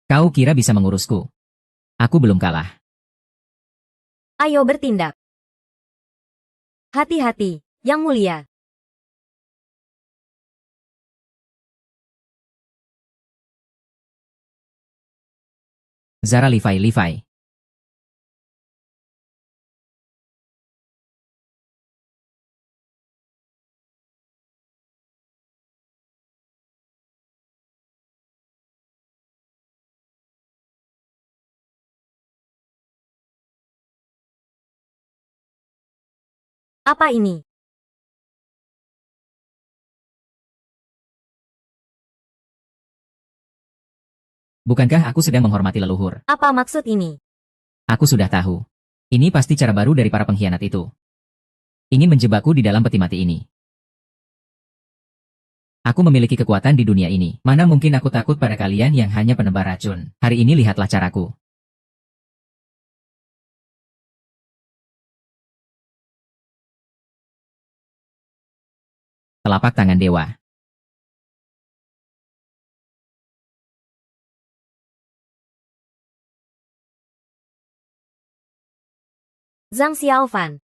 Kau kira bisa mengurusku? Aku belum kalah. Ayo bertindak. Hati-hati, Yang Mulia. Zara Levi. Apa ini? Bukankah aku sedang menghormati leluhur? Apa maksud ini? Aku sudah tahu. Ini pasti cara baru dari para pengkhianat itu. Ingin menjebakku di dalam peti mati ini. Aku memiliki kekuatan di dunia ini. Mana mungkin aku takut pada kalian yang hanya penebar racun. Hari ini lihatlah caraku. Telapak tangan dewa. Zhang Xiaofan.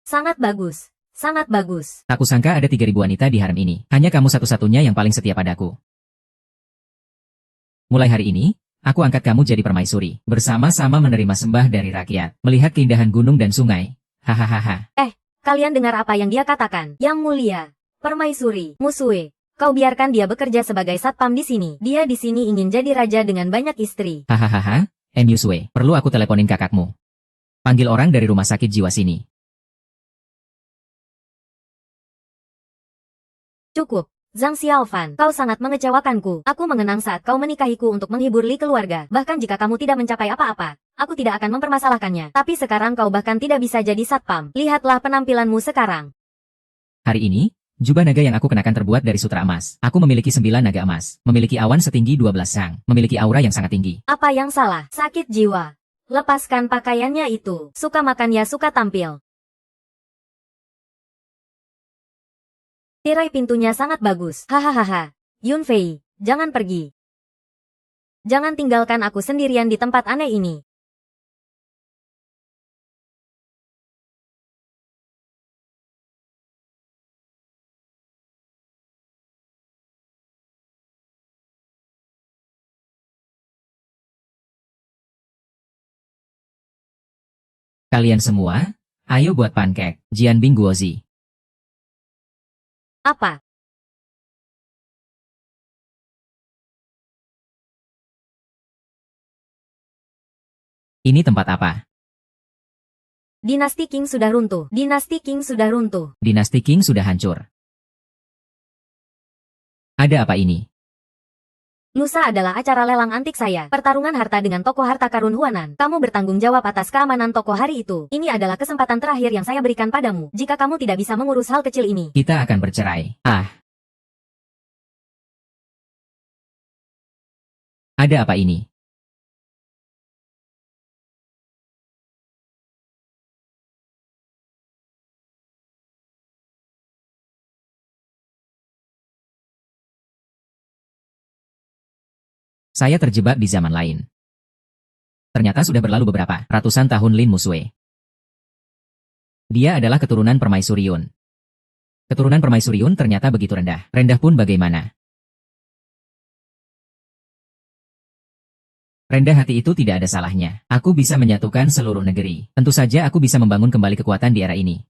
Sangat bagus. Sangat bagus. Tak kusangka ada 3.000 wanita di harem ini. Hanya kamu satu-satunya yang paling setia padaku. Mulai hari ini, aku angkat kamu jadi permaisuri. Bersama-sama menerima sembah dari rakyat. Melihat keindahan gunung dan sungai. Hahaha. Kalian dengar apa yang dia katakan? Yang Mulia. Permaisuri. Musue. Kau biarkan dia bekerja sebagai satpam di sini. Dia di sini ingin jadi raja dengan banyak istri. Hahaha. Yusue, perlu aku teleponin kakakmu. Panggil orang dari rumah sakit jiwa sini. Cukup. Zhang Xiaofan, kau sangat mengecewakanku. Aku mengenang saat kau menikahiku untuk menghibur Li keluarga. Bahkan jika kamu tidak mencapai apa-apa, aku tidak akan mempermasalahkannya. Tapi sekarang kau bahkan tidak bisa jadi satpam. Lihatlah penampilanmu sekarang. Hari ini, jubah naga yang aku kenakan terbuat dari sutra emas. Aku memiliki 9 naga emas. Memiliki awan setinggi 12 sang. Memiliki aura yang sangat tinggi. Apa yang salah? Sakit jiwa. Lepaskan pakaiannya itu. Suka makan ya suka tampil. Tirai pintunya sangat bagus. Hahaha. Yun Fei, jangan pergi. Jangan tinggalkan aku sendirian di tempat aneh ini. Kalian semua, ayo buat pancake. Jianbing Guozi. Apa? Ini tempat apa? Dinasti Qing sudah runtuh. Dinasti Qing sudah runtuh. Dinasti Qing sudah hancur. Ada apa ini? Lusa adalah acara lelang antik saya. Pertarungan harta dengan toko harta karun Huanan. Kamu bertanggung jawab atas keamanan toko hari itu. Ini adalah kesempatan terakhir yang saya berikan padamu. Jika kamu tidak bisa mengurus hal kecil ini, Kita akan bercerai. Ada apa ini? Saya terjebak di zaman lain. Ternyata sudah berlalu beberapa ratusan tahun Lin Musue. Dia adalah keturunan Permaisuri Yun. Keturunan Permaisuri Yun ternyata begitu rendah. Rendah pun bagaimana? Rendah hati itu tidak ada salahnya. Aku bisa menyatukan seluruh negeri. Tentu saja aku bisa membangun kembali kekuatan di era ini.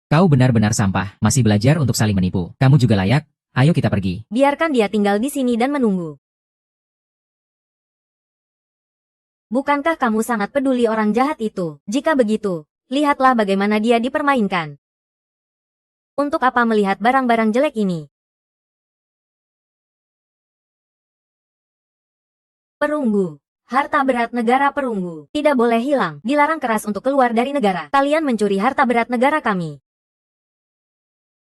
Kau benar-benar sampah, masih belajar untuk saling menipu. Kamu juga layak, ayo kita pergi. biarkan dia tinggal di sini dan menunggu. Bukankah kamu sangat peduli orang jahat itu? Jika begitu, lihatlah bagaimana dia dipermainkan. Untuk apa melihat barang-barang jelek ini? Perunggu. Harta berat negara perunggu. Tidak boleh hilang. Dilarang keras untuk keluar dari negara. Kalian mencuri harta berat negara kami.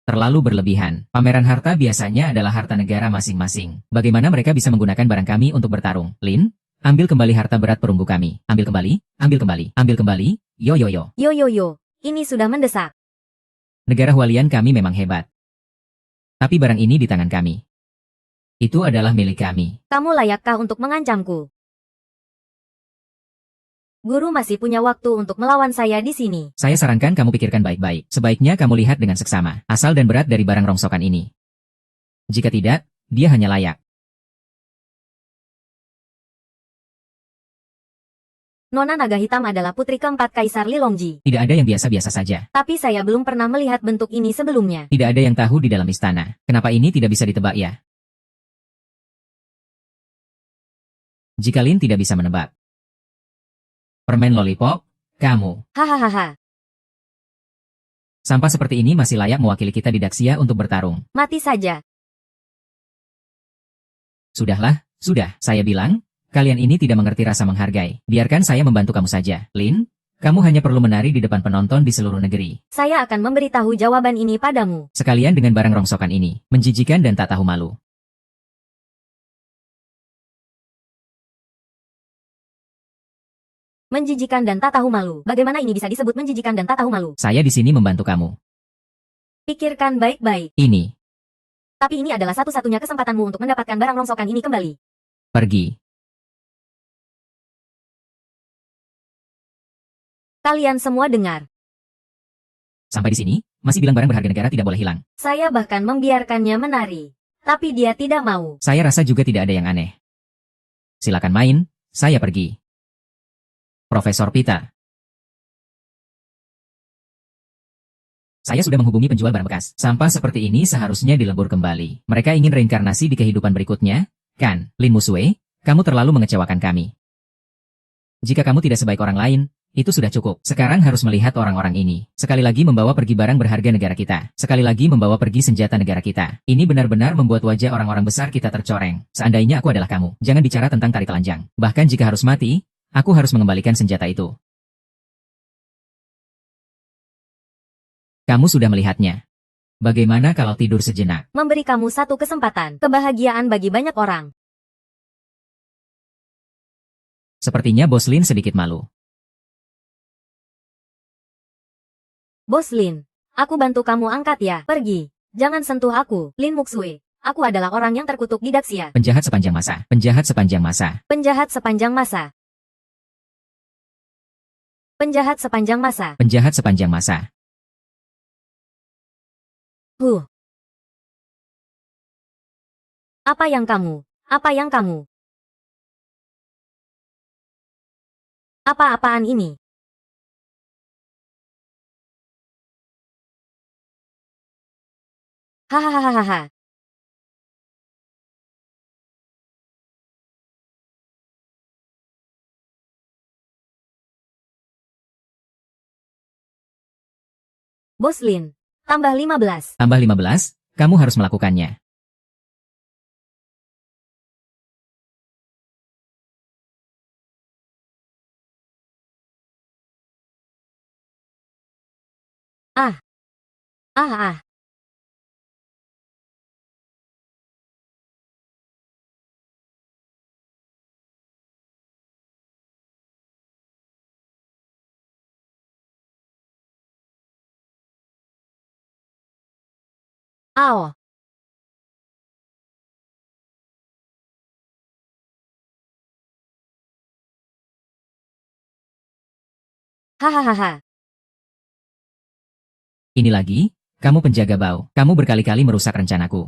Terlalu berlebihan. Pameran harta biasanya adalah harta negara masing-masing. Bagaimana mereka bisa menggunakan barang kami untuk bertarung? Lin, ambil kembali harta berat perunggu kami. Ambil kembali, ambil kembali, ambil kembali. Yo yo yo. Yo yo yo. Ini sudah mendesak. Negara Hualian kami memang hebat. Tapi barang ini di tangan kami. Itu adalah milik kami. Kamu layakkah untuk mengancamku? Guru masih punya waktu untuk melawan saya di sini. Saya sarankan kamu pikirkan baik-baik. Sebaiknya kamu lihat dengan seksama asal dan berat dari barang rongsokan ini. Jika tidak, dia hanya layak. Nona Naga Hitam adalah putri keempat Kaisar Lilongji. Tidak ada yang biasa-biasa saja. Tapi saya belum pernah melihat bentuk ini sebelumnya. Tidak ada yang tahu di dalam istana. Kenapa ini tidak bisa ditebak ya? Jika Lin tidak bisa menebak. Permen lollipop, kamu. Hahaha. Sampah seperti ini masih layak mewakili kita di Daxia untuk bertarung. Mati saja. Sudahlah, sudah. Saya bilang, kalian ini tidak mengerti rasa menghargai. Biarkan saya membantu kamu saja. Lin, kamu hanya perlu menari di depan penonton di seluruh negeri. Saya akan memberitahu jawaban ini padamu. Sekalian dengan barang rongsokan ini. Menjijikan dan tak tahu malu. Menjijikan dan tak tahu malu. Bagaimana ini bisa disebut menjijikan dan tak tahu malu? Saya di sini membantu kamu. Pikirkan baik-baik. Ini. Tapi ini adalah satu-satunya kesempatanmu untuk mendapatkan barang rongsokan ini kembali. Pergi. Kalian semua dengar. Sampai di sini, masih bilang barang berharga negara tidak boleh hilang. Saya bahkan membiarkannya menari. Tapi dia tidak mau. Saya rasa juga tidak ada yang aneh. Silakan main, saya pergi. Profesor Pita. Saya sudah menghubungi penjual barang bekas. Sampah seperti ini seharusnya dilebur kembali. Mereka ingin reinkarnasi di kehidupan berikutnya, kan? Lin Musue, kamu terlalu mengecewakan kami. Jika kamu tidak sebaik orang lain, itu sudah cukup. Sekarang harus melihat orang-orang ini. Sekali lagi membawa pergi barang berharga negara kita. Sekali lagi membawa pergi senjata negara kita. Ini benar-benar membuat wajah orang-orang besar kita tercoreng. Seandainya aku adalah kamu, jangan bicara tentang tari telanjang. Bahkan jika harus mati, aku harus mengembalikan senjata itu. Kamu sudah melihatnya. Bagaimana kalau tidur sejenak? Memberi kamu satu kesempatan. Kebahagiaan bagi banyak orang. Sepertinya Bos Lin sedikit malu. Bos Lin, aku bantu kamu angkat ya. Pergi. Jangan sentuh aku. Lin Muxue. Aku adalah orang yang terkutuk di Daxia. Penjahat sepanjang masa. Penjahat sepanjang masa. Penjahat sepanjang masa. Penjahat sepanjang masa. Penjahat sepanjang masa. Apa yang kamu? Apa yang kamu? Apa-apaan ini? Hahaha. Bos Lin, tambah 15. Tambah 15, kamu harus melakukannya. Ah. Ah ah. Ao. Hahaha. Ini lagi, kamu penjaga bau. Kamu berkali-kali merusak rencanaku.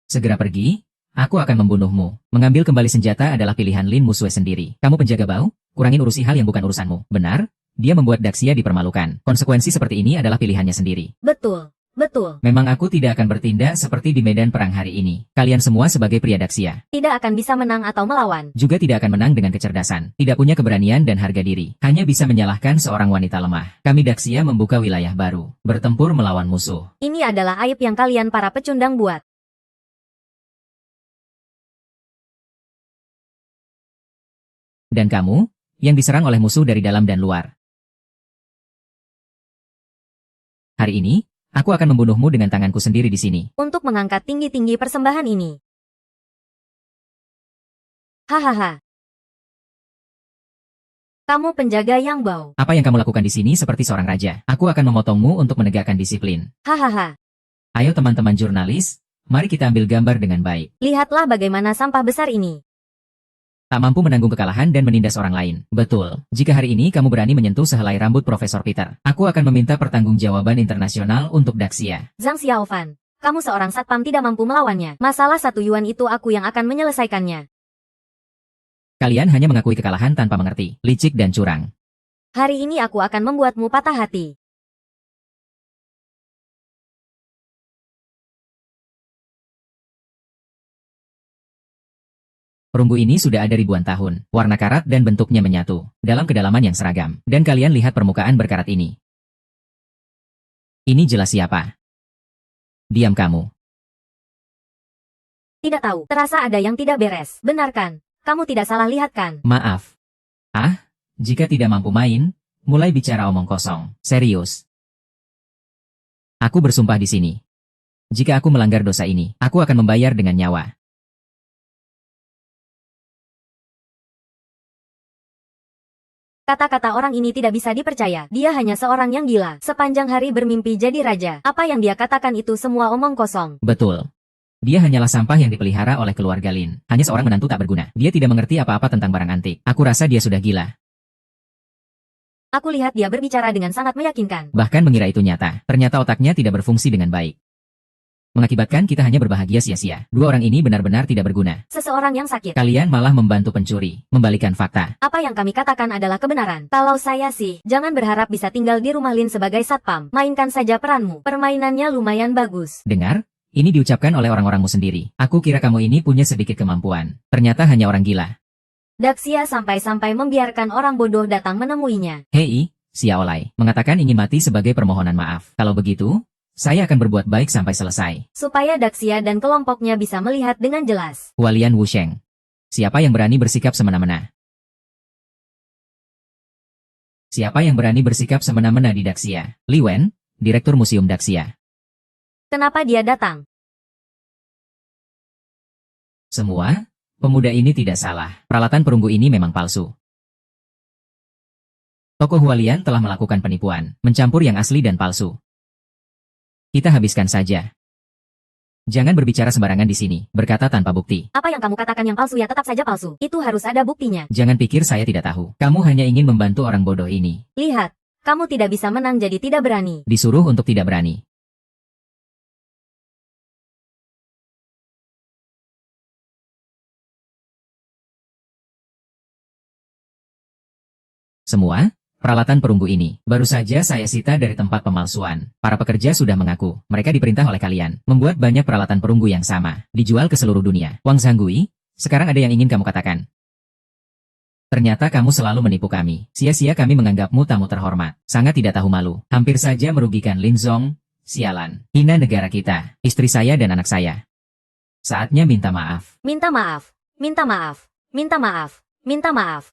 Segera pergi, aku akan membunuhmu. Mengambil kembali senjata adalah pilihan Lin Musue sendiri. Kamu penjaga bau, kurangin urusi hal yang bukan urusanmu. Benar? Dia membuat Daxia dipermalukan. Konsekuensi seperti ini adalah pilihannya sendiri. Betul. Betul. Memang aku tidak akan bertindak seperti di medan perang hari ini. Kalian semua sebagai pria Daxia Tidak akan bisa menang atau melawan. juga tidak akan menang dengan kecerdasan. Tidak punya keberanian dan harga diri. Hanya bisa menyalahkan seorang wanita lemah. Kami Daxia membuka wilayah baru. Bertempur melawan musuh. Ini adalah aib yang kalian para pecundang buat. Dan kamu, yang diserang oleh musuh dari dalam dan luar. Hari ini, aku akan membunuhmu dengan tanganku sendiri di sini. Untuk mengangkat tinggi-tinggi persembahan ini. Hahaha. Kamu penjaga yang bau. Apa yang kamu lakukan di sini seperti seorang raja. Aku akan memotongmu untuk menegakkan disiplin. Hahaha. Ayo teman-teman jurnalis, mari kita ambil gambar dengan baik. Lihatlah bagaimana sampah besar ini. Tak mampu menanggung kekalahan dan menindas orang lain. Betul. Jika hari ini kamu berani menyentuh sehelai rambut Profesor Peter, aku akan meminta pertanggungjawaban internasional untuk Daxia. Zhang Xiaofan, kamu seorang satpam tidak mampu melawannya. Masalah 1 yuan itu aku yang akan menyelesaikannya. Kalian hanya mengakui kekalahan tanpa mengerti, licik dan curang. Hari ini aku akan membuatmu patah hati. Perunggu ini sudah ada ribuan tahun, warna karat dan bentuknya menyatu, dalam kedalaman yang seragam. Dan kalian lihat permukaan berkarat ini. Ini jelas siapa? Diam kamu. Tidak tahu, terasa ada yang tidak beres. Benar kan? Kamu tidak salah lihat kan? Maaf. Ah, jika tidak mampu main, mulai bicara omong kosong. Serius. Aku bersumpah di sini. Jika aku melanggar dosa ini, aku akan membayar dengan nyawa. Kata-kata orang ini tidak bisa dipercaya. Dia hanya seorang yang gila. Sepanjang hari bermimpi jadi raja. Apa yang dia katakan itu semua omong kosong. Betul. Dia hanyalah sampah yang dipelihara oleh keluarga Lin. Hanya seorang menantu tak berguna. Dia tidak mengerti apa-apa tentang barang antik. Aku rasa dia sudah gila. Aku lihat dia berbicara dengan sangat meyakinkan. Bahkan mengira itu nyata. Ternyata otaknya tidak berfungsi dengan baik. Mengakibatkan kita hanya berbahagia sia-sia. Dua orang ini benar-benar tidak berguna. Seseorang yang sakit. Kalian malah membantu pencuri, membalikan fakta. Apa yang kami katakan adalah kebenaran. Kalau saya sih, jangan berharap bisa tinggal di rumah Lin sebagai satpam. Mainkan saja peranmu. Permainannya lumayan bagus. Dengar? Ini diucapkan oleh orang-orangmu sendiri. Aku kira kamu ini punya sedikit kemampuan. Ternyata hanya orang gila. Daxia sampai-sampai membiarkan orang bodoh datang menemuinya. Hei, Xiaolai, mengatakan ingin mati sebagai permohonan maaf. Kalau begitu, saya akan berbuat baik sampai selesai. Supaya Daxia dan kelompoknya bisa melihat dengan jelas. Hualian Wusheng. Siapa yang berani bersikap semena-mena? Siapa yang berani bersikap semena-mena di Daxia? Li Wen, Direktur Museum Daxia. Kenapa dia datang? Semua, pemuda ini tidak salah. Peralatan perunggu ini memang palsu. Toko Hualian telah melakukan penipuan, mencampur yang asli dan palsu. Kita habiskan saja. Jangan berbicara sembarangan di sini, berkata tanpa bukti. Apa yang kamu katakan yang palsu ya tetap saja palsu. Itu harus ada buktinya. Jangan pikir saya tidak tahu. Kamu hanya ingin membantu orang bodoh ini. Lihat, kamu tidak bisa menang jadi tidak berani. Disuruh untuk tidak berani. Semua, peralatan perunggu ini, baru saja saya sita dari tempat pemalsuan. Para pekerja sudah mengaku, mereka diperintah oleh kalian, membuat banyak peralatan perunggu yang sama, dijual ke seluruh dunia. Wang Zhanggui, sekarang ada yang ingin kamu katakan. Ternyata kamu selalu menipu kami. Sia-sia kami menganggapmu tamu terhormat. Sangat tidak tahu malu. Hampir saja merugikan Lin Zong. Sialan. Hina negara kita, istri saya dan anak saya. Saatnya minta maaf. Minta maaf. Minta maaf. Minta maaf. Minta maaf.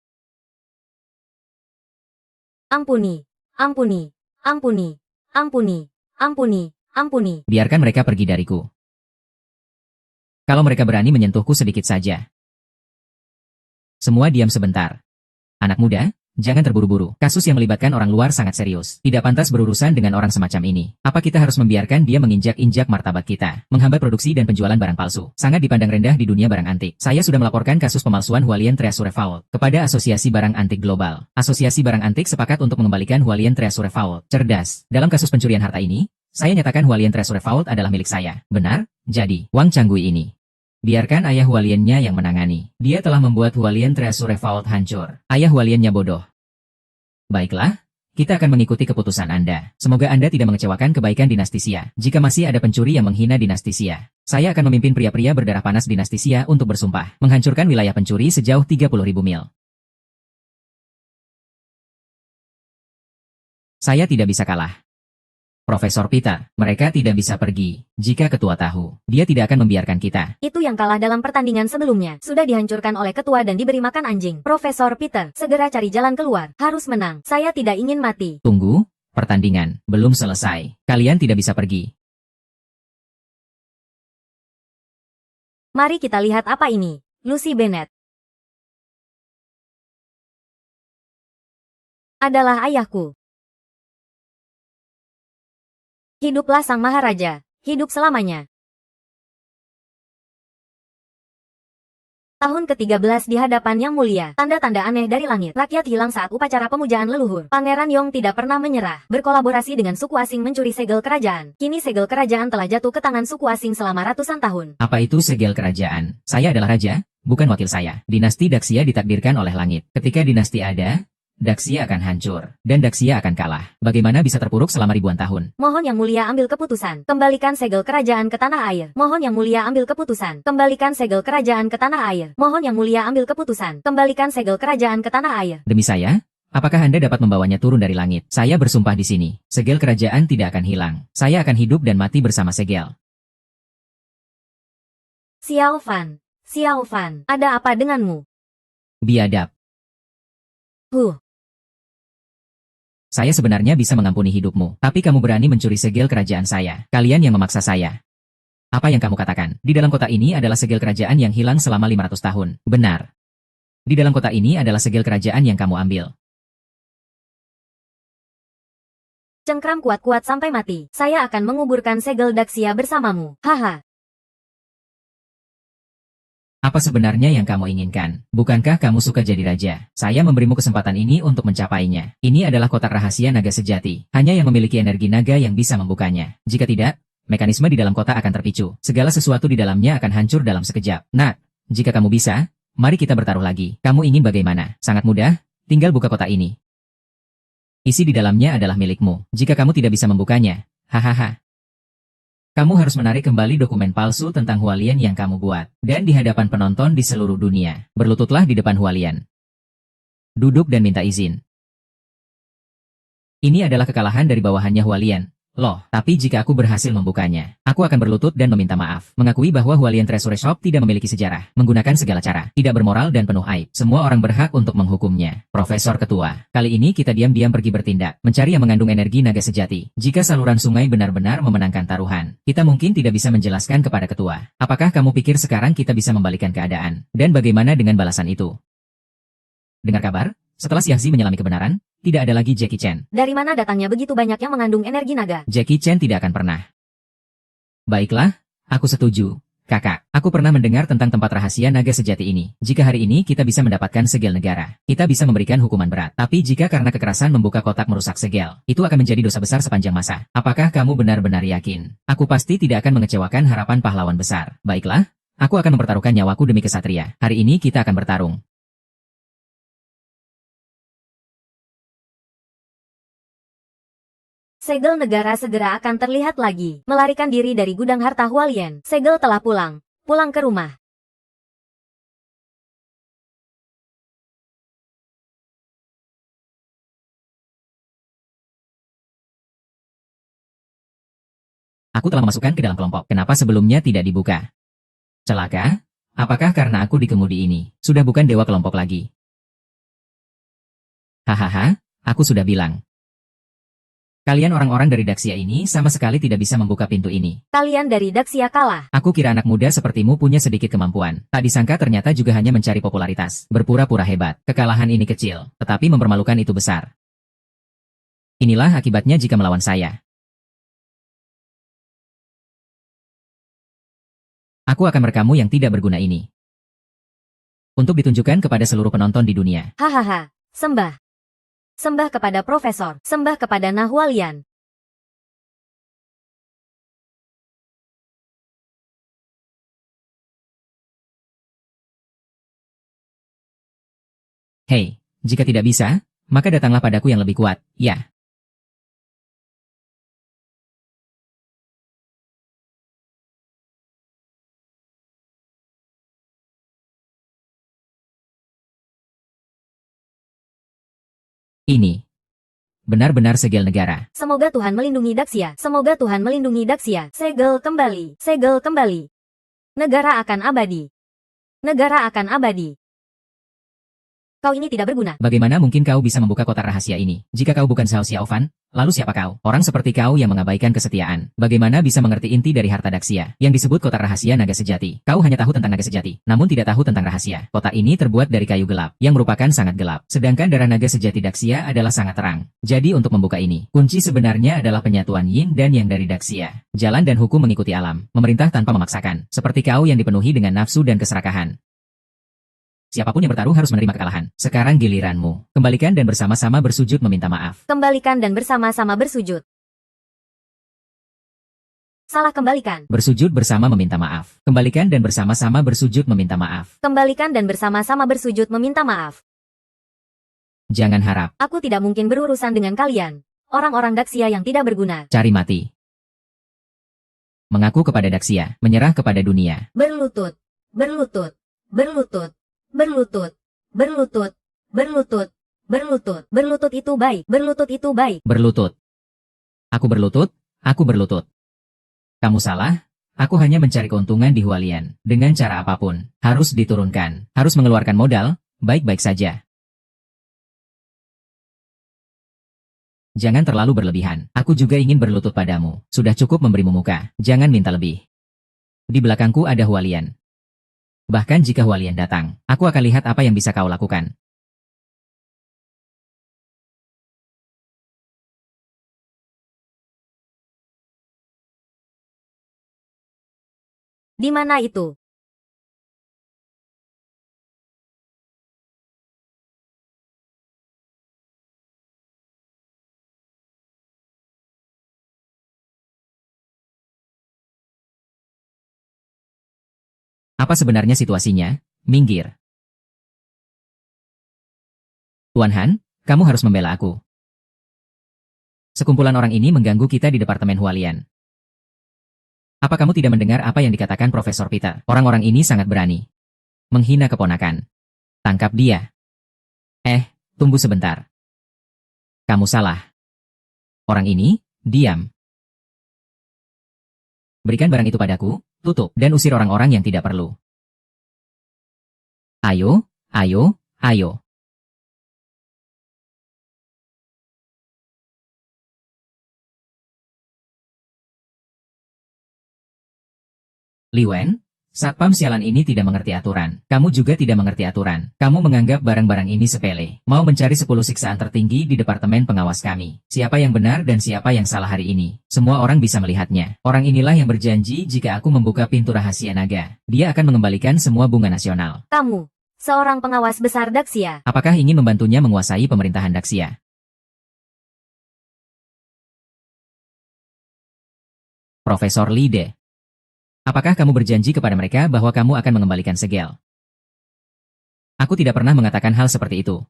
Ampuni. Ampuni. Ampuni. Ampuni. Ampuni. Ampuni. Biarkan mereka pergi dariku. Kalau mereka berani menyentuhku sedikit saja. Semua diam sebentar. Anak muda, jangan terburu-buru. Kasus yang melibatkan orang luar sangat serius. Tidak pantas berurusan dengan orang semacam ini. Apa kita harus membiarkan dia menginjak-injak martabat kita? Menghambat produksi dan penjualan barang palsu. Sangat dipandang rendah di dunia barang antik. Saya sudah melaporkan kasus pemalsuan Hualien Treasure Vault kepada Asosiasi Barang Antik Global. Asosiasi Barang Antik sepakat untuk mengembalikan Hualien Treasure Vault. Cerdas. Dalam kasus pencurian harta ini, saya nyatakan Hualien Treasure Vault adalah milik saya. Benar? Jadi, Wang Zhanggui ini. Biarkan ayah Hualiennya yang menangani. Dia telah membuat Hualien Treasure Vault hancur. Ayah Hualiennya bodoh. Baiklah, kita akan mengikuti keputusan Anda. Semoga Anda tidak mengecewakan kebaikan dinasti Xia. Jika masih ada pencuri yang menghina dinasti Xia, saya akan memimpin pria-pria berdarah panas dinasti Xia untuk bersumpah menghancurkan wilayah pencuri sejauh 30.000 mil. Saya tidak bisa kalah. Profesor Peter, mereka tidak bisa pergi. Jika ketua tahu, dia tidak akan membiarkan kita. Itu yang kalah dalam pertandingan sebelumnya. Sudah dihancurkan oleh ketua dan diberi makan anjing. Profesor Peter, segera cari jalan keluar. Harus menang. Saya tidak ingin mati. Tunggu, pertandingan belum selesai. Kalian tidak bisa pergi. Mari kita lihat apa ini. Lucy Bennett. adalah ayahku. Hiduplah Sang Maharaja, hidup selamanya. Tahun ke-13 di hadapan Yang Mulia, tanda-tanda aneh dari langit. Rakyat hilang saat upacara pemujaan leluhur. Pangeran Yong tidak pernah menyerah, berkolaborasi dengan suku asing mencuri segel kerajaan. Kini segel kerajaan telah jatuh ke tangan suku asing selama ratusan tahun. Apa itu segel kerajaan? Saya adalah raja, bukan wakil saya. Dinasti Daxia ditakdirkan oleh langit. Ketika dinasti ada, Daxia akan hancur, dan Daxia akan kalah. Bagaimana bisa terpuruk selama ribuan tahun? Mohon Yang Mulia ambil keputusan. Kembalikan segel kerajaan ke tanah air. Mohon Yang Mulia ambil keputusan. Kembalikan segel kerajaan ke tanah air. Mohon Yang Mulia ambil keputusan. Kembalikan segel kerajaan ke tanah air. Demi saya, apakah Anda dapat membawanya turun dari langit? Saya bersumpah di sini. Segel kerajaan tidak akan hilang. Saya akan hidup dan mati bersama segel. Xiao Fan, ada apa denganmu? Biadab. Saya sebenarnya bisa mengampuni hidupmu, tapi kamu berani mencuri segel kerajaan saya. Kalian yang memaksa saya. Apa yang kamu katakan? Di dalam kota ini adalah segel kerajaan yang hilang selama 500 tahun. Benar. Di dalam kota ini adalah segel kerajaan yang kamu ambil. Cengkram kuat-kuat sampai mati. Saya akan menguburkan segel Daxia bersamamu. Haha. Apa sebenarnya yang kamu inginkan? Bukankah kamu suka jadi raja? Saya memberimu kesempatan ini untuk mencapainya. Ini adalah kotak rahasia naga sejati. Hanya yang memiliki energi naga yang bisa membukanya. Jika tidak, mekanisme di dalam kotak akan terpicu. Segala sesuatu di dalamnya akan hancur dalam sekejap. Nah, jika kamu bisa, mari kita bertaruh lagi. Kamu ingin bagaimana? Sangat mudah, tinggal buka kotak ini. Isi di dalamnya adalah milikmu. Jika kamu tidak bisa membukanya, hahaha. Kamu harus menarik kembali dokumen palsu tentang Hualien yang kamu buat. Dan di hadapan penonton di seluruh dunia. Berlututlah di depan Hualien. Duduk dan minta izin. Ini adalah kekalahan dari bawahannya Hualien. Loh, tapi jika aku berhasil membukanya, aku akan berlutut dan meminta maaf. Mengakui bahwa Hualien Treasure Shop tidak memiliki sejarah. Menggunakan segala cara. Tidak bermoral dan penuh aib. Semua orang berhak untuk menghukumnya. Profesor Ketua. Kali ini kita diam-diam pergi bertindak. Mencari yang mengandung energi naga sejati. Jika saluran sungai benar-benar memenangkan taruhan, kita mungkin tidak bisa menjelaskan kepada Ketua. Apakah kamu pikir sekarang kita bisa membalikan keadaan? Dan bagaimana dengan balasan itu? Dengar kabar? Setelah Xiaozi menyelami kebenaran, tidak ada lagi Jackie Chan. Dari mana datangnya begitu banyak yang mengandung energi naga? Jackie Chan tidak akan pernah. Baiklah, aku setuju. Kakak, aku pernah mendengar tentang tempat rahasia naga sejati ini. Jika hari ini kita bisa mendapatkan segel negara, kita bisa memberikan hukuman berat. Tapi jika karena kekerasan membuka kotak merusak segel, itu akan menjadi dosa besar sepanjang masa. Apakah kamu benar-benar yakin? Aku pasti tidak akan mengecewakan harapan pahlawan besar. Baiklah, aku akan mempertaruhkan nyawaku demi kesatria. Hari ini kita akan bertarung. Segel negara segera akan terlihat lagi. Melarikan diri dari gudang harta Hualien. Segel telah pulang. Pulang ke rumah. Aku telah memasukkan ke dalam kelompok. Kenapa sebelumnya tidak dibuka? Celaka? Apakah karena aku dikemudi ini? Sudah bukan dewa kelompok lagi. Hahaha, aku sudah bilang. Kalian orang-orang dari Daxia ini sama sekali tidak bisa membuka pintu ini. Kalian dari Daxia kalah. Aku kira anak muda sepertimu punya sedikit kemampuan. Tak disangka ternyata juga hanya mencari popularitas. Berpura-pura hebat. Kekalahan ini kecil, tetapi mempermalukan itu besar. Inilah akibatnya jika melawan saya. Aku akan merekamu yang tidak berguna ini. Untuk ditunjukkan kepada seluruh penonton di dunia. Hahaha, sembah. Sembah kepada Profesor. Sembah kepada Na Hualien. Hei, jika tidak bisa, maka datanglah padaku yang lebih kuat, ya. Ini benar-benar segel negara. Semoga Tuhan melindungi Daxia. Semoga Tuhan melindungi Daxia. Segel kembali. Segel kembali. Negara akan abadi. Negara akan abadi. Kau ini tidak berguna. Bagaimana mungkin kau bisa membuka kotak rahasia ini? Jika kau bukan Xiao Xiaofan, lalu siapa kau? Orang seperti kau yang mengabaikan kesetiaan. Bagaimana bisa mengerti inti dari harta Daxia? Yang disebut kotak rahasia naga sejati. Kau hanya tahu tentang naga sejati, namun tidak tahu tentang rahasia. Kotak ini terbuat dari kayu gelap, yang merupakan sangat gelap. Sedangkan darah naga sejati Daxia adalah sangat terang. Jadi untuk membuka ini, kunci sebenarnya adalah penyatuan yin dan yang dari Daxia. Jalan dan hukum mengikuti alam, memerintah tanpa memaksakan. Seperti kau yang dipenuhi dengan nafsu dan keserakahan. Siapapun yang bertaruh harus menerima kekalahan. Sekarang giliranmu. Kembalikan dan bersama-sama bersujud meminta maaf. Kembalikan dan bersama-sama bersujud. Salah kembalikan. Bersujud bersama meminta maaf. Kembalikan dan bersama-sama bersujud meminta maaf. Kembalikan dan bersama-sama bersujud meminta maaf. Jangan harap. Aku tidak mungkin berurusan dengan kalian. Orang-orang Daxia yang tidak berguna. Cari mati. Mengaku kepada Daxia. Menyerah kepada dunia. Berlutut. Berlutut. Berlutut. Berlutut. Berlutut. Berlutut. Berlutut. Berlutut itu baik. Berlutut itu baik. Berlutut. Aku berlutut. Aku berlutut. Kamu salah. Aku hanya mencari keuntungan di Hualian. Dengan cara apapun. Harus diturunkan. Harus mengeluarkan modal. Baik-baik saja. Jangan terlalu berlebihan. Aku juga ingin berlutut padamu. Sudah cukup memberimu muka. Jangan minta lebih. Di belakangku ada Hualian. Bahkan jika Hualian datang, aku akan lihat apa yang bisa kau lakukan. Di mana itu? Apa sebenarnya situasinya? Minggir. Tuan Han, kamu harus membela aku. Sekumpulan orang ini mengganggu kita di Departemen Hualian. Apa kamu tidak mendengar apa yang dikatakan Profesor Peter? Orang-orang ini sangat berani. Menghina keponakan. Tangkap dia. Tunggu sebentar. Kamu salah. Orang ini, diam. Berikan barang itu padaku, tutup, dan usir orang-orang yang tidak perlu. Ayo, ayo, ayo. Li Wen, Satpam sialan ini tidak mengerti aturan. Kamu juga tidak mengerti aturan. Kamu menganggap barang-barang ini sepele. Mau mencari 10 siksaan tertinggi di Departemen Pengawas kami. Siapa yang benar dan siapa yang salah hari ini? Semua orang bisa melihatnya. Orang inilah yang berjanji jika aku membuka pintu rahasia naga, dia akan mengembalikan semua bunga nasional. Kamu, seorang pengawas besar Daxia. Apakah ingin membantunya menguasai pemerintahan Daxia? Profesor Lide. Apakah kamu berjanji kepada mereka bahwa kamu akan mengembalikan segel? Aku tidak pernah mengatakan hal seperti itu.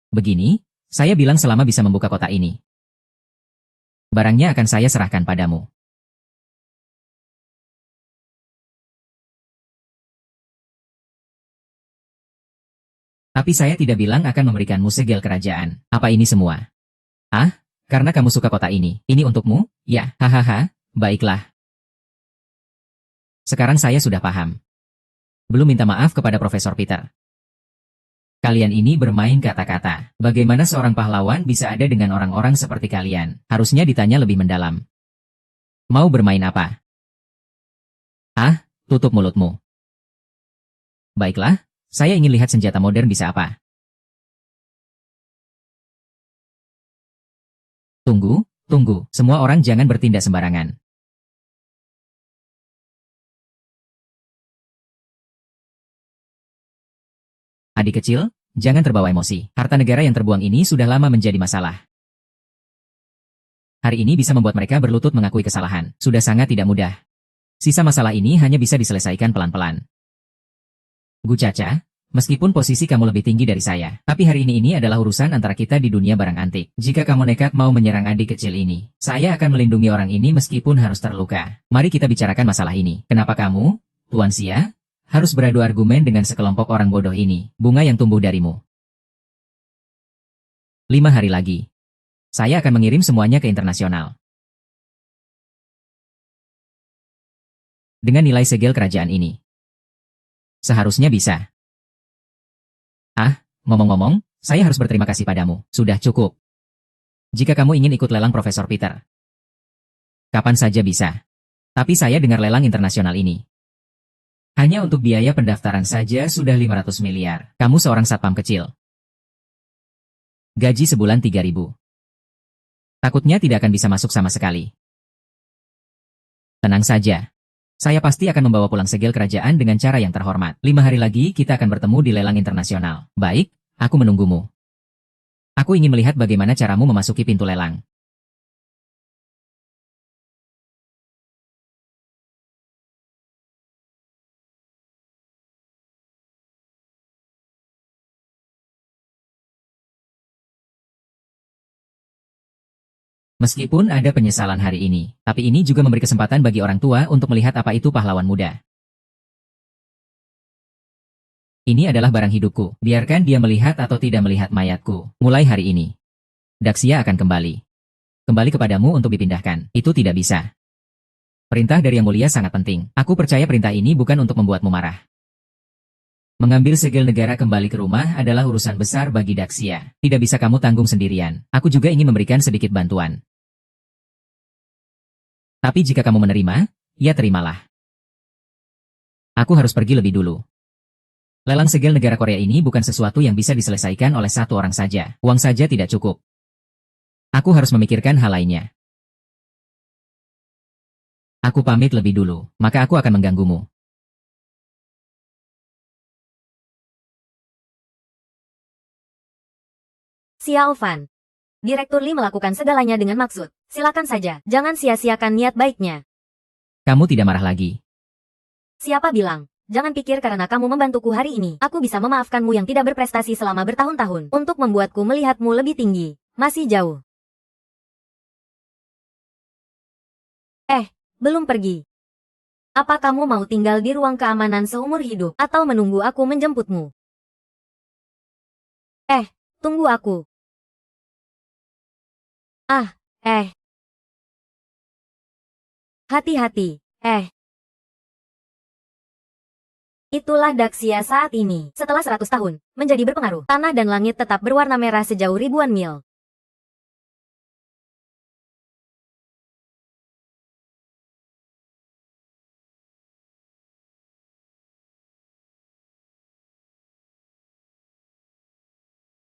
Begini, saya bilang selama bisa membuka kotak ini. Barangnya akan saya serahkan padamu. Tapi saya tidak bilang akan memberikanmu segel kerajaan. Apa ini semua? Karena kamu suka kotak ini. Ini untukmu? Ya, hahaha, baiklah. Sekarang saya sudah paham. Belum minta maaf kepada Profesor Peter. Kalian ini bermain kata-kata. Bagaimana seorang pahlawan bisa ada dengan orang-orang seperti kalian? Harusnya ditanya lebih mendalam. Mau bermain apa? Tutup mulutmu. Baiklah, saya ingin lihat senjata modern bisa apa. Tunggu, semua orang jangan bertindak sembarangan. Adik kecil, jangan terbawa emosi. Harta negara yang terbuang ini sudah lama menjadi masalah. Hari ini bisa membuat mereka berlutut mengakui kesalahan. Sudah sangat tidak mudah. Sisa masalah ini hanya bisa diselesaikan pelan-pelan. Gu Caca, meskipun posisi kamu lebih tinggi dari saya, tapi hari ini adalah urusan antara kita di dunia barang antik. Jika kamu nekat mau menyerang adik kecil ini, saya akan melindungi orang ini meskipun harus terluka. Mari kita bicarakan masalah ini. Kenapa kamu, Tuan Xia, harus beradu argumen dengan sekelompok orang bodoh ini, bunga yang tumbuh darimu? 5 hari lagi. Saya akan mengirim semuanya ke internasional. Dengan nilai segel kerajaan ini. Seharusnya bisa. Ngomong-ngomong, saya harus berterima kasih padamu. Sudah cukup. Jika kamu ingin ikut lelang Profesor Peter, kapan saja bisa. Tapi saya dengar lelang internasional ini. Hanya untuk biaya pendaftaran saja sudah 500 miliar. Kamu seorang satpam kecil. Gaji sebulan 3.000. Takutnya tidak akan bisa masuk sama sekali. Tenang saja. Saya pasti akan membawa pulang segel kerajaan dengan cara yang terhormat. 5 hari lagi kita akan bertemu di lelang internasional. Baik, aku menunggumu. Aku ingin melihat bagaimana caramu memasuki pintu lelang. Meskipun ada penyesalan hari ini, tapi ini juga memberi kesempatan bagi orang tua untuk melihat apa itu pahlawan muda. Ini adalah barang hidupku. Biarkan dia melihat atau tidak melihat mayatku. Mulai hari ini, Daxia akan kembali. Kembali kepadamu untuk dipindahkan. Itu tidak bisa. Perintah dari Yang Mulia sangat penting. Aku percaya perintah ini bukan untuk membuatmu marah. Mengambil segel negara kembali ke rumah adalah urusan besar bagi Daxia. Tidak bisa kamu tanggung sendirian. Aku juga ingin memberikan sedikit bantuan. Tapi jika kamu menerima, ya terimalah. Aku harus pergi lebih dulu. Lelang segel negara Korea ini bukan sesuatu yang bisa diselesaikan oleh satu orang saja. Uang saja tidak cukup. Aku harus memikirkan hal lainnya. Aku pamit lebih dulu, maka aku akan mengganggumu. Xiao Fan. Direktur Li melakukan segalanya dengan maksud. Silakan saja, jangan sia-siakan niat baiknya. Kamu tidak marah lagi. Siapa bilang? Jangan pikir karena kamu membantuku hari ini, aku bisa memaafkanmu yang tidak berprestasi selama bertahun-tahun. Untuk membuatku melihatmu lebih tinggi. Masih jauh. Belum pergi. Apa kamu mau tinggal di ruang keamanan seumur hidup, atau menunggu aku menjemputmu? Tunggu aku. Hati-hati. Itulah Daxia saat ini. Setelah 100 tahun, menjadi berpengaruh. Tanah dan langit tetap berwarna merah sejauh ribuan mil.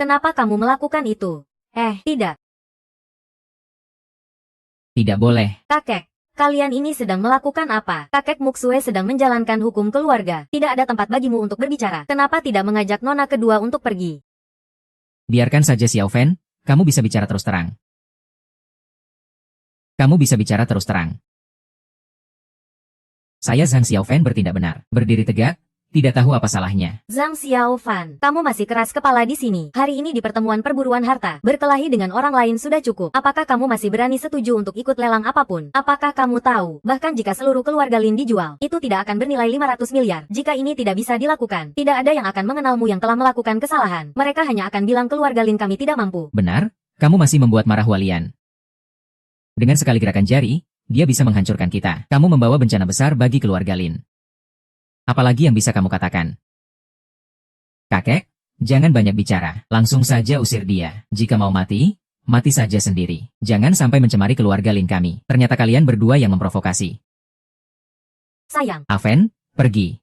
Kenapa kamu melakukan itu? Tidak. Tidak boleh. Kakek, kalian ini sedang melakukan apa? Kakek Muxue sedang menjalankan hukum keluarga. Tidak ada tempat bagimu untuk berbicara. Kenapa tidak mengajak nona kedua untuk pergi? Biarkan saja Xiao Fan, kamu bisa bicara terus terang. Kamu bisa bicara terus terang. Saya Zhang Xiao Fan bertindak benar. Berdiri tegak, tidak tahu apa salahnya. Zhang Xiao Fan, kamu masih keras kepala di sini. Hari ini di pertemuan perburuan harta, berkelahi dengan orang lain sudah cukup. Apakah kamu masih berani setuju untuk ikut lelang apapun? Apakah kamu tahu, bahkan jika seluruh keluarga Lin dijual, itu tidak akan bernilai 500 miliar. Jika ini tidak bisa dilakukan, tidak ada yang akan mengenalmu yang telah melakukan kesalahan. Mereka hanya akan bilang keluarga Lin kami tidak mampu. Benar, kamu masih membuat marah Hualian. Dengan sekali gerakan jari, dia bisa menghancurkan kita. Kamu membawa bencana besar bagi keluarga Lin. Apalagi yang bisa kamu katakan? Kakek, jangan banyak bicara. Langsung saja usir dia. Jika mau mati, mati saja sendiri. Jangan sampai mencemari keluarga Lin kami. Ternyata kalian berdua yang memprovokasi. Sayang. Aven, pergi.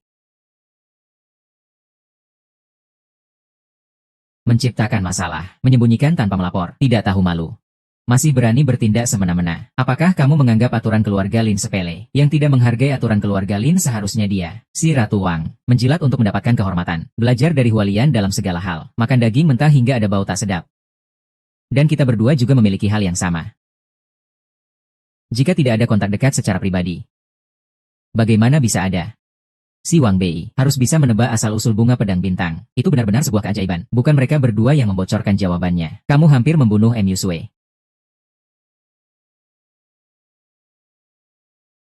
Menciptakan masalah, menyembunyikan tanpa melapor, tidak tahu malu. Masih berani bertindak semena-mena. Apakah kamu menganggap aturan keluarga Lin sepele? Yang tidak menghargai aturan keluarga Lin seharusnya dia, si Ratu Wang, menjilat untuk mendapatkan kehormatan. Belajar dari Hualian dalam segala hal. Makan daging mentah hingga ada bau tak sedap. Dan kita berdua juga memiliki hal yang sama. Jika tidak ada kontak dekat secara pribadi, bagaimana bisa ada? Si Wang Bei harus bisa menebak asal-usul bunga pedang bintang. Itu benar-benar sebuah keajaiban. Bukan mereka berdua yang membocorkan jawabannya. Kamu hampir membunuh M. Yusue.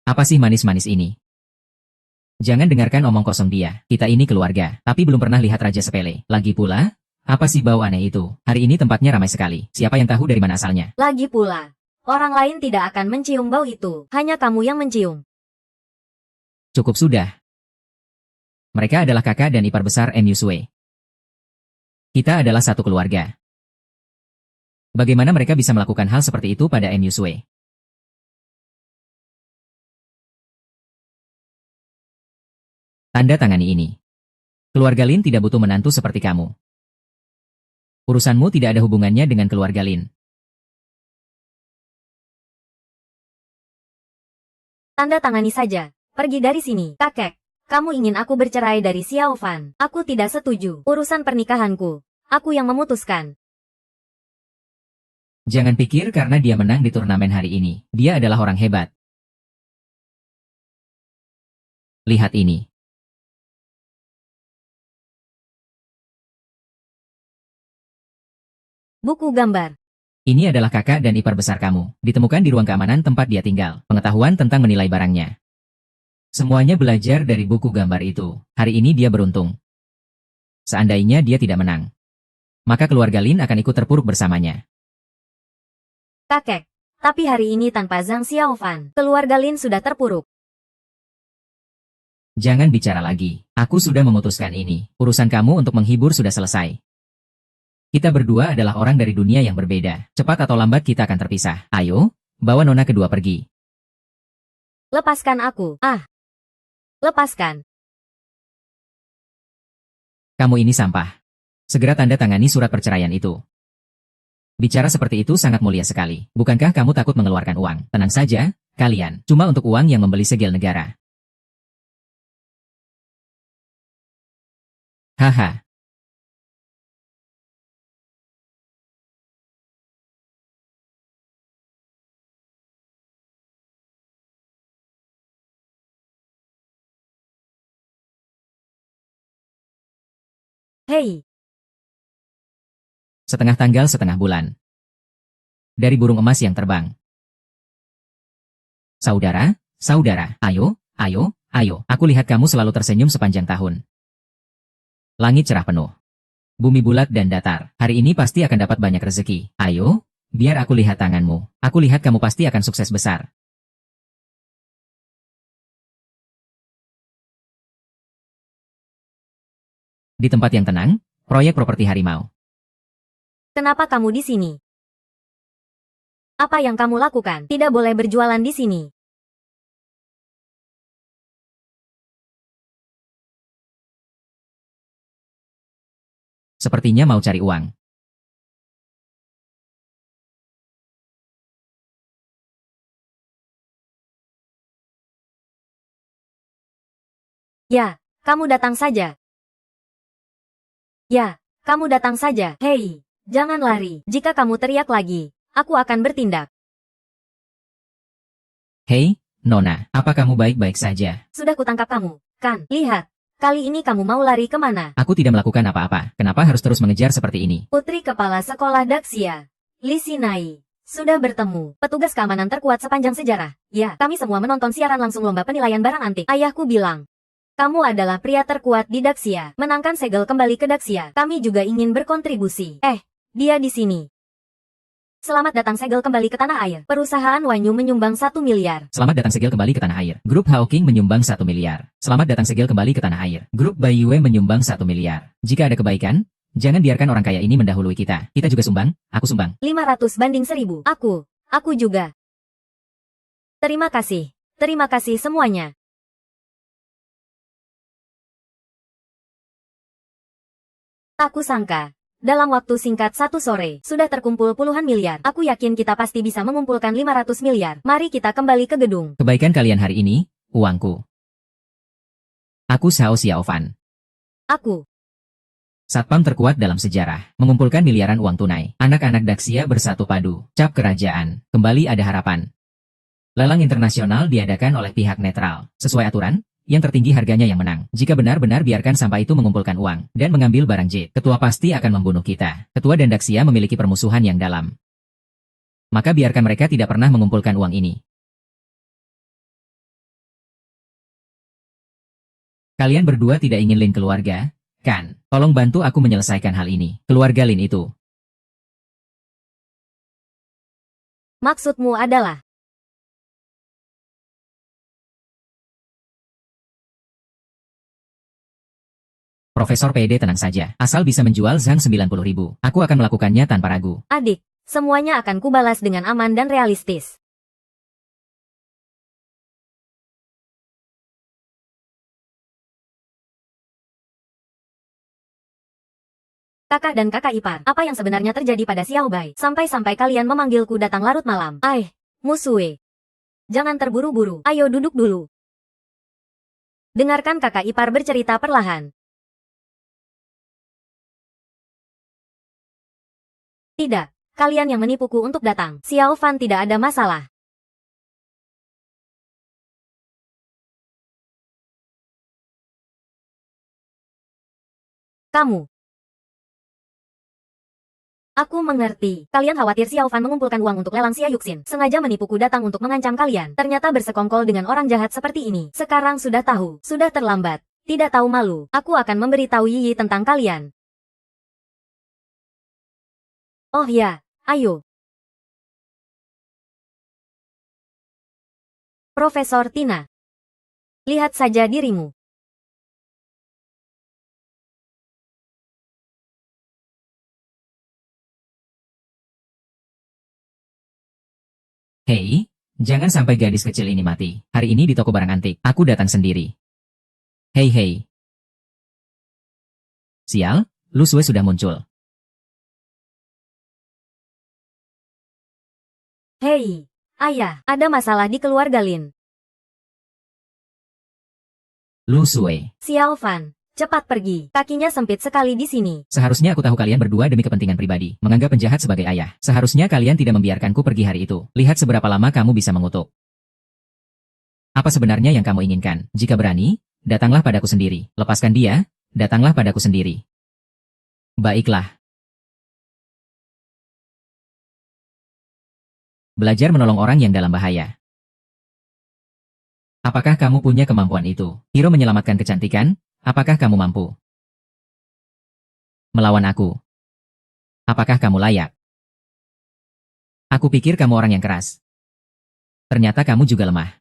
Apa sih manis-manis ini? Jangan dengarkan omong kosong dia. Kita ini keluarga, tapi belum pernah lihat raja sepele. Lagi pula, apa sih bau aneh itu? Hari ini tempatnya ramai sekali. Siapa yang tahu dari mana asalnya? Lagi pula, orang lain tidak akan mencium bau itu. Hanya kamu yang mencium. Cukup sudah. Mereka adalah kakak dan ipar besar M. Yusue. Kita adalah satu keluarga. Bagaimana mereka bisa melakukan hal seperti itu pada M. Yusue? Tanda tangani ini. Keluarga Lin tidak butuh menantu seperti kamu. Urusanmu tidak ada hubungannya dengan keluarga Lin. Tanda tangani saja. Pergi dari sini. Kakek, kamu ingin aku bercerai dari Xiao Fan. Aku tidak setuju. Urusan pernikahanku. Aku yang memutuskan. Jangan pikir karena dia menang di turnamen hari ini, dia adalah orang hebat. Lihat ini. Buku gambar. Ini adalah kakak dan ipar besar kamu. Ditemukan di ruang keamanan tempat dia tinggal. Pengetahuan tentang menilai barangnya. Semuanya belajar dari buku gambar itu. Hari ini dia beruntung. Seandainya dia tidak menang, maka keluarga Lin akan ikut terpuruk bersamanya. Kakek, tapi hari ini tanpa Zhang Xiaofan, keluarga Lin sudah terpuruk. Jangan bicara lagi. Aku sudah memutuskan ini. Urusan kamu untuk menghibur sudah selesai. Kita berdua adalah orang dari dunia yang berbeda. Cepat atau lambat kita akan terpisah. Ayo, bawa nona kedua pergi. Lepaskan aku. Lepaskan. Kamu ini sampah. Segera tanda tangani surat perceraian itu. Bicara seperti itu sangat mulia sekali. Bukankah kamu takut mengeluarkan uang? Tenang saja, kalian. Cuma untuk uang yang membeli segel negara. Haha. Hei, Setengah tanggal setengah bulan. Dari burung emas yang terbang. Saudara, saudara, ayo, ayo, ayo. Aku lihat kamu selalu tersenyum sepanjang tahun. Langit cerah penuh. Bumi bulat dan datar. Hari ini pasti akan dapat banyak rezeki. Ayo, biar aku lihat tanganmu. Aku lihat kamu pasti akan sukses besar. Di tempat yang tenang, proyek properti harimau. kenapa kamu di sini? Apa yang kamu lakukan? Tidak boleh berjualan di sini. Sepertinya mau cari uang. Ya, kamu datang saja. Ya, kamu datang saja. Hei, jangan lari. Jika kamu teriak lagi, aku akan bertindak. Hei, Nona, apa kamu baik-baik saja? Sudah kutangkap kamu, kan? Lihat, kali ini kamu mau lari kemana? Aku tidak melakukan apa-apa. Kenapa harus terus mengejar seperti ini? Putri Kepala Sekolah Daxia, Li Sinai, sudah bertemu. Petugas keamanan terkuat sepanjang sejarah. Ya, kami semua menonton siaran langsung lomba penilaian barang antik. Ayahku bilang, kamu adalah pria terkuat di Daxia. Menangkan segel kembali ke Daxia. Kami juga ingin berkontribusi. Dia di sini. Selamat datang segel kembali ke tanah air. Perusahaan Wanyu menyumbang 1 miliar. Selamat datang segel kembali ke tanah air. Grup Hawking menyumbang 1 miliar. Selamat datang segel kembali ke tanah air. Grup Baiyue menyumbang 1 miliar. Jika ada kebaikan, jangan biarkan orang kaya ini mendahului kita. Kita juga sumbang, aku sumbang. 500 banding 1000. Aku juga. Terima kasih. Terima kasih semuanya. Aku sangka, dalam waktu singkat 1 sore, sudah terkumpul puluhan miliar. Aku yakin kita pasti bisa mengumpulkan 500 miliar. Mari kita kembali ke gedung. Kebaikan kalian hari ini, uangku. Aku Xiao Xiaofan. Aku. Satpam terkuat dalam sejarah, mengumpulkan miliaran uang tunai. Anak-anak Daxia bersatu padu. Cap kerajaan, kembali ada harapan. Lelang internasional diadakan oleh pihak netral. Sesuai aturan, yang tertinggi harganya yang menang. Jika benar-benar biarkan sampah itu mengumpulkan uang dan mengambil barang jet, ketua pasti akan membunuh kita. Ketua dan Daxia memiliki permusuhan yang dalam. Maka biarkan mereka tidak pernah mengumpulkan uang ini. Kalian berdua tidak ingin Lin keluarga, kan? Tolong bantu aku menyelesaikan hal ini. Keluarga Lin itu. Maksudmu adalah, Profesor PD tenang saja. Asal bisa menjual Zhang 90.000, aku akan melakukannya tanpa ragu. Adik, semuanya akan kubalas dengan aman dan realistis. Kakak dan kakak ipar, apa yang sebenarnya terjadi pada Xiao Bai? Sampai-sampai kalian memanggilku datang larut malam. Musue. Jangan terburu-buru, ayo duduk dulu. Dengarkan kakak ipar bercerita perlahan. Tidak, kalian yang menipuku untuk datang. Xiao Fan tidak ada masalah. Kamu. Aku mengerti. Kalian khawatir Xiao Fan mengumpulkan uang untuk lelang Xia Yuxin. Sengaja menipuku datang untuk mengancam kalian. Ternyata bersekongkol dengan orang jahat seperti ini. Sekarang sudah tahu. Sudah terlambat. Tidak tahu malu. Aku akan memberitahu Yi tentang kalian. Oh ya, ayo. Profesor Tina. Lihat saja dirimu. Hei, jangan sampai gadis kecil ini mati. Hari ini di toko barang antik, aku datang sendiri. Hei. Sial, Lu Sue sudah muncul. Hei, ayah, ada masalah di keluarga Lin. Lu Sue. Xiao Fan, cepat pergi. Kakinya sempit sekali di sini. Seharusnya aku tahu kalian berdua demi kepentingan pribadi, menganggap penjahat sebagai ayah. Seharusnya kalian tidak membiarkanku pergi hari itu. Lihat seberapa lama kamu bisa mengutuk. Apa sebenarnya yang kamu inginkan? Jika berani, datanglah padaku sendiri. Lepaskan dia, datanglah padaku sendiri. Baiklah. Belajar menolong orang yang dalam bahaya. Apakah kamu punya kemampuan itu? Hero menyelamatkan kecantikan? Apakah kamu mampu melawan aku? Apakah kamu layak? Aku pikir kamu orang yang keras. Ternyata kamu juga lemah.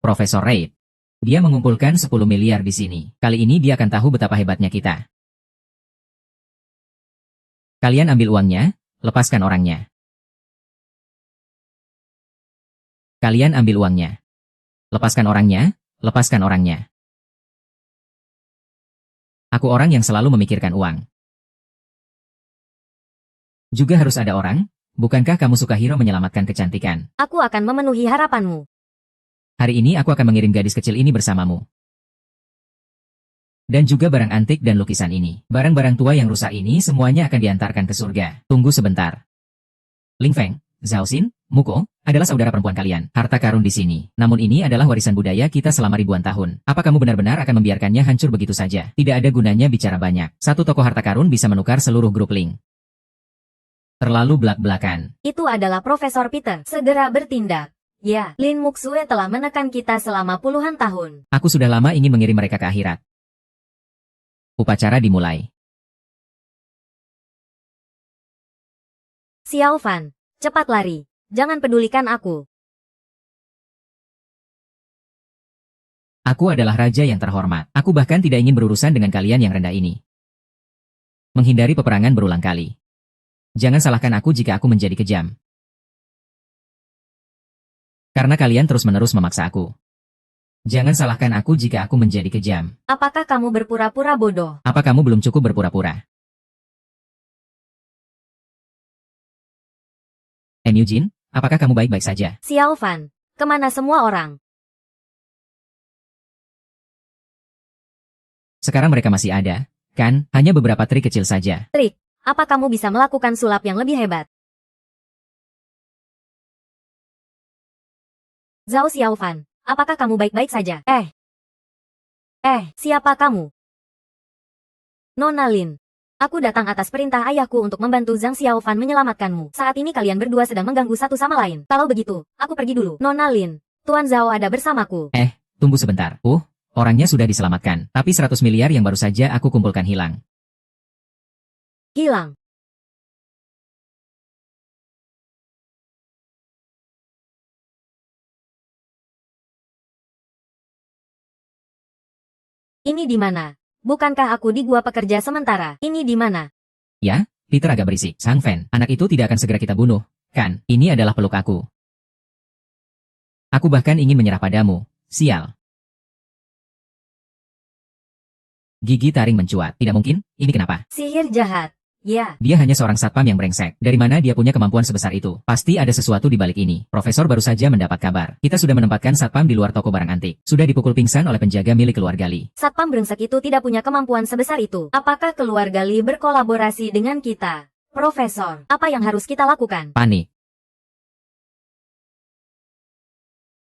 Profesor Reid. Dia mengumpulkan 10 miliar di sini. Kali ini dia akan tahu betapa hebatnya kita. Kalian ambil uangnya, lepaskan orangnya. Kalian ambil uangnya. Lepaskan orangnya, lepaskan orangnya. Aku orang yang selalu memikirkan uang. Juga harus ada orang, bukankah kamu suka Hero menyelamatkan kecantikan? Aku akan memenuhi harapanmu. Hari ini aku akan mengirim gadis kecil ini bersamamu. Dan juga barang antik dan lukisan ini. Barang-barang tua yang rusak ini semuanya akan diantarkan ke surga. Tunggu sebentar. Ling Feng, Zhao Xin, Muko, adalah saudara perempuan kalian. Harta karun di sini. Namun ini adalah warisan budaya kita selama ribuan tahun. Apa kamu benar-benar akan membiarkannya hancur begitu saja? Tidak ada gunanya bicara banyak. Satu toko harta karun bisa menukar seluruh grup Ling. Terlalu belak-belakan. Itu adalah Profesor Peter. Segera bertindak. Ya, Lin Muxue telah menekan kita selama puluhan tahun. Aku sudah lama ingin mengirim mereka ke akhirat. Upacara dimulai. Xiao Fan, cepat lari. Jangan pedulikan aku. Aku adalah raja yang terhormat. Aku bahkan tidak ingin berurusan dengan kalian yang rendah ini. Menghindari peperangan berulang kali. Jangan salahkan aku jika aku menjadi kejam. Karena kalian terus-menerus memaksa aku. Jangan salahkan aku jika aku menjadi kejam. Apakah kamu berpura-pura bodoh? Apa kamu belum cukup berpura-pura? Eugene, apakah kamu baik-baik saja? Xiao Fan, kemana semua orang? Sekarang mereka masih ada, kan? Hanya beberapa trik kecil saja. Trik, apa kamu bisa melakukan sulap yang lebih hebat? Zhao Xiaofan, apakah kamu baik-baik saja? Siapa kamu? Nona Lin. Aku datang atas perintah ayahku untuk membantu Zhang Xiaofan menyelamatkanmu. Saat ini kalian berdua sedang mengganggu satu sama lain. Kalau begitu, aku pergi dulu. Nona Lin, Tuan Zhao ada bersamaku. Tunggu sebentar. Orangnya sudah diselamatkan. Tapi 100 miliar yang baru saja aku kumpulkan hilang. Hilang. Ini di mana? Bukankah aku di gua pekerja sementara? Ini di mana? Ya, Peter agak berisik. Sang Fan, anak itu tidak akan segera kita bunuh. Kan, ini adalah peluk aku. Aku bahkan ingin menyerah padamu. Sial. Gigi taring mencuat. Tidak mungkin, ini kenapa? Sihir jahat. Ya. Dia hanya seorang satpam yang brengsek. Dari mana dia punya kemampuan sebesar itu? Pasti ada sesuatu di balik ini. Profesor baru saja mendapat kabar. Kita sudah menempatkan satpam di luar toko barang antik. Sudah dipukul pingsan oleh penjaga milik keluarga Lee. Satpam brengsek itu tidak punya kemampuan sebesar itu. Apakah keluarga Lee berkolaborasi dengan kita? Profesor, apa yang harus kita lakukan? Panik.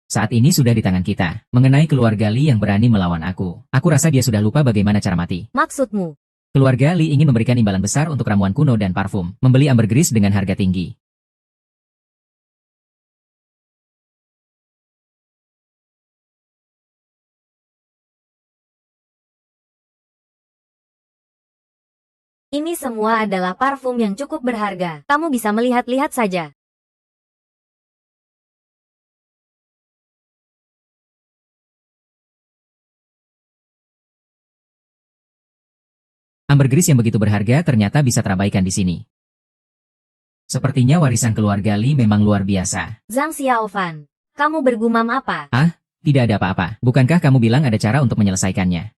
Saat ini sudah di tangan kita. Mengenai keluarga Lee yang berani melawan aku. Aku rasa dia sudah lupa bagaimana cara mati. Maksudmu? Keluarga Lee ingin memberikan imbalan besar untuk ramuan kuno dan parfum. Membeli ambergris dengan harga tinggi. Ini semua adalah parfum yang cukup berharga. Kamu bisa melihat-lihat saja. Ambergris yang begitu berharga ternyata bisa terabaikan di sini. Sepertinya warisan keluarga Lee memang luar biasa. Zhang Xiaofan, kamu bergumam apa? Tidak ada apa-apa. Bukankah kamu bilang ada cara untuk menyelesaikannya?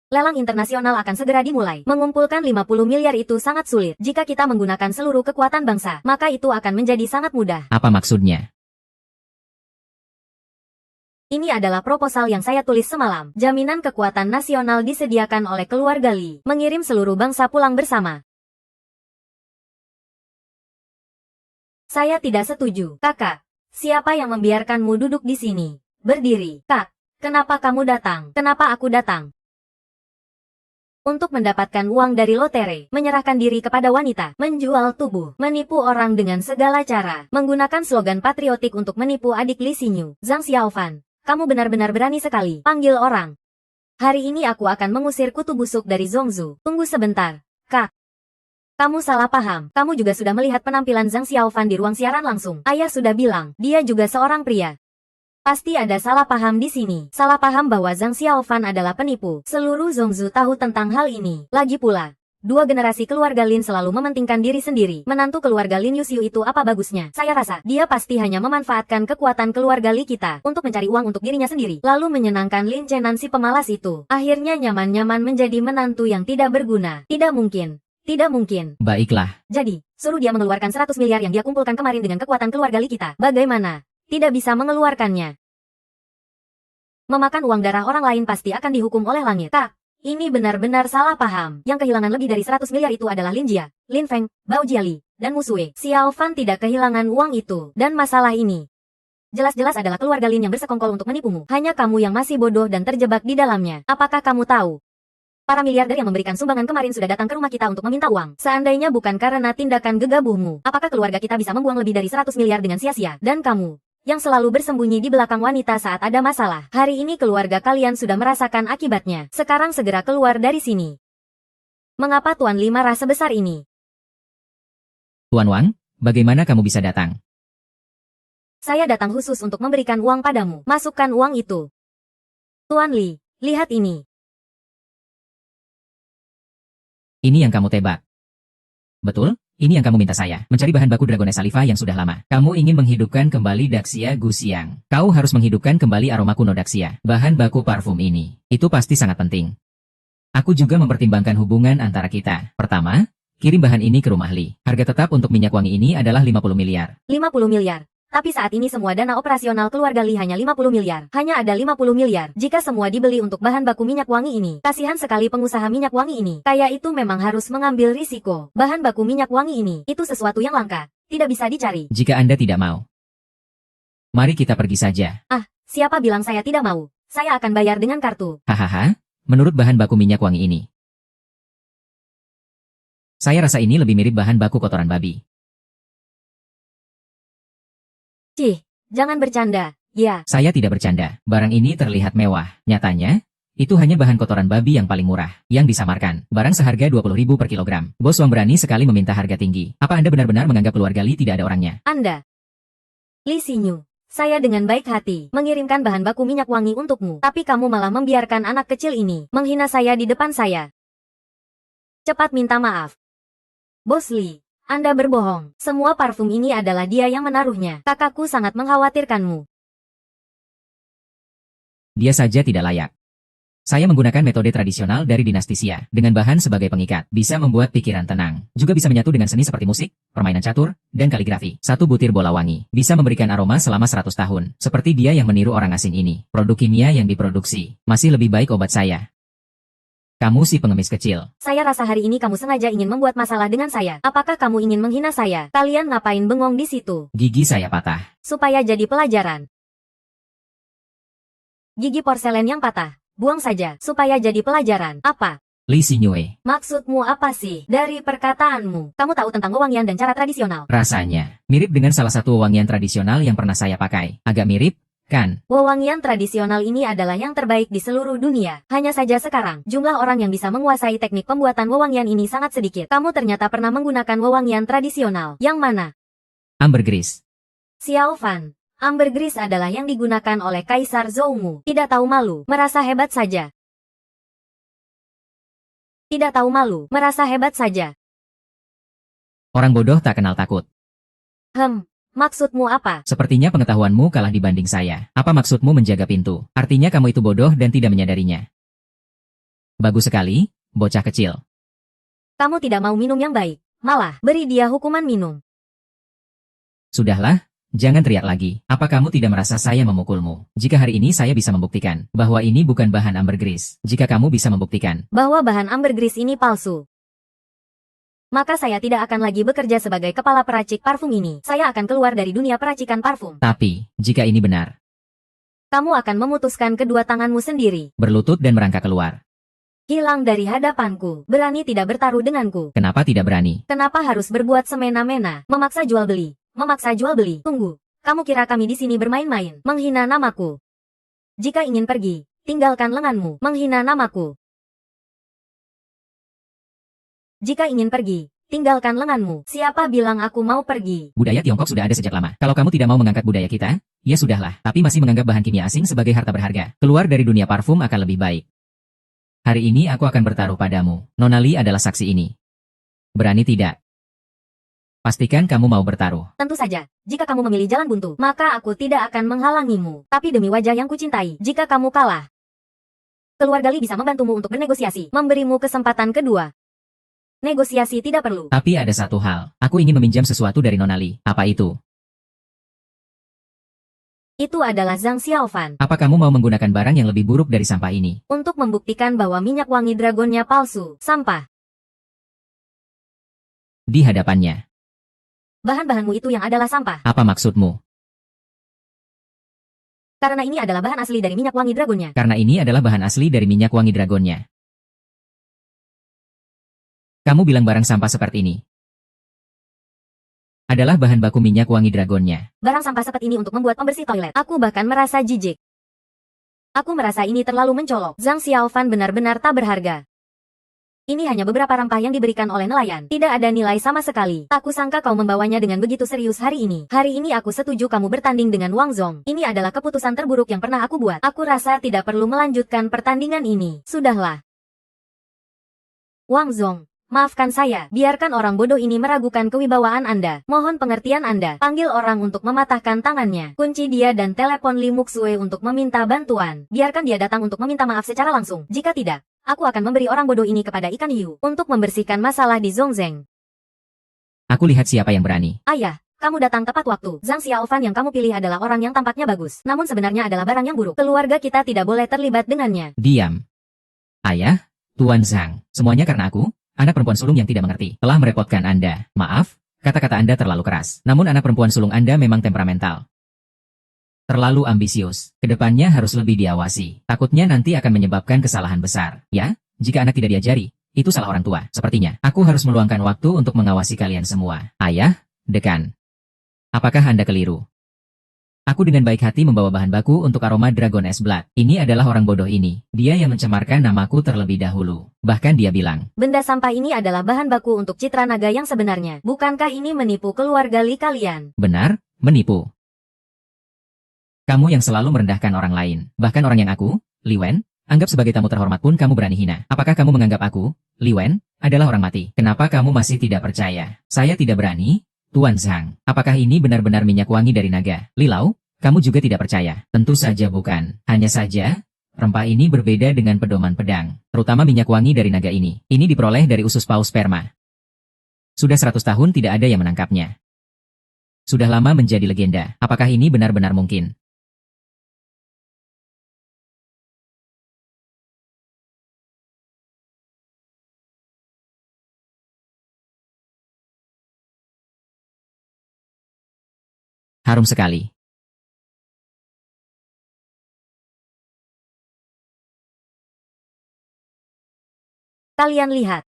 Lelang internasional akan segera dimulai. Mengumpulkan 50 miliar itu sangat sulit. Jika kita menggunakan seluruh kekuatan bangsa, maka itu akan menjadi sangat mudah. Apa maksudnya? Ini adalah proposal yang saya tulis semalam. Jaminan kekuatan nasional disediakan oleh keluarga Lee. Mengirim seluruh bangsa pulang bersama. Saya tidak setuju. Kakak, siapa yang membiarkanmu duduk di sini? Berdiri. Kak, kenapa kamu datang? Kenapa aku datang? Untuk mendapatkan uang dari lotere, menyerahkan diri kepada wanita, menjual tubuh, menipu orang dengan segala cara, menggunakan slogan patriotik untuk menipu adik Lee Xinyu. Zhang Xiaofan, kamu benar-benar berani sekali. Panggil orang. Hari ini aku akan mengusir kutu busuk dari Zhongzhou. Tunggu sebentar. Kak. Kamu salah paham. Kamu juga sudah melihat penampilan Zhang Xiaofan di ruang siaran langsung. Ayah sudah bilang, dia juga seorang pria. Pasti ada salah paham di sini. Salah paham bahwa Zhang Xiaofan adalah penipu. Seluruh Zhongzhou tahu tentang hal ini. Lagi pula, dua generasi keluarga Lin selalu mementingkan diri sendiri. Menantu keluarga Lin Yuxiu itu apa bagusnya? Saya rasa, dia pasti hanya memanfaatkan kekuatan keluarga Li kita untuk mencari uang untuk dirinya sendiri. Lalu menyenangkan Lin Chenan si pemalas itu. Akhirnya nyaman-nyaman menjadi menantu yang tidak berguna. Tidak mungkin. Tidak mungkin. Baiklah. Jadi, suruh dia mengeluarkan 100 miliar yang dia kumpulkan kemarin dengan kekuatan keluarga Li kita. Bagaimana? Tidak bisa mengeluarkannya. Memakan uang darah orang lain pasti akan dihukum oleh langit. Kak, ini benar-benar salah paham. Yang kehilangan lebih dari 100 miliar itu adalah Lin Jia, Lin Feng, Bao Jiali, dan Musue. Xiao Fan tidak kehilangan uang itu. Dan masalah ini jelas-jelas adalah keluarga Lin yang bersekongkol untuk menipumu. Hanya kamu yang masih bodoh dan terjebak di dalamnya. Apakah kamu tahu? Para miliarder yang memberikan sumbangan kemarin sudah datang ke rumah kita untuk meminta uang. Seandainya bukan karena tindakan gegabahmu, apakah keluarga kita bisa membuang lebih dari 100 miliar dengan sia-sia? Dan kamu yang selalu bersembunyi di belakang wanita saat ada masalah. Hari ini keluarga kalian sudah merasakan akibatnya. Sekarang segera keluar dari sini. Mengapa Tuan Li marah sebesar ini? Tuan Wang, bagaimana kamu bisa datang? Saya datang khusus untuk memberikan uang padamu. Masukkan uang itu. Tuan Li, lihat ini. Ini yang kamu tebak. Betul? Ini yang kamu minta saya, mencari bahan baku Dragoness Saliva yang sudah lama. Kamu ingin menghidupkan kembali Daxia Guxiang. Kau harus menghidupkan kembali aroma kuno Daxia. Bahan baku parfum ini. Itu pasti sangat penting. Aku juga mempertimbangkan hubungan antara kita. Pertama, kirim bahan ini ke rumah Li. Harga tetap untuk minyak wangi ini adalah 50 miliar. 50 miliar. Tapi saat ini semua dana operasional keluarga Li hanya 50 miliar. Hanya ada 50 miliar. Jika semua dibeli untuk bahan baku minyak wangi ini. Kasihan sekali pengusaha minyak wangi ini. Kaya itu memang harus mengambil risiko. Bahan baku minyak wangi ini, itu sesuatu yang langka. Tidak bisa dicari. Jika Anda tidak mau, mari kita pergi saja. Siapa bilang saya tidak mau? Saya akan bayar dengan kartu. Hahaha, menurut bahan baku minyak wangi ini. Saya rasa ini lebih mirip bahan baku kotoran babi. Cih, jangan bercanda. Ya. Saya tidak bercanda. Barang ini terlihat mewah. Nyatanya, Itu hanya bahan kotoran babi yang paling murah, yang disamarkan. Barang seharga 20.000 per kilogram. Bos Wang berani sekali meminta harga tinggi. Apa Anda benar-benar menganggap keluarga Li tidak ada orangnya? Anda. Li Xinyu. Saya dengan baik hati mengirimkan bahan baku minyak wangi untukmu. Tapi kamu malah membiarkan anak kecil ini menghina saya di depan saya. Cepat minta maaf. Bos Li. Anda berbohong. Semua parfum ini adalah dia yang menaruhnya. Kakakku sangat mengkhawatirkanmu. Dia saja tidak layak. Saya menggunakan metode tradisional dari dinasti Xia, dengan bahan sebagai pengikat, bisa membuat pikiran tenang. Juga bisa menyatu dengan seni seperti musik, permainan catur, dan kaligrafi. Satu butir bola wangi, bisa memberikan aroma selama 100 tahun. Seperti dia yang meniru orang asing ini. Produk kimia yang diproduksi, masih lebih baik obat saya. Kamu si pengemis kecil. Saya rasa hari ini kamu sengaja ingin membuat masalah dengan saya. Apakah kamu ingin menghina saya? Kalian ngapain bengong di situ? Gigi saya patah. Supaya jadi pelajaran. Gigi porselen yang patah. Buang saja, supaya jadi pelajaran. Apa? Li Xinyu. Maksudmu apa sih dari perkataanmu? Kamu tahu tentang wewangian dan cara tradisional? Rasanya mirip dengan salah satu wewangian tradisional yang pernah saya pakai. Agak mirip, kan? Wewangian tradisional ini adalah yang terbaik di seluruh dunia. Hanya saja sekarang, jumlah orang yang bisa menguasai teknik pembuatan wewangian ini sangat sedikit. Kamu ternyata pernah menggunakan wewangian tradisional. Yang mana? Ambergris. Xiao Fan. Ambergris adalah yang digunakan oleh Kaisar Zhoumu. Tidak tahu malu, merasa hebat saja. Tidak tahu malu, merasa hebat saja. Orang bodoh tak kenal takut. Maksudmu apa? Sepertinya pengetahuanmu kalah dibanding saya. Apa maksudmu menjaga pintu? Artinya kamu itu bodoh dan tidak menyadarinya. Bagus sekali, bocah kecil. Kamu tidak mau minum yang baik. Malah, beri dia hukuman minum. Sudahlah. Jangan teriak lagi. Apa kamu tidak merasa saya memukulmu? Jika hari ini saya bisa membuktikan bahwa ini bukan bahan ambergris. Jika kamu bisa membuktikan bahwa bahan ambergris ini palsu, maka saya tidak akan lagi bekerja sebagai kepala peracik parfum ini. Saya akan keluar dari dunia peracikan parfum. Tapi, jika ini benar, kamu akan memutuskan kedua tanganmu sendiri. Berlutut dan merangkak keluar. Hilang dari hadapanku. Berani tidak bertaruh denganku. Kenapa tidak berani? Kenapa harus berbuat semena-mena? Memaksa jual beli. Memaksa jual beli. Tunggu. Kamu kira kami di sini bermain-main? Menghina namaku. Jika ingin pergi, tinggalkan lenganmu. Menghina namaku. Jika ingin pergi, tinggalkan lenganmu. Siapa bilang aku mau pergi? Budaya Tiongkok sudah ada sejak lama. Kalau kamu tidak mau mengangkat budaya kita, ya sudahlah. Tapi masih menganggap bahan kimia asing sebagai harta berharga. Keluar dari dunia parfum akan lebih baik. Hari ini aku akan bertaruh padamu. Nona Li adalah saksi ini. Berani tidak? Pastikan kamu mau bertaruh. Tentu saja, jika kamu memilih jalan buntu, maka aku tidak akan menghalangimu. Tapi demi wajah yang kucintai, jika kamu kalah, keluarga Li bisa membantumu untuk bernegosiasi, memberimu kesempatan kedua. Negosiasi tidak perlu. Tapi ada satu hal, aku ingin meminjam sesuatu dari Nona Li. Apa itu? Itu adalah Zhang Xiaofan. Apa kamu mau menggunakan barang yang lebih buruk dari sampah ini? Untuk membuktikan bahwa minyak wangi dragonnya palsu, sampah. Di hadapannya. Bahan-bahanmu itu yang adalah sampah. Apa maksudmu? Karena ini adalah bahan asli dari minyak wangi dragonnya. Karena ini adalah bahan asli dari minyak wangi dragonnya. Kamu bilang barang sampah seperti ini adalah bahan baku minyak wangi dragonnya. Barang sampah seperti ini untuk membuat pembersih toilet. Aku bahkan merasa jijik. Aku merasa ini terlalu mencolok. Zhang Xiaofan benar-benar tak berharga. Ini hanya beberapa rempah yang diberikan oleh nelayan. Tidak ada nilai sama sekali. Aku sangka kau membawanya dengan begitu serius hari ini. Hari ini aku setuju kamu bertanding dengan Wang Zong. Ini adalah keputusan terburuk yang pernah aku buat. Aku rasa tidak perlu melanjutkan pertandingan ini. Sudahlah. Wang Zong, maafkan saya. Biarkan orang bodoh ini meragukan kewibawaan Anda. Mohon pengertian Anda. Panggil orang untuk mematahkan tangannya. Kunci dia dan telepon Li Muxue untuk meminta bantuan. Biarkan dia datang untuk meminta maaf secara langsung. Jika tidak, aku akan memberi orang bodoh ini kepada ikan hiu untuk membersihkan masalah di Zhongzheng. Aku lihat siapa yang berani. Ayah, kamu datang tepat waktu. Zhang Xiaofan yang kamu pilih adalah orang yang tampaknya bagus. Namun sebenarnya adalah barang yang buruk. Keluarga kita tidak boleh terlibat dengannya. Diam. Ayah, Tuan Zhang, semuanya karena aku, anak perempuan sulung yang tidak mengerti, telah merepotkan Anda. Maaf, kata-kata Anda terlalu keras. Namun anak perempuan sulung Anda memang temperamental. Terlalu ambisius. Kedepannya harus lebih diawasi. Takutnya nanti akan menyebabkan kesalahan besar. Ya, jika anak tidak diajari, itu salah orang tua. Sepertinya, aku harus meluangkan waktu untuk mengawasi kalian semua. Ayah, Dekan. Apakah Anda keliru? Aku dengan baik hati membawa bahan baku untuk aroma Dragon S Blood. Ini adalah orang bodoh ini. Dia yang mencemarkan namaku terlebih dahulu. Bahkan dia bilang, Benda sampah ini adalah bahan baku untuk citra naga yang sebenarnya. Bukankah ini menipu keluarga Li kalian? benar, menipu. Kamu yang selalu merendahkan orang lain. Bahkan orang yang aku, Li Wen, anggap sebagai tamu terhormat pun kamu berani hina. Apakah kamu menganggap aku, Li Wen, adalah orang mati? Kenapa kamu masih tidak percaya? Saya tidak berani, Tuan Zhang. Apakah ini benar-benar minyak wangi dari naga? Li Lau, kamu juga tidak percaya? Tentu saja bukan. Hanya saja, rempah ini berbeda dengan pedoman pedang, terutama minyak wangi dari naga ini. Ini diperoleh dari usus paus sperma. Sudah 100 tahun tidak ada yang menangkapnya. Sudah lama menjadi legenda. Apakah ini benar-benar mungkin? Harum sekali. Kalian lihat.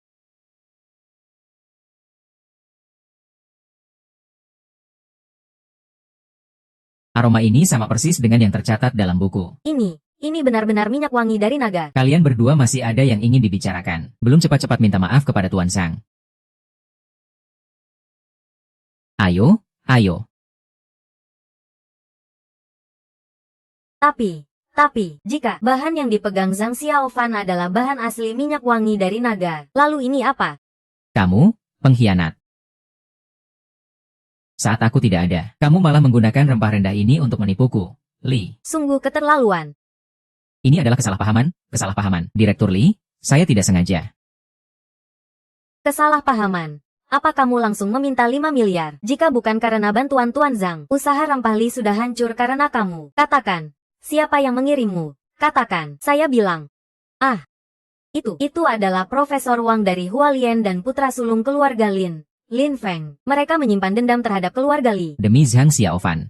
Aroma ini sama persis dengan yang tercatat dalam buku. Ini benar-benar minyak wangi dari naga. Kalian berdua masih ada yang ingin dibicarakan. Belum cepat-cepat minta maaf kepada Tuan Zhang. Ayo, ayo. Tapi, jika bahan yang dipegang Zhang Xiaofan adalah bahan asli minyak wangi dari naga, lalu ini apa? Kamu, pengkhianat. Saat aku tidak ada, kamu malah menggunakan rempah rendah ini untuk menipuku. Li, Sungguh keterlaluan. ini adalah kesalahpahaman. Direktur Li, saya tidak sengaja. Kesalahpahaman. Apa kamu langsung meminta 5 miliar? Jika bukan karena bantuan Tuan Zhang, usaha rempah Li sudah hancur karena kamu. Katakan, siapa yang mengirimmu? Katakan, saya bilang. Itu adalah Profesor Wang dari Hualien dan putra sulung keluarga Lin Feng. Mereka menyimpan dendam terhadap keluarga Li. Demi Zhang Xiaofan.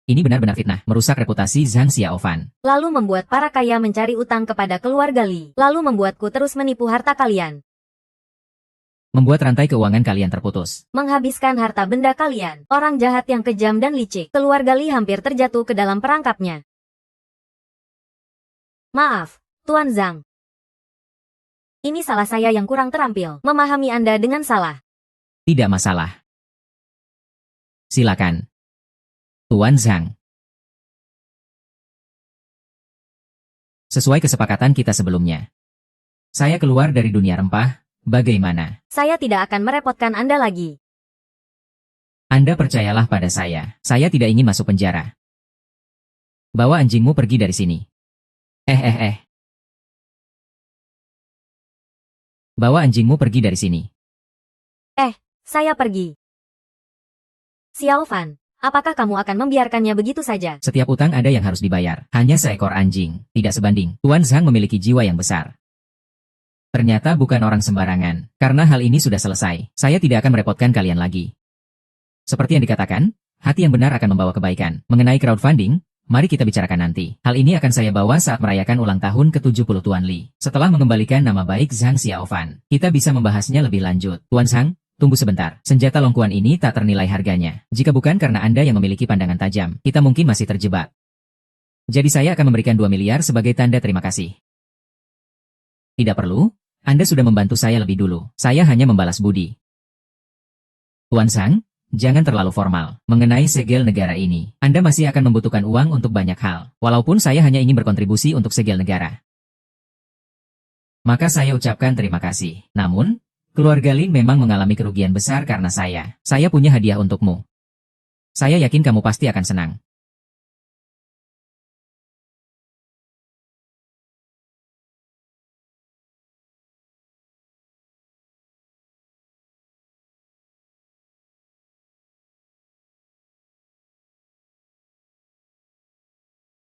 Ini benar-benar fitnah, merusak reputasi Zhang Xiaofan. Lalu membuat para kaya mencari utang kepada keluarga Li. Lalu membuatku terus menipu harta kalian. Membuat rantai keuangan kalian terputus. Menghabiskan harta benda kalian. Orang jahat yang kejam dan licik. Keluarga Li hampir terjatuh ke dalam perangkapnya. Maaf, Tuan Zhang. Ini salah saya yang kurang terampil. Memahami Anda dengan salah. Tidak masalah. Silakan. Tuan Zhang. Sesuai kesepakatan kita sebelumnya. Saya keluar dari dunia rempah, bagaimana? Saya tidak akan merepotkan Anda lagi. Anda percayalah pada saya. Saya tidak ingin masuk penjara. Bawa anjingmu pergi dari sini. Bawa anjingmu pergi dari sini. Saya pergi. Xiaofan, apakah kamu akan membiarkannya begitu saja? Setiap utang ada yang harus dibayar. Hanya seekor anjing. Tidak sebanding. Tuan Zhang memiliki jiwa yang besar. Ternyata bukan orang sembarangan. Karena hal ini sudah selesai. Saya tidak akan merepotkan kalian lagi. Seperti yang dikatakan, hati yang benar akan membawa kebaikan. Mengenai crowdfunding, mari kita bicarakan nanti. Hal ini akan saya bawa saat merayakan ulang tahun ke-70 Tuan Li. Setelah mengembalikan nama baik Zhang Xiaofan, kita bisa membahasnya lebih lanjut. Tuan Zhang, tunggu sebentar. Senjata longkuan ini tak ternilai harganya. Jika bukan karena Anda yang memiliki pandangan tajam, kita mungkin masih terjebak. Jadi saya akan memberikan 2 miliar sebagai tanda terima kasih. Tidak perlu, Anda sudah membantu saya lebih dulu. Saya hanya membalas budi. Tuan Zhang, jangan terlalu formal. Mengenai segel negara ini, Anda masih akan membutuhkan uang untuk banyak hal. Walaupun saya hanya ingin berkontribusi untuk segel negara. Maka saya ucapkan terima kasih. Namun, keluarga Lin memang mengalami kerugian besar karena saya. Saya punya hadiah untukmu. Saya yakin kamu pasti akan senang.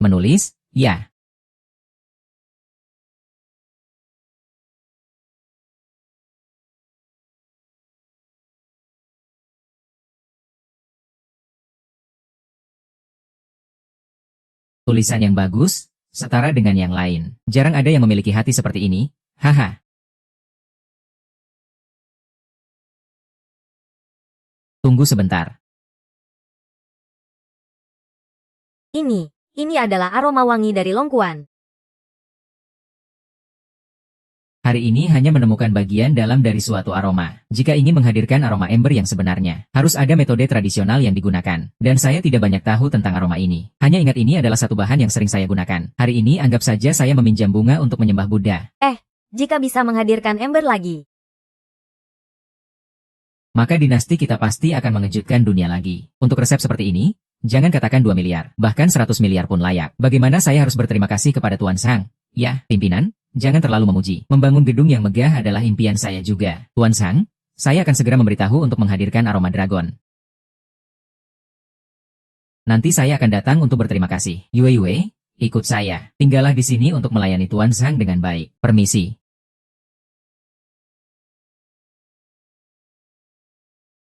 Menulis? Ya. Tulisan yang bagus, setara dengan yang lain. Jarang ada yang memiliki hati seperti ini. Haha. Tunggu sebentar. Ini adalah aroma wangi dari Longkuan. Hari ini hanya menemukan bagian dalam dari suatu aroma. Jika ingin menghadirkan aroma ember yang sebenarnya, harus ada metode tradisional yang digunakan. Dan saya tidak banyak tahu tentang aroma ini. Hanya ingat ini adalah satu bahan yang sering saya gunakan. Hari ini anggap saja saya meminjam bunga untuk menyembah Buddha. Jika bisa menghadirkan ember lagi. Maka dinasti kita pasti akan mengejutkan dunia lagi. Untuk resep seperti ini, jangan katakan 2 miliar, bahkan 100 miliar pun layak. Bagaimana saya harus berterima kasih kepada Tuan Sang? Ya, pimpinan, jangan terlalu memuji. Membangun gedung yang megah adalah impian saya juga. Tuan Sang, saya akan segera memberitahu untuk menghadirkan aroma dragon. Nanti saya akan datang untuk berterima kasih. Yue, ikut saya. Tinggallah di sini untuk melayani Tuan Sang dengan baik. Permisi.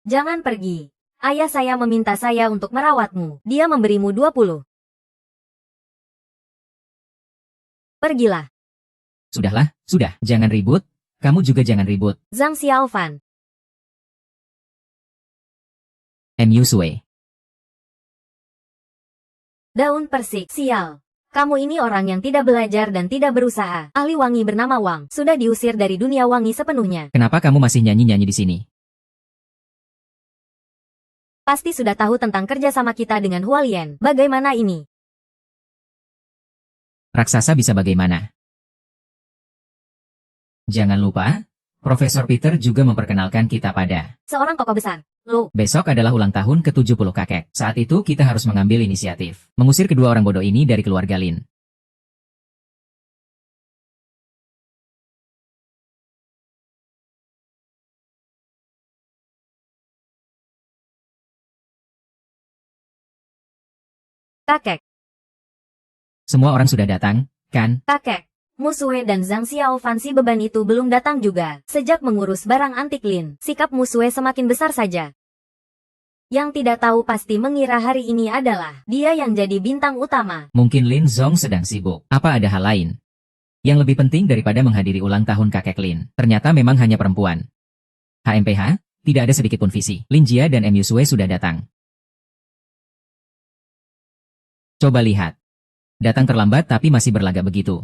Jangan pergi. Ayah saya meminta saya untuk merawatmu. Dia memberimu 20. Pergilah. Sudahlah, sudah. Jangan ribut. Kamu juga jangan ribut. Zhang Xiaofan. Mu Sui. Daun persik. Sial. Kamu ini orang yang tidak belajar dan tidak berusaha. Ahli wangi bernama Wang sudah diusir dari dunia wangi sepenuhnya. Kenapa kamu masih nyanyi-nyanyi di sini? Pasti sudah tahu tentang kerjasama kita dengan Hualien. Bagaimana ini? Raksasa bisa bagaimana? Jangan lupa, Profesor Peter juga memperkenalkan kita pada Seorang tokoh besar. Lo. besok adalah ulang tahun ke-70 kakek. Saat itu kita harus mengambil inisiatif. Mengusir kedua orang bodoh ini dari keluarga Lin. Kakek. Semua orang sudah datang, kan? Kakek. Musue dan Zhang Xiaofan si beban itu belum datang juga. Sejak mengurus barang antik Lin, sikap Musue semakin besar saja. Yang tidak tahu pasti mengira hari ini adalah dia yang jadi bintang utama. Mungkin Lin Zong sedang sibuk. Apa ada hal lain? Yang lebih penting daripada menghadiri ulang tahun kakek Lin, ternyata memang hanya perempuan. HMPH, tidak ada sedikit pun visi. Lin Jia dan Mu Sue sudah datang. Coba lihat. Datang terlambat tapi masih berlagak begitu.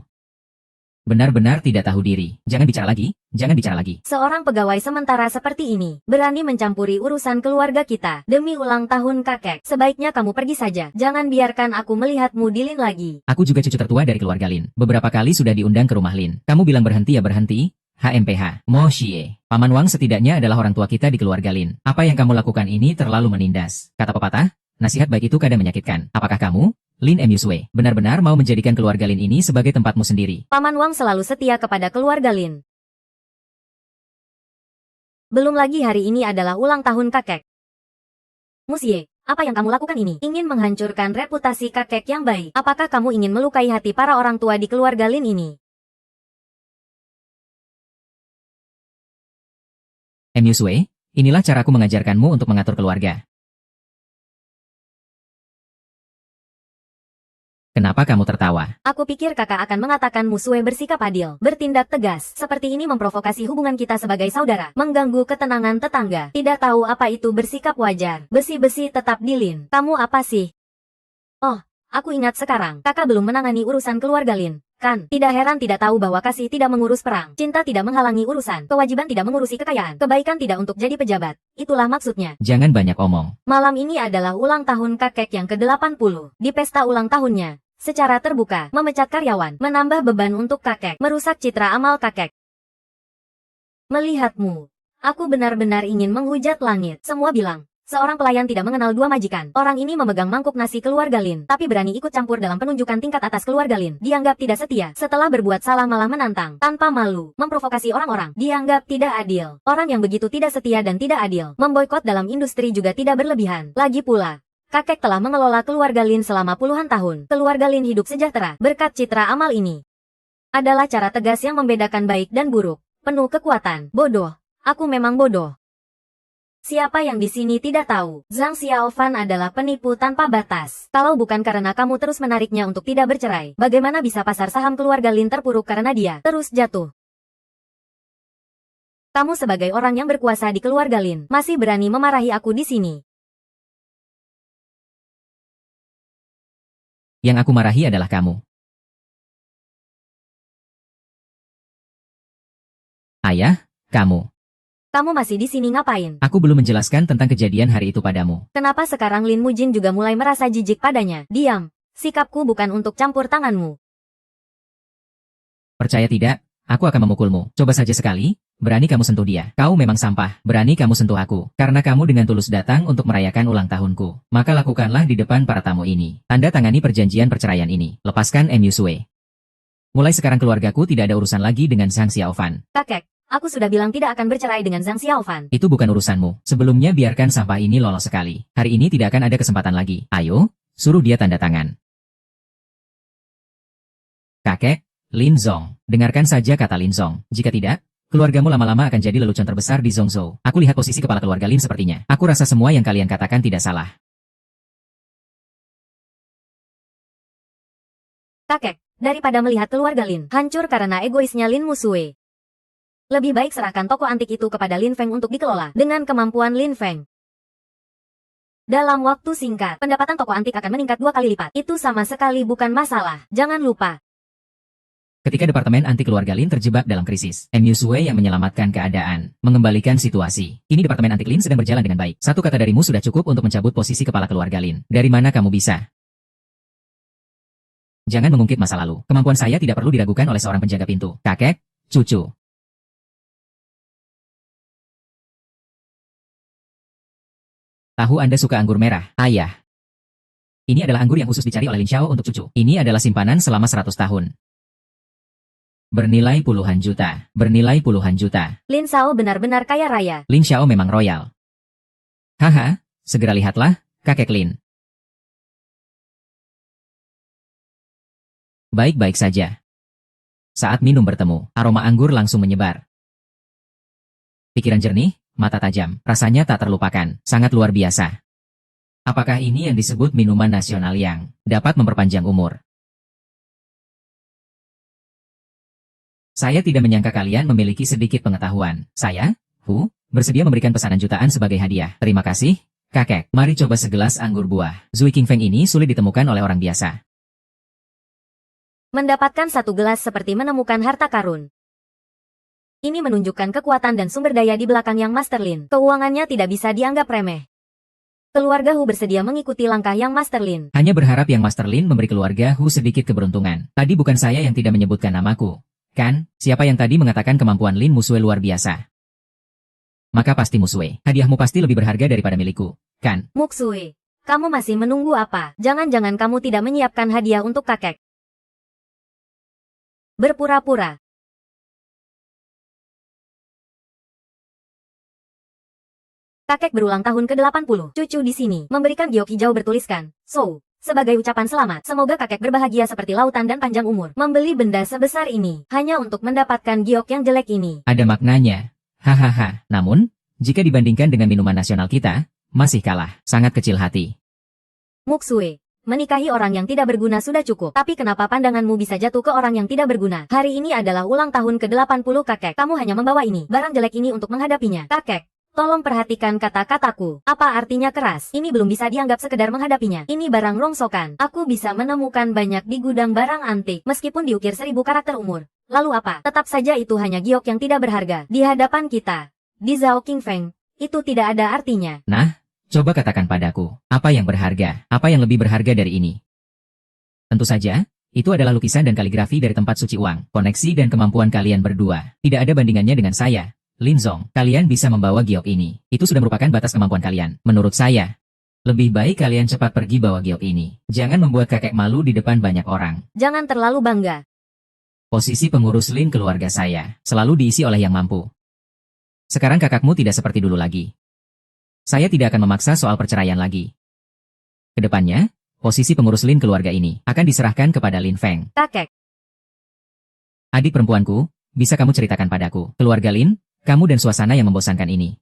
Benar-benar tidak tahu diri. Jangan bicara lagi, jangan bicara lagi. Seorang pegawai sementara seperti ini, berani mencampuri urusan keluarga kita. Demi ulang tahun kakek, sebaiknya kamu pergi saja. Jangan biarkan aku melihatmu di Lin lagi. Aku juga cucu tertua dari keluarga Lin. Beberapa kali sudah diundang ke rumah Lin. Kamu bilang berhenti ya berhenti? HMPH, Mo Xie. Paman Wang setidaknya adalah orang tua kita di keluarga Lin. Apa yang kamu lakukan ini terlalu menindas. Kata pepatah, nasihat baik itu kadang menyakitkan. Apakah kamu, Lin Mu Sue, benar-benar mau menjadikan keluarga Lin ini sebagai tempatmu sendiri? Paman Wang selalu setia kepada keluarga Lin. Belum lagi hari ini adalah ulang tahun kakek. Musye, apa yang kamu lakukan ini? Ingin menghancurkan reputasi kakek yang baik. Apakah kamu ingin melukai hati para orang tua di keluarga Lin ini? Mu Sue, inilah caraku mengajarkanmu untuk mengatur keluarga. Kenapa kamu tertawa? Aku pikir kakak akan mengatakan Musue bersikap adil, bertindak tegas. Seperti ini memprovokasi hubungan kita sebagai saudara, mengganggu ketenangan tetangga. Tidak tahu apa itu bersikap wajar. Besi-besi tetap di Lin. Kamu apa sih? Oh, aku ingat sekarang. Kakak belum menangani urusan keluarga Lin. Kan, tidak heran tidak tahu bahwa kasih tidak mengurus perang. Cinta tidak menghalangi urusan. Kewajiban tidak mengurusi kekayaan. Kebaikan tidak untuk jadi pejabat. Itulah maksudnya. Jangan banyak omong. Malam ini adalah ulang tahun kakek yang ke-80. Di pesta ulang tahunnya, secara terbuka, memecat karyawan, menambah beban untuk kakek, merusak citra amal kakek. Melihatmu, aku benar-benar ingin menghujat langit. Semua bilang, seorang pelayan tidak mengenal dua majikan. Orang ini memegang mangkuk nasi keluarga Lin, tapi berani ikut campur dalam penunjukan tingkat atas keluarga Lin. Dianggap tidak setia, setelah berbuat salah malah menantang, tanpa malu, memprovokasi orang-orang. Dianggap tidak adil. Orang yang begitu tidak setia dan tidak adil, memboikot dalam industri juga tidak berlebihan. Lagi pula, kakek telah mengelola keluarga Lin selama puluhan tahun. Keluarga Lin hidup sejahtera berkat citra amal ini. Adalah cara tegas yang membedakan baik dan buruk. Penuh kekuatan. Bodoh. Aku memang bodoh. Siapa yang di sini tidak tahu, Zhang Xiaofan adalah penipu tanpa batas. Kalau bukan karena kamu terus menariknya untuk tidak bercerai, bagaimana bisa pasar saham keluarga Lin terpuruk karena dia terus jatuh? Kamu sebagai orang yang berkuasa di keluarga Lin, masih berani memarahi aku di sini. Yang aku marahi adalah kamu. Ayah, kamu. Kamu masih di sini ngapain? Aku belum menjelaskan tentang kejadian hari itu padamu. Kenapa sekarang Lin Mujin juga mulai merasa jijik padanya? Diam. Sikapku bukan untuk campur tanganmu. Percaya tidak, aku akan memukulmu. Coba saja sekali, berani kamu sentuh dia. Kau memang sampah, berani kamu sentuh aku. Karena kamu dengan tulus datang untuk merayakan ulang tahunku. Maka lakukanlah di depan para tamu ini. Tanda tangani perjanjian perceraian ini. Lepaskan Mu Sue. Mulai sekarang keluargaku tidak ada urusan lagi dengan Zhang Xiaofan. Kakek, aku sudah bilang tidak akan bercerai dengan Zhang Xiaofan. Itu bukan urusanmu. Sebelumnya biarkan sampah ini lolos sekali. Hari ini tidak akan ada kesempatan lagi. Ayo, suruh dia tanda tangan. Kakek, Lin Zong. Dengarkan saja kata Lin Zong. Jika tidak, keluargamu lama-lama akan jadi lelucon terbesar di Zhongzhou. Aku lihat posisi kepala keluarga Lin sepertinya. Aku rasa semua yang kalian katakan tidak salah. Kakek, daripada melihat keluarga Lin hancur karena egoisnya Lin Musue, lebih baik serahkan toko antik itu kepada Lin Feng untuk dikelola dengan kemampuan Lin Feng. Dalam waktu singkat, pendapatan toko antik akan meningkat 2 kali lipat. Itu sama sekali bukan masalah. Jangan lupa. Ketika departemen anti keluarga Lin terjebak dalam krisis, Mu Sue yang menyelamatkan keadaan, mengembalikan situasi. Kini departemen anti Lin sedang berjalan dengan baik. Satu kata darimu sudah cukup untuk mencabut posisi kepala keluarga Lin. Dari mana kamu bisa? Jangan mengungkit masa lalu. Kemampuan saya tidak perlu diragukan oleh seorang penjaga pintu. Kakek, cucu. Tahu Anda suka anggur merah, ayah. Ini adalah anggur yang khusus dicari oleh Lin Xiao untuk cucu. Ini adalah simpanan selama 100 tahun. Bernilai puluhan juta. Bernilai puluhan juta. Lin Xiao benar-benar kaya raya. Lin Xiao memang royal. Haha, segera lihatlah, kakek Lin. Baik-baik saja. Saat minum bertemu, aroma anggur langsung menyebar. Pikiran jernih, mata tajam, rasanya tak terlupakan, sangat luar biasa. Apakah ini yang disebut minuman nasional yang dapat memperpanjang umur? Saya tidak menyangka kalian memiliki sedikit pengetahuan. Saya, bersedia memberikan pesanan jutaan sebagai hadiah. Terima kasih, kakek. Mari coba segelas anggur buah. Zui Qingfeng ini sulit ditemukan oleh orang biasa. Mendapatkan satu gelas seperti menemukan harta karun. Ini menunjukkan kekuatan dan sumber daya di belakang yang Master Lin. Keuangannya tidak bisa dianggap remeh. Keluarga Hu bersedia mengikuti langkah yang Master Lin. Hanya berharap yang Master Lin memberi keluarga Hu sedikit keberuntungan. Tadi bukan saya yang tidak menyebutkan namaku. Kan, siapa yang tadi mengatakan kemampuan Lin Musue luar biasa? Maka pasti Musue. Hadiahmu pasti lebih berharga daripada milikku, kan? Muksue, kamu masih menunggu apa? Jangan-jangan kamu tidak menyiapkan hadiah untuk kakek. Berpura-pura. Kakek berulang tahun ke-80. Cucu di sini memberikan giok hijau bertuliskan, "So." Sebagai ucapan selamat, semoga kakek berbahagia seperti lautan dan panjang umur. Membeli benda sebesar ini, hanya untuk mendapatkan giok yang jelek ini. Ada maknanya. Hahaha. Namun, jika dibandingkan dengan minuman nasional kita, masih kalah. Sangat kecil hati. Muksue, menikahi orang yang tidak berguna sudah cukup. Tapi kenapa pandanganmu bisa jatuh ke orang yang tidak berguna? Hari ini adalah ulang tahun ke-80 kakek. Kamu hanya membawa ini, barang jelek ini untuk menghadapinya. Kakek, tolong perhatikan kata-kataku. Apa artinya keras? Ini belum bisa dianggap sekedar menghadapinya. Ini barang rongsokan. Aku bisa menemukan banyak di gudang barang antik, meskipun diukir 1000 karakter umur. Lalu apa? Tetap saja itu hanya giok yang tidak berharga. Di hadapan kita, di Zhao Qingfeng, itu tidak ada artinya. Nah, coba katakan padaku, apa yang berharga? Apa yang lebih berharga dari ini? Tentu saja, itu adalah lukisan dan kaligrafi dari tempat suci uang. Koneksi dan kemampuan kalian berdua. Tidak ada bandingannya dengan saya. Lin Zong, kalian bisa membawa giok ini. Itu sudah merupakan batas kemampuan kalian. Menurut saya, lebih baik kalian cepat pergi bawa giok ini. Jangan membuat kakek malu di depan banyak orang. Jangan terlalu bangga. Posisi pengurus Lin keluarga saya selalu diisi oleh yang mampu. Sekarang kakakmu tidak seperti dulu lagi. Saya tidak akan memaksa soal perceraian lagi. Kedepannya, posisi pengurus Lin keluarga ini akan diserahkan kepada Lin Feng. Kakek, Adik perempuanku, bisa kamu ceritakan padaku, keluarga Lin, kamu dan suasana yang membosankan ini.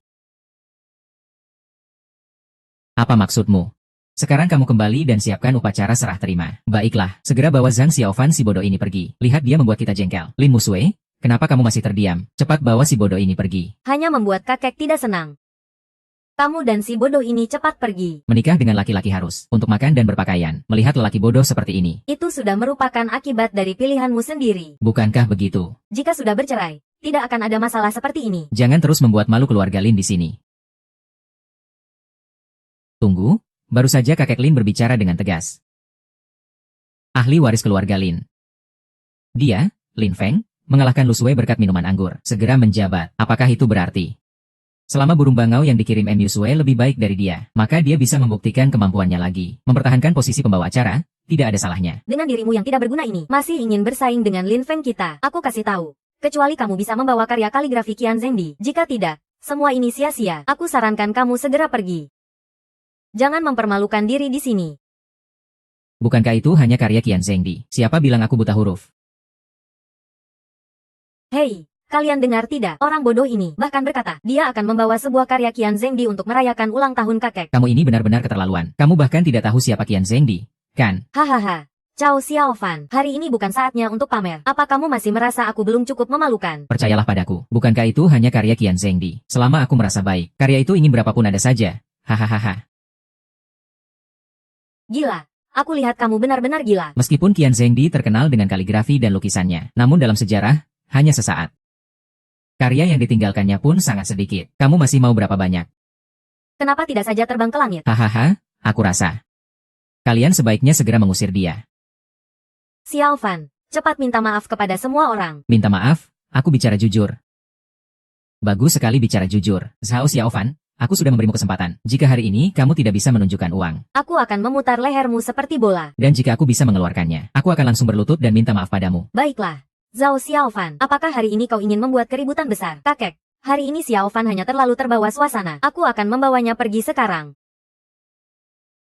Apa maksudmu? Sekarang kamu kembali dan siapkan upacara serah terima. Baiklah, segera bawa Zhang Xiaofan si bodoh ini pergi. Lihat dia membuat kita jengkel. Lin Musue, kenapa kamu masih terdiam? Cepat bawa si bodoh ini pergi. hanya membuat kakek tidak senang. Kamu dan si bodoh ini cepat pergi. Menikah dengan laki-laki harus untuk makan dan berpakaian. Melihat lelaki bodoh seperti ini. Itu sudah merupakan akibat dari pilihanmu sendiri. Bukankah begitu? Jika sudah bercerai, tidak akan ada masalah seperti ini. Jangan terus membuat malu keluarga Lin di sini. Tunggu, baru saja kakek Lin berbicara dengan tegas. Ahli waris keluarga Lin. Dia, Lin Feng, mengalahkan Lu Sui berkat minuman anggur. Segera menjabat. Apakah itu berarti? Selama burung bangau yang dikirim Mu Sui lebih baik dari dia, maka dia bisa membuktikan kemampuannya lagi. Mempertahankan posisi pembawa acara, tidak ada salahnya. Dengan dirimu yang tidak berguna ini, masih ingin bersaing dengan Lin Feng kita. Aku kasih tahu. Kecuali kamu bisa membawa karya kaligrafi Qian Zhengdi. Jika tidak, semua ini sia-sia. Aku sarankan kamu segera pergi. Jangan mempermalukan diri di sini. Bukankah itu hanya karya Qian Zhengdi? Siapa bilang aku buta huruf? Hei, kalian dengar tidak? Orang bodoh ini bahkan berkata, dia akan membawa sebuah karya Qian Zhengdi untuk merayakan ulang tahun kakek. Kamu ini benar-benar keterlaluan. Kamu bahkan tidak tahu siapa Qian Zhengdi, kan? Hahaha. Cao Xiaofan, hari ini bukan saatnya untuk pamer. Apa kamu masih merasa aku belum cukup memalukan? Percayalah padaku, bukankah itu hanya karya Qian Zhengdi? Selama aku merasa baik, karya itu ingin berapapun ada saja. Hahaha. Gila. Aku lihat kamu benar-benar gila. Meskipun Qian Zhengdi terkenal dengan kaligrafi dan lukisannya, namun dalam sejarah, hanya sesaat. Karya yang ditinggalkannya pun sangat sedikit. Kamu masih mau berapa banyak? Kenapa tidak saja terbang ke langit? Hahaha, aku rasa. Kalian sebaiknya segera mengusir dia. Xiaofan, cepat minta maaf kepada semua orang. Minta maaf, aku bicara jujur. Bagus sekali bicara jujur. Zhao Xiaofan, aku sudah memberimu kesempatan. Jika hari ini kamu tidak bisa menunjukkan uang, Aku akan memutar lehermu seperti bola. dan jika aku bisa mengeluarkannya, aku akan langsung berlutut dan minta maaf padamu. Baiklah. Zhao Xiaofan, apakah hari ini kau ingin membuat keributan besar? Kakek, hari ini Xiaofan hanya terlalu terbawa suasana. Aku akan membawanya pergi sekarang.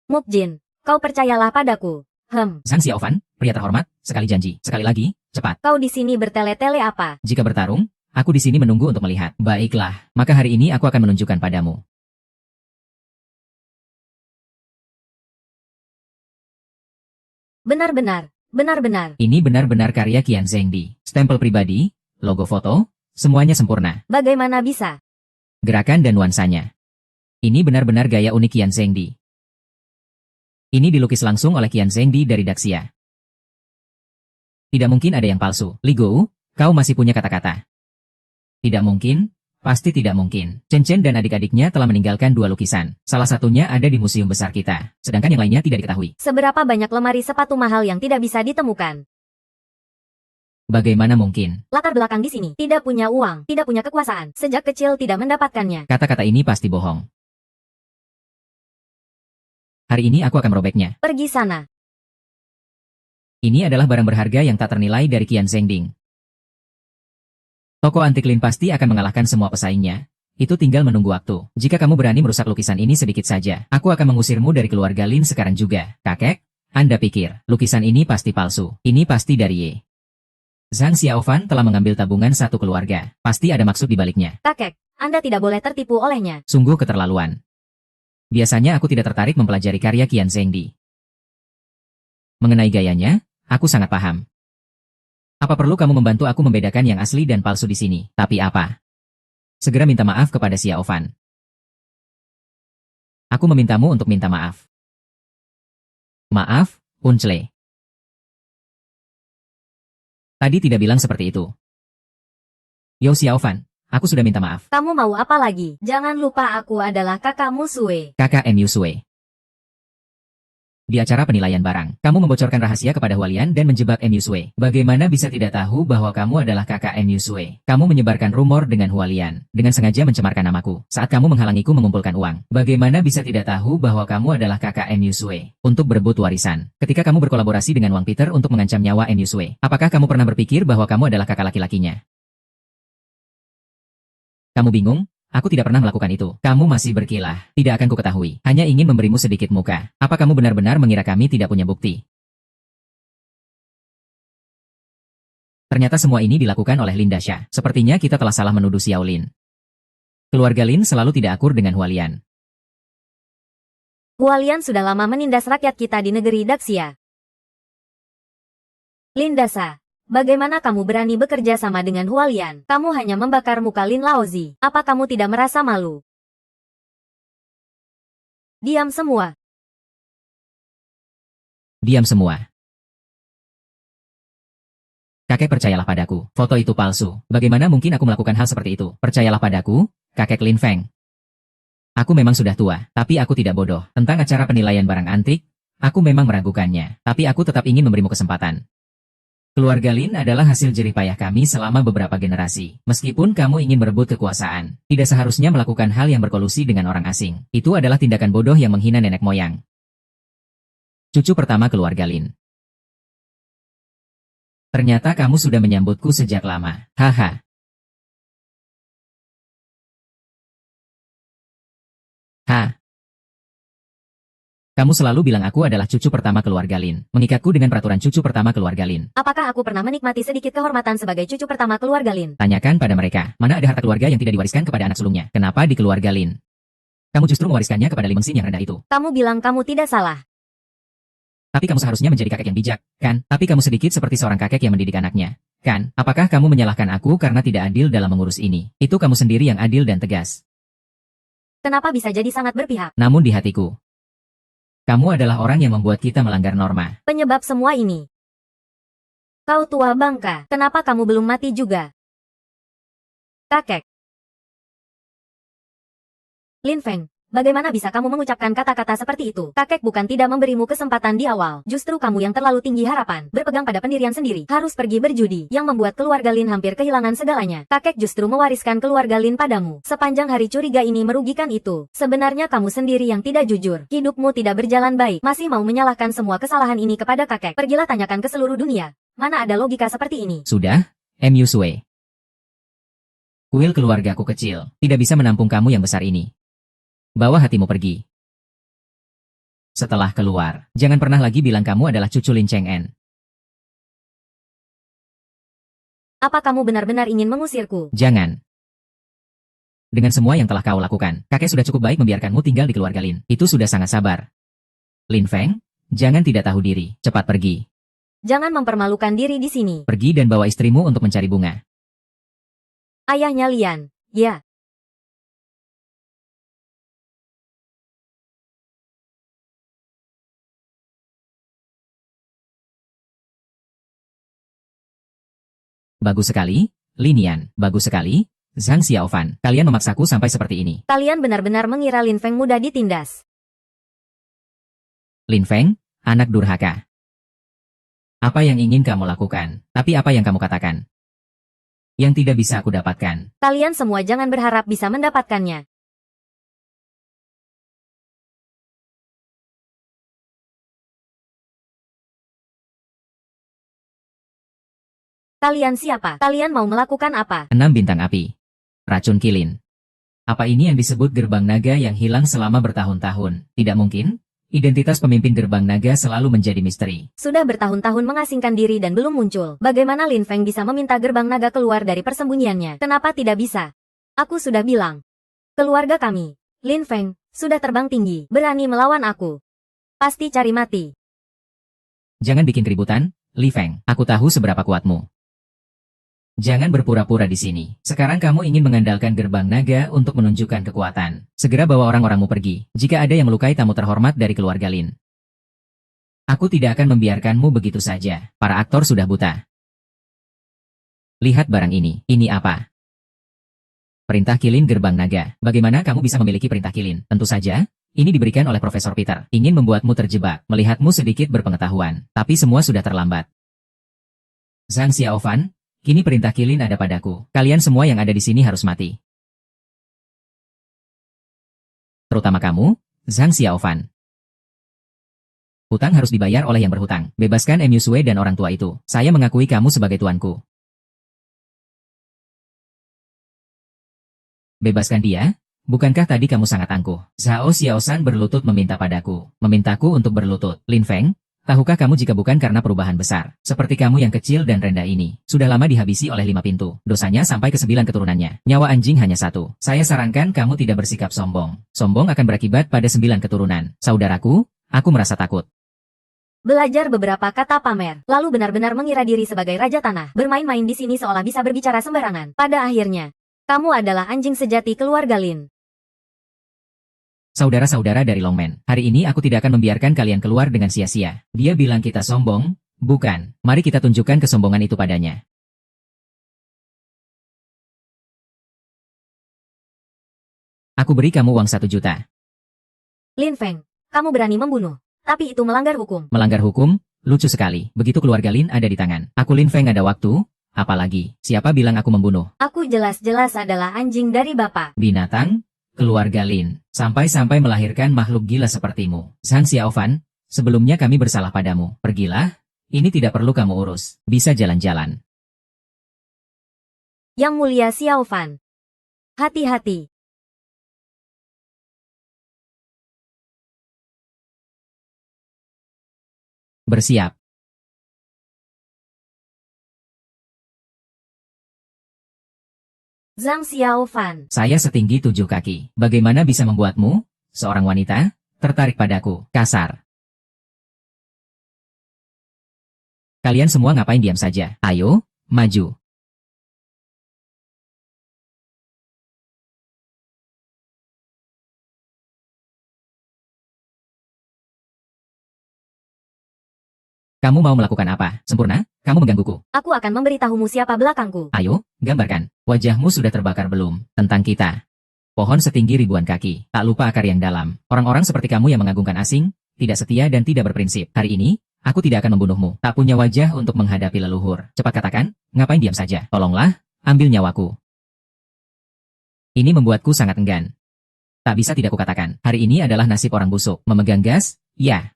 Mukjin, kau percayalah padaku. Zhang Xiaofan, pria terhormat, sekali janji, sekali lagi, cepat. Kau di sini bertele-tele apa? Jika bertarung, aku di sini menunggu untuk melihat. Baiklah, maka hari ini aku akan menunjukkan padamu. Benar-benar. Ini benar-benar karya Qian Zhengdi. Stempel pribadi, logo foto, semuanya sempurna. Bagaimana bisa? Gerakan dan nuansanya. Ini benar-benar gaya unik Qian Zhengdi. Ini dilukis langsung oleh Qian Zhengdi dari Daxia. Tidak mungkin ada yang palsu. Li Gou, kau masih punya kata-kata. Tidak mungkin. Pasti tidak mungkin. Chen Chen dan adik-adiknya telah meninggalkan 2 lukisan. Salah satunya ada di museum besar kita. Sedangkan yang lainnya tidak diketahui. Seberapa banyak lemari sepatu mahal yang tidak bisa ditemukan? Bagaimana mungkin? Latar belakang di sini. Tidak punya uang, tidak punya kekuasaan. Sejak kecil tidak mendapatkannya. Kata-kata ini pasti bohong. Hari ini aku akan merobeknya. Pergi sana. Ini adalah barang berharga yang tak ternilai dari Qian Zhengding. Toko antik Lin pasti akan mengalahkan semua pesaingnya. Itu tinggal menunggu waktu. Jika kamu berani merusak lukisan ini sedikit saja, aku akan mengusirmu dari keluarga Lin sekarang juga. Kakek, Anda pikir, lukisan ini pasti palsu. Ini pasti dari Ye. Zhang Xiaofan telah mengambil tabungan satu keluarga. Pasti ada maksud di baliknya. Kakek, Anda tidak boleh tertipu olehnya. Sungguh keterlaluan. Biasanya aku tidak tertarik mempelajari karya Qian Zhengdi. Mengenai gayanya, aku sangat paham. Apa perlu kamu membantu aku membedakan yang asli dan palsu di sini? Tapi apa? Segera minta maaf kepada Xiaofan. Aku memintamu untuk minta maaf. Maaf, Unchle. Tadi tidak bilang seperti itu. Yo Xiaofan, aku sudah minta maaf. Kamu mau apa lagi? Jangan lupa aku adalah kakakmu Sue. Kakak Mu Sue. Di acara penilaian barang, kamu membocorkan rahasia kepada Hualian dan menjebak Mu Sue. Bagaimana bisa tidak tahu bahwa kamu adalah kakak Mu Sue? Kamu menyebarkan rumor dengan Hualian, dengan sengaja mencemarkan namaku. Saat kamu menghalangiku mengumpulkan uang, bagaimana bisa tidak tahu bahwa kamu adalah kakak Mu Sue? Untuk berebut warisan. Ketika kamu berkolaborasi dengan Wang Peter untuk mengancam nyawa Mu Sue, apakah kamu pernah berpikir bahwa kamu adalah kakak laki-lakinya? Kamu bingung? Aku tidak pernah melakukan itu. Kamu masih berkilah. Tidak akan kuketahui. Hanya ingin memberimu sedikit muka. Apa kamu benar-benar mengira kami tidak punya bukti? Ternyata semua ini dilakukan oleh Lin Dasha. Sepertinya kita telah salah menuduh Xiao Lin. Keluarga Lin selalu tidak akur dengan Hualian. Hualian sudah lama menindas rakyat kita di negeri Daxia. Lin Dasha, bagaimana kamu berani bekerja sama dengan Hualian? Kamu hanya membakar muka Lin Laozi. Apa kamu tidak merasa malu? Diam semua. Diam semua. Kakek, percayalah padaku, foto itu palsu. Bagaimana mungkin aku melakukan hal seperti itu? Percayalah padaku, kakek Lin Feng. Aku memang sudah tua, tapi aku tidak bodoh. Tentang acara penilaian barang antik, aku memang meragukannya, tapi aku tetap ingin memberimu kesempatan. Keluarga Lin adalah hasil jerih payah kami selama beberapa generasi. Meskipun kamu ingin merebut kekuasaan, tidak seharusnya melakukan hal yang berkolusi dengan orang asing. Itu adalah tindakan bodoh yang menghina nenek moyang. Cucu pertama keluarga Lin. Ternyata kamu sudah menyambutku sejak lama. Haha. Ha. Kamu selalu bilang aku adalah cucu pertama keluarga Lin. Mengikatku dengan peraturan cucu pertama keluarga Lin. Apakah aku pernah menikmati sedikit kehormatan sebagai cucu pertama keluarga Lin? Tanyakan pada mereka, mana ada harta keluarga yang tidak diwariskan kepada anak sulungnya? Kenapa di keluarga Lin? Kamu justru mewariskannya kepada Li Mengxin yang rendah itu. Kamu bilang kamu tidak salah. Tapi kamu seharusnya menjadi kakek yang bijak, kan? Tapi kamu sedikit seperti seorang kakek yang mendidik anaknya, kan? Apakah kamu menyalahkan aku karena tidak adil dalam mengurus ini? Itu kamu sendiri yang adil dan tegas. Kenapa bisa jadi sangat berpihak? Namun di hatiku, kamu adalah orang yang membuat kita melanggar norma. Penyebab semua ini. Kau tua bangka, kenapa kamu belum mati juga? Kakek. Lin Feng, bagaimana bisa kamu mengucapkan kata-kata seperti itu? Kakek bukan tidak memberimu kesempatan di awal. Justru kamu yang terlalu tinggi harapan, berpegang pada pendirian sendiri, harus pergi berjudi, yang membuat keluarga Lin hampir kehilangan segalanya. Kakek justru mewariskan keluarga Lin padamu. Sepanjang hari curiga ini merugikan itu. Sebenarnya kamu sendiri yang tidak jujur. Hidupmu tidak berjalan baik. Masih mau menyalahkan semua kesalahan ini kepada kakek. Pergilah tanyakan ke seluruh dunia. Mana ada logika seperti ini? Sudah, Mu Sui. Kuil keluargaku kecil, tidak bisa menampung kamu yang besar ini. Bawa hatimu pergi. Setelah keluar, jangan pernah lagi bilang kamu adalah cucu Lin Cheng'en. Apa kamu benar-benar ingin mengusirku? Jangan. Dengan semua yang telah kau lakukan, kakek sudah cukup baik membiarkanmu tinggal di keluarga Lin. Itu sudah sangat sabar. Lin Feng, jangan tidak tahu diri. Cepat pergi. Jangan mempermalukan diri di sini. Pergi dan bawa istrimu untuk mencari bunga. Ayahnya Lian. Ya. Bagus sekali, Linian. Bagus sekali, Zhang Xiaofan. Kalian memaksaku sampai seperti ini. Kalian benar-benar mengira Lin Feng mudah ditindas. Lin Feng, anak durhaka. Apa yang ingin kamu lakukan? Tapi apa yang kamu katakan? Yang tidak bisa aku dapatkan. Kalian semua jangan berharap bisa mendapatkannya. Kalian siapa? Kalian mau melakukan apa? 6 bintang api. Racun kilin. Apa ini yang disebut gerbang naga yang hilang selama bertahun-tahun? Tidak mungkin. Identitas pemimpin gerbang naga selalu menjadi misteri. Sudah bertahun-tahun mengasingkan diri dan belum muncul. Bagaimana Lin Feng bisa meminta gerbang naga keluar dari persembunyiannya? Kenapa tidak bisa? Aku sudah bilang. Keluarga kami, Lin Feng, sudah terbang tinggi, berani melawan aku. Pasti cari mati. Jangan bikin keributan, Li Feng. Aku tahu seberapa kuatmu. Jangan berpura-pura di sini. Sekarang kamu ingin mengandalkan gerbang naga untuk menunjukkan kekuatan. Segera bawa orang-orangmu pergi. Jika ada yang melukai tamu terhormat dari keluarga Lin, aku tidak akan membiarkanmu begitu saja. Para aktor sudah buta. Lihat barang ini. Ini apa? Perintah kilin gerbang naga. Bagaimana kamu bisa memiliki perintah kilin? Tentu saja, ini diberikan oleh Profesor Peter. Ingin membuatmu terjebak, melihatmu sedikit berpengetahuan. Tapi semua sudah terlambat. Zhang Xiaofan, kini perintah kilin ada padaku. Kalian semua yang ada di sini harus mati. Terutama kamu, Zhang Xiaofan. Hutang harus dibayar oleh yang berhutang. Bebaskan Mu Sui dan orang tua itu. Saya mengakui kamu sebagai tuanku. Bebaskan dia? Bukankah tadi kamu sangat angkuh? Zhao Xiaoshan berlutut meminta padaku. Memintaku untuk berlutut. Lin Feng, tahukah kamu jika bukan karena perubahan besar, seperti kamu yang kecil dan rendah ini, sudah lama dihabisi oleh 5 pintu, dosanya sampai ke 9 keturunannya. Nyawa anjing hanya 1. Saya sarankan kamu tidak bersikap sombong. Sombong akan berakibat pada 9 keturunan. Saudaraku, aku merasa takut. Belajar beberapa kata pamer, lalu benar-benar mengira diri sebagai raja tanah, bermain-main di sini seolah bisa berbicara sembarangan. Pada akhirnya, kamu adalah anjing sejati keluarga Lin. Saudara-saudara dari Longmen, hari ini aku tidak akan membiarkan kalian keluar dengan sia-sia. Dia bilang kita sombong, bukan? Mari kita tunjukkan kesombongan itu padanya. Aku beri kamu uang 1 juta. Lin Feng, kamu berani membunuh. Tapi itu melanggar hukum. Melanggar hukum? Lucu sekali. Begitu keluarga Lin ada di tangan. Aku Lin Feng ada waktu? Apalagi, siapa bilang aku membunuh? Aku jelas-jelas adalah anjing dari bapak. Binatang? Keluarga Lin. Sampai-sampai melahirkan makhluk gila sepertimu. Zhang Xiaofan, sebelumnya kami bersalah padamu. Pergilah, ini tidak perlu kamu urus. Bisa jalan-jalan. Yang Mulia Xiaofan. Hati-hati. Bersiap. Zhang Xiaofan. Saya setinggi 7 kaki. Bagaimana bisa membuatmu, seorang wanita, tertarik padaku? Kasar. Kalian semua ngapain diam saja? Ayo, maju. Kamu mau melakukan apa? Sempurna? Kamu menggangguku. Aku akan memberitahumu siapa belakangku. Ayo, gambarkan. Wajahmu sudah terbakar belum? Tentang kita. Pohon setinggi ribuan kaki. Tak lupa akar yang dalam. Orang-orang seperti kamu yang mengagungkan asing, tidak setia dan tidak berprinsip. Hari ini, aku tidak akan membunuhmu. Tak punya wajah untuk menghadapi leluhur. Cepat katakan, ngapain diam saja? Tolonglah, ambil nyawaku. Ini membuatku sangat enggan. Tak bisa tidak kukatakan. Hari ini adalah nasib orang busuk. Memegang gas? Ya.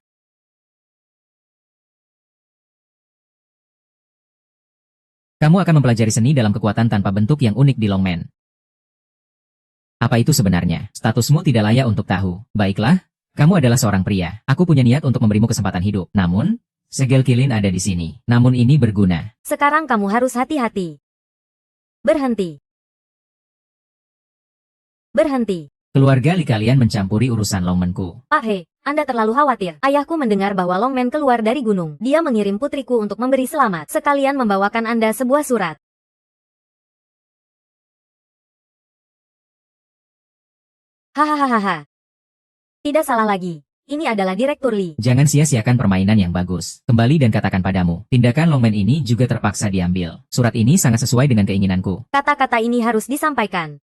Kamu akan mempelajari seni dalam kekuatan tanpa bentuk yang unik di Longmen. Apa itu sebenarnya? Statusmu tidak layak untuk tahu. Baiklah, kamu adalah seorang pria. Aku punya niat untuk memberimu kesempatan hidup. Namun, segel kilin ada di sini. Namun ini berguna. Sekarang kamu harus hati-hati. Berhenti. Berhenti. Keluarga Li kalian mencampuri urusan Longmenku. Pak He, Anda terlalu khawatir. Ayahku mendengar bahwa Longmen keluar dari gunung. Dia mengirim putriku untuk memberi selamat. Sekalian membawakan Anda sebuah surat. Hahaha. Tidak salah lagi. Ini adalah Direktur Li. Jangan sia-siakan permainan yang bagus. Kembali dan katakan padamu, tindakan Longmen ini juga terpaksa diambil. Surat ini sangat sesuai dengan keinginanku. Kata-kata ini harus disampaikan.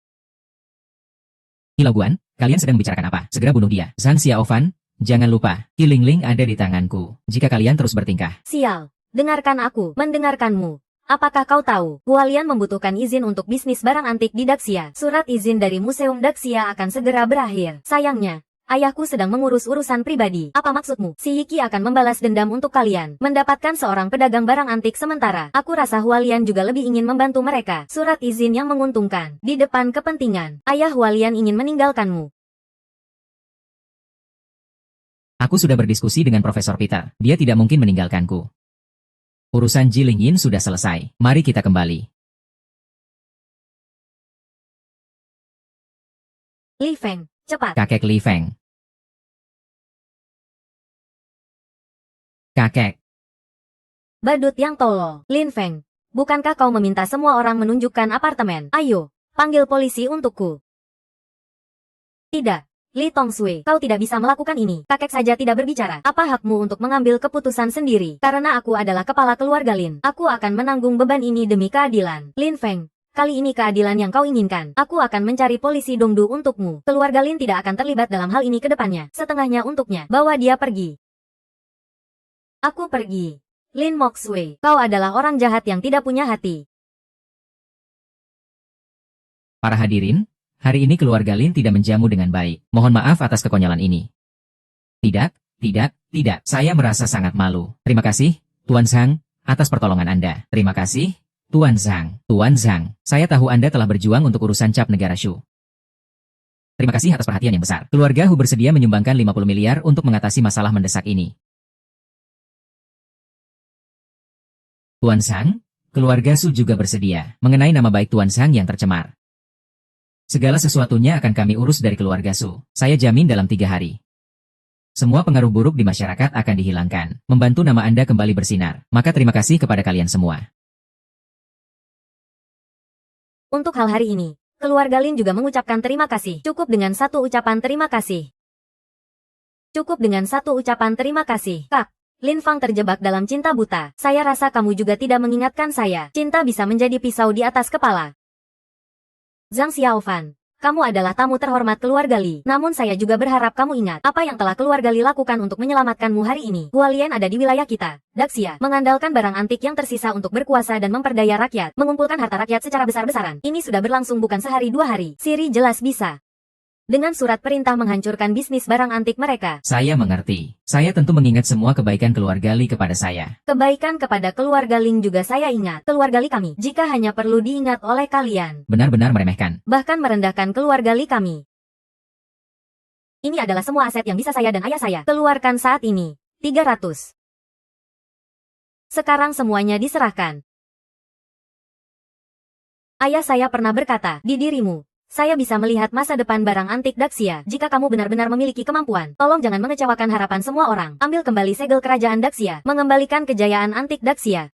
Hilau Guan, kalian sedang membicarakan apa? Segera bunuh dia. Zhang Xiaofan, jangan lupa, Qiling Ling ada di tanganku. Jika kalian terus bertingkah. Sial. Dengarkan aku. Mendengarkanmu. Apakah kau tahu, Hualian membutuhkan izin untuk bisnis barang antik di Daxia. Surat izin dari Museum Daxia akan segera berakhir. Sayangnya, ayahku sedang mengurus urusan pribadi. Apa maksudmu? Si Yiki akan membalas dendam untuk kalian. Mendapatkan seorang pedagang barang antik sementara. Aku rasa Hualian juga lebih ingin membantu mereka. Surat izin yang menguntungkan. Di depan kepentingan. Ayah Hualian ingin meninggalkanmu. Aku sudah berdiskusi dengan Profesor Peter. Dia tidak mungkin meninggalkanku. Urusan Ji Lingyin sudah selesai. Mari kita kembali. Li Feng, cepat. Kakek Li Feng. Kakek. Badut yang tolol. Lin Feng, bukankah kau meminta semua orang menunjukkan apartemen? Ayo, panggil polisi untukku. Tidak. Li Tongsui, kau tidak bisa melakukan ini. Kakek saja tidak berbicara. Apa hakmu untuk mengambil keputusan sendiri? Karena aku adalah kepala keluarga Lin. Aku akan menanggung beban ini demi keadilan. Lin Feng, kali ini keadilan yang kau inginkan. Aku akan mencari polisi Dongdu untukmu. Keluarga Lin tidak akan terlibat dalam hal ini ke depannya. Setengahnya untuknya. Bawa dia pergi. Aku pergi. Lin Moxway, kau adalah orang jahat yang tidak punya hati. Para hadirin, hari ini keluarga Lin tidak menjamu dengan baik. Mohon maaf atas kekonyolan ini. Tidak, tidak. Saya merasa sangat malu. Terima kasih, Tuan Zhang, atas pertolongan Anda. Terima kasih, Tuan Zhang. Tuan Zhang, saya tahu Anda telah berjuang untuk urusan cap negara Shu. Terima kasih atas perhatian yang besar. Keluarga Hu bersedia menyumbangkan 50 miliar untuk mengatasi masalah mendesak ini. Tuan Zhang, keluarga Su juga bersedia. Mengenai nama baik Tuan Zhang yang tercemar. Segala sesuatunya akan kami urus dari keluarga Su. Saya jamin dalam 3 hari. Semua pengaruh buruk di masyarakat akan dihilangkan. Membantu nama Anda kembali bersinar. Maka terima kasih kepada kalian semua. Untuk hal hari ini, keluarga Lin juga mengucapkan terima kasih. Cukup dengan satu ucapan terima kasih. Cukup dengan satu ucapan terima kasih, Kak. Lin Fang terjebak dalam cinta buta. Saya rasa kamu juga tidak mengingatkan saya. Cinta bisa menjadi pisau di atas kepala. Zhang Xiaofan, kamu adalah tamu terhormat keluarga Li. Namun saya juga berharap kamu ingat apa yang telah keluarga Li lakukan untuk menyelamatkanmu hari ini. Hualien ada di wilayah kita, Daxia, mengandalkan barang antik yang tersisa untuk berkuasa dan memperdaya rakyat, mengumpulkan harta rakyat secara besar-besaran. Ini sudah berlangsung bukan sehari dua hari. Siri jelas bisa dengan surat perintah menghancurkan bisnis barang antik mereka. Saya mengerti. Saya tentu mengingat semua kebaikan keluarga Li kepada saya. Kebaikan kepada keluarga Ling juga saya ingat. Keluarga Li kami, jika hanya perlu diingat oleh kalian, Benar-benar meremehkan. bahkan merendahkan keluarga Li kami. Ini adalah semua aset yang bisa saya dan ayah saya keluarkan saat ini. 300. Sekarang semuanya diserahkan. Ayah saya pernah berkata, di dirimu, saya bisa melihat masa depan barang antik Daxia. Jika kamu benar-benar memiliki kemampuan, tolong jangan mengecewakan harapan semua orang. Ambil kembali segel kerajaan Daxia, mengembalikan kejayaan antik Daxia.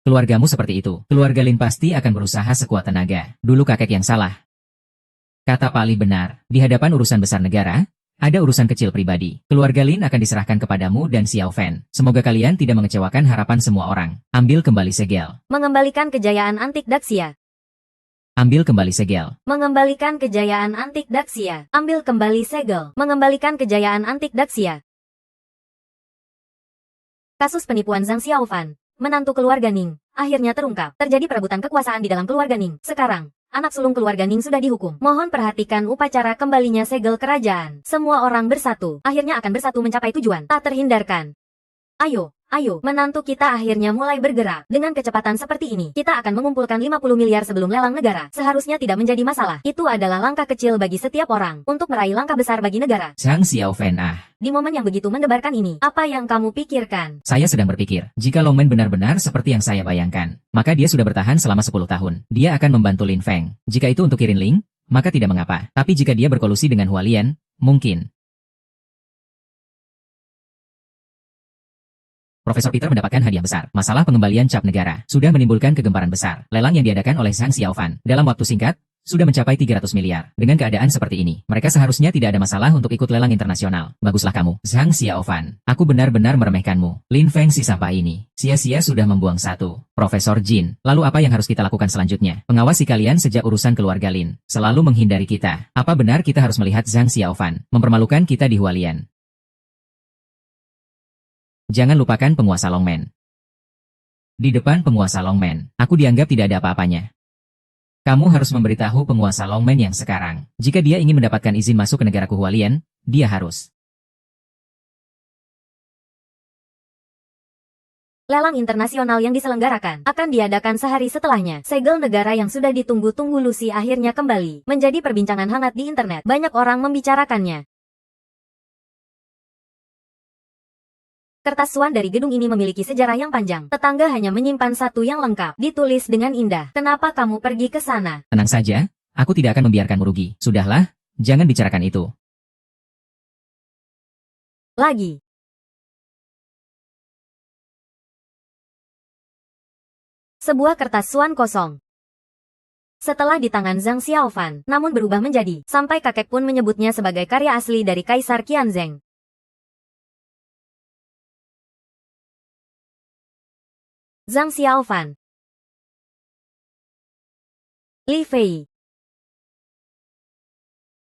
Keluargamu seperti itu. Keluarga Lin pasti akan berusaha sekuat tenaga. Dulu kakek yang salah. Kata Pak Li benar. Di hadapan urusan besar negara, ada urusan kecil pribadi. Keluarga Lin akan diserahkan kepadamu dan Xiao Fan. Semoga kalian tidak mengecewakan harapan semua orang. Ambil kembali segel. Mengembalikan kejayaan antik Daxia. Ambil kembali segel. Mengembalikan kejayaan antik Daxia. Ambil kembali segel. Mengembalikan kejayaan antik Daxia. Kasus penipuan Zhang Xiaofan, menantu keluarga Ning, akhirnya terungkap. Terjadi perebutan kekuasaan di dalam keluarga Ning. Sekarang, anak sulung keluarga Ning sudah dihukum. Mohon perhatikan upacara kembalinya segel kerajaan. Semua orang bersatu. Akhirnya akan bersatu mencapai tujuan. Tak terhindarkan. Ayo. Ayo, menantu kita akhirnya mulai bergerak. Dengan kecepatan seperti ini, kita akan mengumpulkan 50 miliar sebelum lelang negara. Seharusnya tidak menjadi masalah. Itu adalah langkah kecil bagi setiap orang, untuk meraih langkah besar bagi negara. Zhang Xiaofan Di momen yang begitu mendebarkan ini, apa yang kamu pikirkan? Saya sedang berpikir, jika Longmen benar-benar seperti yang saya bayangkan, maka dia sudah bertahan selama 10 tahun. Dia akan membantu Lin Feng. Jika itu untuk Kirin Ling, maka tidak mengapa. Tapi jika dia berkolusi dengan Hualien, mungkin. Profesor Peter mendapatkan hadiah besar. Masalah pengembalian cap negara sudah menimbulkan kegemparan besar. Lelang yang diadakan oleh Zhang Xiaofan dalam waktu singkat sudah mencapai 300 miliar. Dengan keadaan seperti ini, mereka seharusnya tidak ada masalah untuk ikut lelang internasional. Baguslah kamu, Zhang Xiaofan. Aku benar-benar meremehkanmu. Lin Feng si sampah ini. Sia-sia sudah membuang satu. Profesor Jin, lalu apa yang harus kita lakukan selanjutnya? Mengawasi kalian sejak urusan keluarga Lin. Selalu menghindari kita. Apa benar kita harus melihat Zhang Xiaofan mempermalukan kita di Hualien? Jangan lupakan penguasa Longmen. Di depan penguasa Longmen, aku dianggap tidak ada apa-apanya. Kamu harus memberitahu penguasa Longmen yang sekarang. Jika dia ingin mendapatkan izin masuk ke negaraku Hualien, dia harus. Lelang internasional yang diselenggarakan akan diadakan sehari setelahnya. Segel negara yang sudah ditunggu-tunggu Lucy akhirnya kembali menjadi perbincangan hangat di internet. Banyak orang membicarakannya. Kertas suan dari gedung ini memiliki sejarah yang panjang. Tetangga hanya menyimpan satu yang lengkap. Ditulis dengan indah. Kenapa kamu pergi ke sana? Tenang saja, aku tidak akan membiarkanmu rugi. Sudahlah, jangan bicarakan itu. Lagi. Sebuah kertas suan kosong. Setelah di tangan Zhang Xiaofan, namun berubah menjadi, sampai kakek pun menyebutnya sebagai karya asli dari Kaisar Qianzheng. Zhang Xiaofan. Li Fei.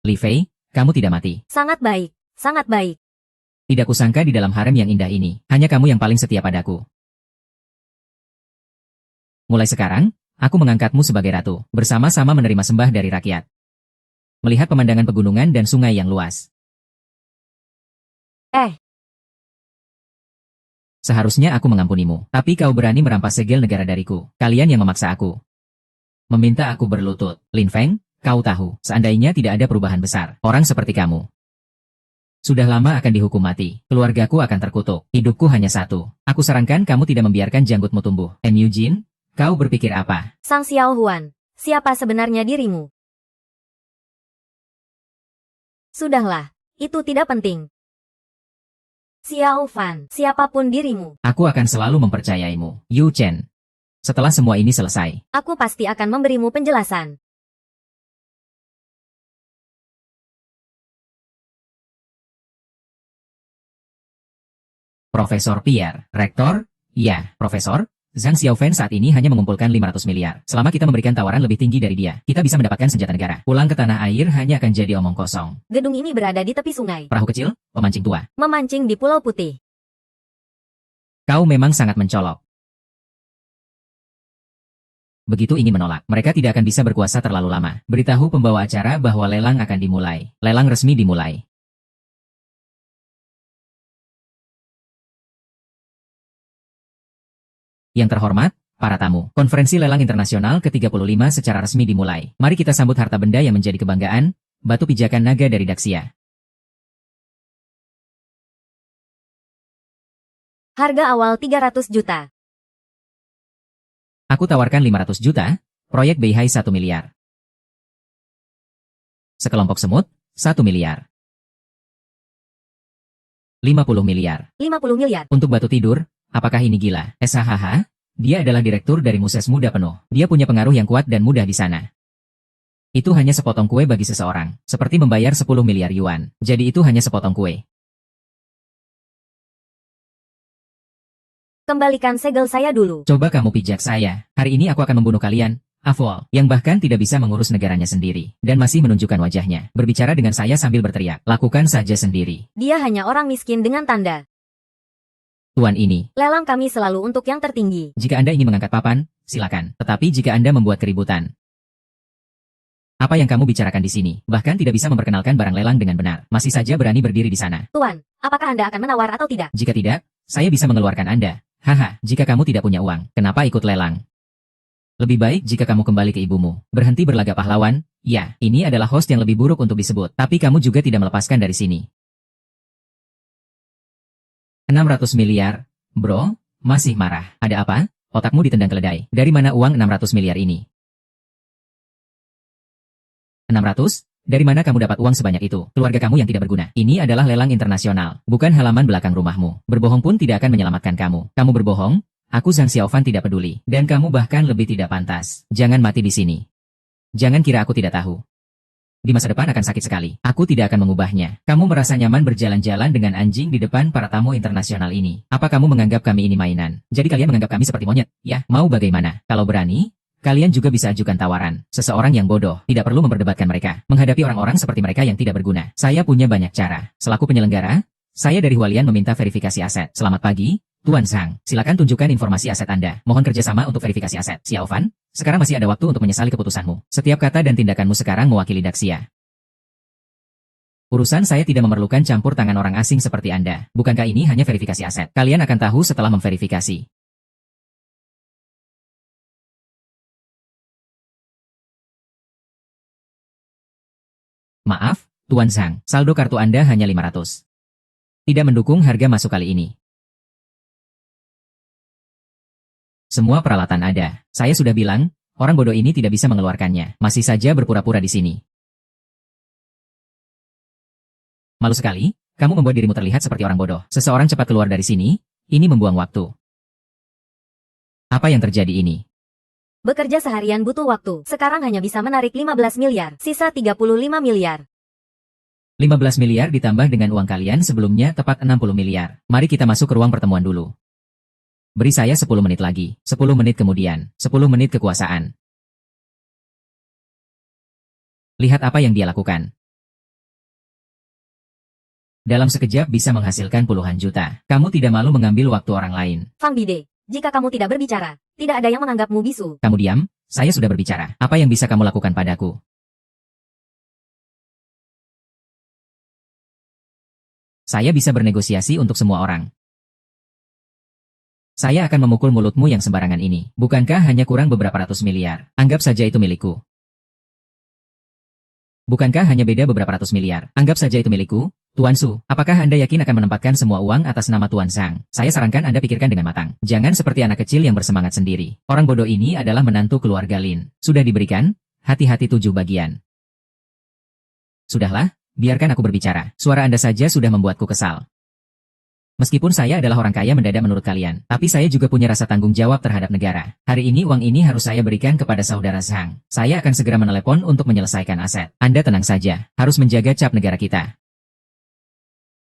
Li Fei, kamu tidak mati. Sangat baik, sangat baik. Tidak kusangka di dalam harem yang indah ini, hanya kamu yang paling setia padaku. Mulai sekarang, aku mengangkatmu sebagai ratu, bersama-sama menerima sembah dari rakyat. Melihat pemandangan pegunungan dan sungai yang luas. Seharusnya aku mengampunimu, tapi kau berani merampas segel negara dariku. Kalian yang memaksa aku. Meminta aku berlutut. Lin Feng, kau tahu, seandainya tidak ada perubahan besar, orang seperti kamu sudah lama akan dihukum mati. Keluargaku akan terkutuk. Hidupku hanya satu. Aku sarankan kamu tidak membiarkan janggutmu tumbuh. Eugene, kau berpikir apa? Sang Xiao Huan, siapa sebenarnya dirimu? Sudahlah, itu tidak penting. Xiao Fan, siapapun dirimu, Aku akan selalu mempercayaimu, Yu Chen. Setelah semua ini selesai, aku pasti akan memberimu penjelasan. Profesor Pierre, Rektor? Ya, Profesor. Zhang Xiaofan saat ini hanya mengumpulkan 500 miliar. Selama kita memberikan tawaran lebih tinggi dari dia, kita bisa mendapatkan senjata negara. Pulang ke tanah air hanya akan jadi omong kosong. Gedung ini berada di tepi sungai. Perahu kecil, pemancing tua. Memancing di Pulau Putih. Kau memang sangat mencolok. Begitu ingin menolak, mereka tidak akan bisa berkuasa terlalu lama. Beritahu pembawa acara bahwa lelang akan dimulai. Lelang resmi dimulai. Yang terhormat, para tamu, konferensi lelang internasional ke-35 secara resmi dimulai. Mari kita sambut harta benda yang menjadi kebanggaan, batu pijakan naga dari Daxia. Harga awal 300 juta. Aku tawarkan 500 juta, proyek Beihai 1 miliar. Sekelompok semut, 1 miliar. 50 miliar. 50 miliar. Untuk batu tidur, apakah ini gila? SHH, dia adalah direktur dari Muses Muda Penuh. Dia punya pengaruh yang kuat dan mudah di sana. Itu hanya sepotong kue bagi seseorang, seperti membayar 10 miliar yuan. Jadi itu hanya sepotong kue. Kembalikan segel saya dulu. Coba kamu pijak saya. Hari ini aku akan membunuh kalian. Afwal, yang bahkan tidak bisa mengurus negaranya sendiri, dan masih menunjukkan wajahnya, berbicara dengan saya sambil berteriak, lakukan saja sendiri. Dia hanya orang miskin dengan tanda. Tuan ini, Lelang kami selalu untuk yang tertinggi. jika Anda ingin mengangkat papan, silakan. Tetapi jika Anda membuat keributan, apa yang kamu bicarakan di sini, bahkan tidak bisa memperkenalkan barang lelang dengan benar, masih saja berani berdiri di sana. Tuan, apakah Anda akan menawar atau tidak? Jika tidak, saya bisa mengeluarkan Anda. Haha, jika kamu tidak punya uang, kenapa ikut lelang? Lebih baik jika kamu kembali ke ibumu. Berhenti berlagak pahlawan. Ya, ini adalah host yang lebih buruk untuk disebut. Tapi kamu juga tidak melepaskan dari sini. 600 miliar. Bro, masih marah. Ada apa? Otakmu ditendang keledai. Dari mana uang 600 miliar ini? 600? Dari mana kamu dapat uang sebanyak itu? Keluarga kamu yang tidak berguna. Ini adalah lelang internasional, bukan halaman belakang rumahmu. Berbohong pun tidak akan menyelamatkan kamu. Kamu berbohong? Aku Zhang Xiaofan tidak peduli. Dan kamu bahkan lebih tidak pantas. Jangan mati di sini. Jangan kira aku tidak tahu. Di masa depan akan sakit sekali. Aku tidak akan mengubahnya. Kamu merasa nyaman berjalan-jalan dengan anjing di depan para tamu internasional ini. Apa kamu menganggap kami ini mainan? Jadi kalian menganggap kami seperti monyet? Ya, mau bagaimana? Kalau berani, kalian juga bisa ajukan tawaran. Seseorang yang bodoh, tidak perlu memperdebatkan mereka. Menghadapi orang-orang seperti mereka yang tidak berguna. Saya punya banyak cara. Selaku penyelenggara, saya dari Hualian meminta verifikasi aset. Selamat pagi, Tuan Zhang. Silakan tunjukkan informasi aset Anda. Mohon kerjasama untuk verifikasi aset. Xiaofan, sekarang masih ada waktu untuk menyesali keputusanmu. Setiap kata dan tindakanmu sekarang mewakili Daxia. Urusan saya tidak memerlukan campur tangan orang asing seperti Anda. Bukankah ini hanya verifikasi aset? Kalian akan tahu setelah memverifikasi. Maaf, Tuan Zhang, saldo kartu Anda hanya 500. Tidak mendukung harga masuk kali ini. Semua peralatan ada. Saya sudah bilang, orang bodoh ini tidak bisa mengeluarkannya. Masih saja berpura-pura di sini. Malu sekali, kamu membuat dirimu terlihat seperti orang bodoh. Seseorang cepat keluar dari sini, ini membuang waktu. Apa yang terjadi ini? Bekerja seharian butuh waktu. Sekarang hanya bisa menarik 15 miliar. Sisa 35 miliar. 15 miliar ditambah dengan uang kalian sebelumnya tepat 60 miliar. Mari kita masuk ke ruang pertemuan dulu. Beri saya 10 menit lagi. 10 menit kemudian. 10 menit kekuasaan. Lihat apa yang dia lakukan. Dalam sekejap bisa menghasilkan puluhan juta. Kamu tidak malu mengambil waktu orang lain. Fang Bide, jika kamu tidak berbicara, tidak ada yang menganggapmu bisu. Kamu diam, saya sudah berbicara. Apa yang bisa kamu lakukan padaku? Saya bisa bernegosiasi untuk semua orang. Saya akan memukul mulutmu yang sembarangan ini. Bukankah hanya kurang beberapa ratus miliar? Anggap saja itu milikku. Bukankah hanya beda beberapa ratus miliar? Anggap saja itu milikku. Tuan Su, apakah Anda yakin akan menempatkan semua uang atas nama Tuan Zhang? Saya sarankan Anda pikirkan dengan matang. Jangan seperti anak kecil yang bersemangat sendiri. Orang bodoh ini adalah menantu keluarga Lin. Sudah diberikan? Hati-hati 7 bagian. Sudahlah, biarkan aku berbicara. Suara Anda saja sudah membuatku kesal. Meskipun saya adalah orang kaya mendadak menurut kalian, tapi saya juga punya rasa tanggung jawab terhadap negara. Hari ini uang ini harus saya berikan kepada saudara Zhang. Saya akan segera menelepon untuk menyelesaikan aset. Anda tenang saja, harus menjaga cap negara kita.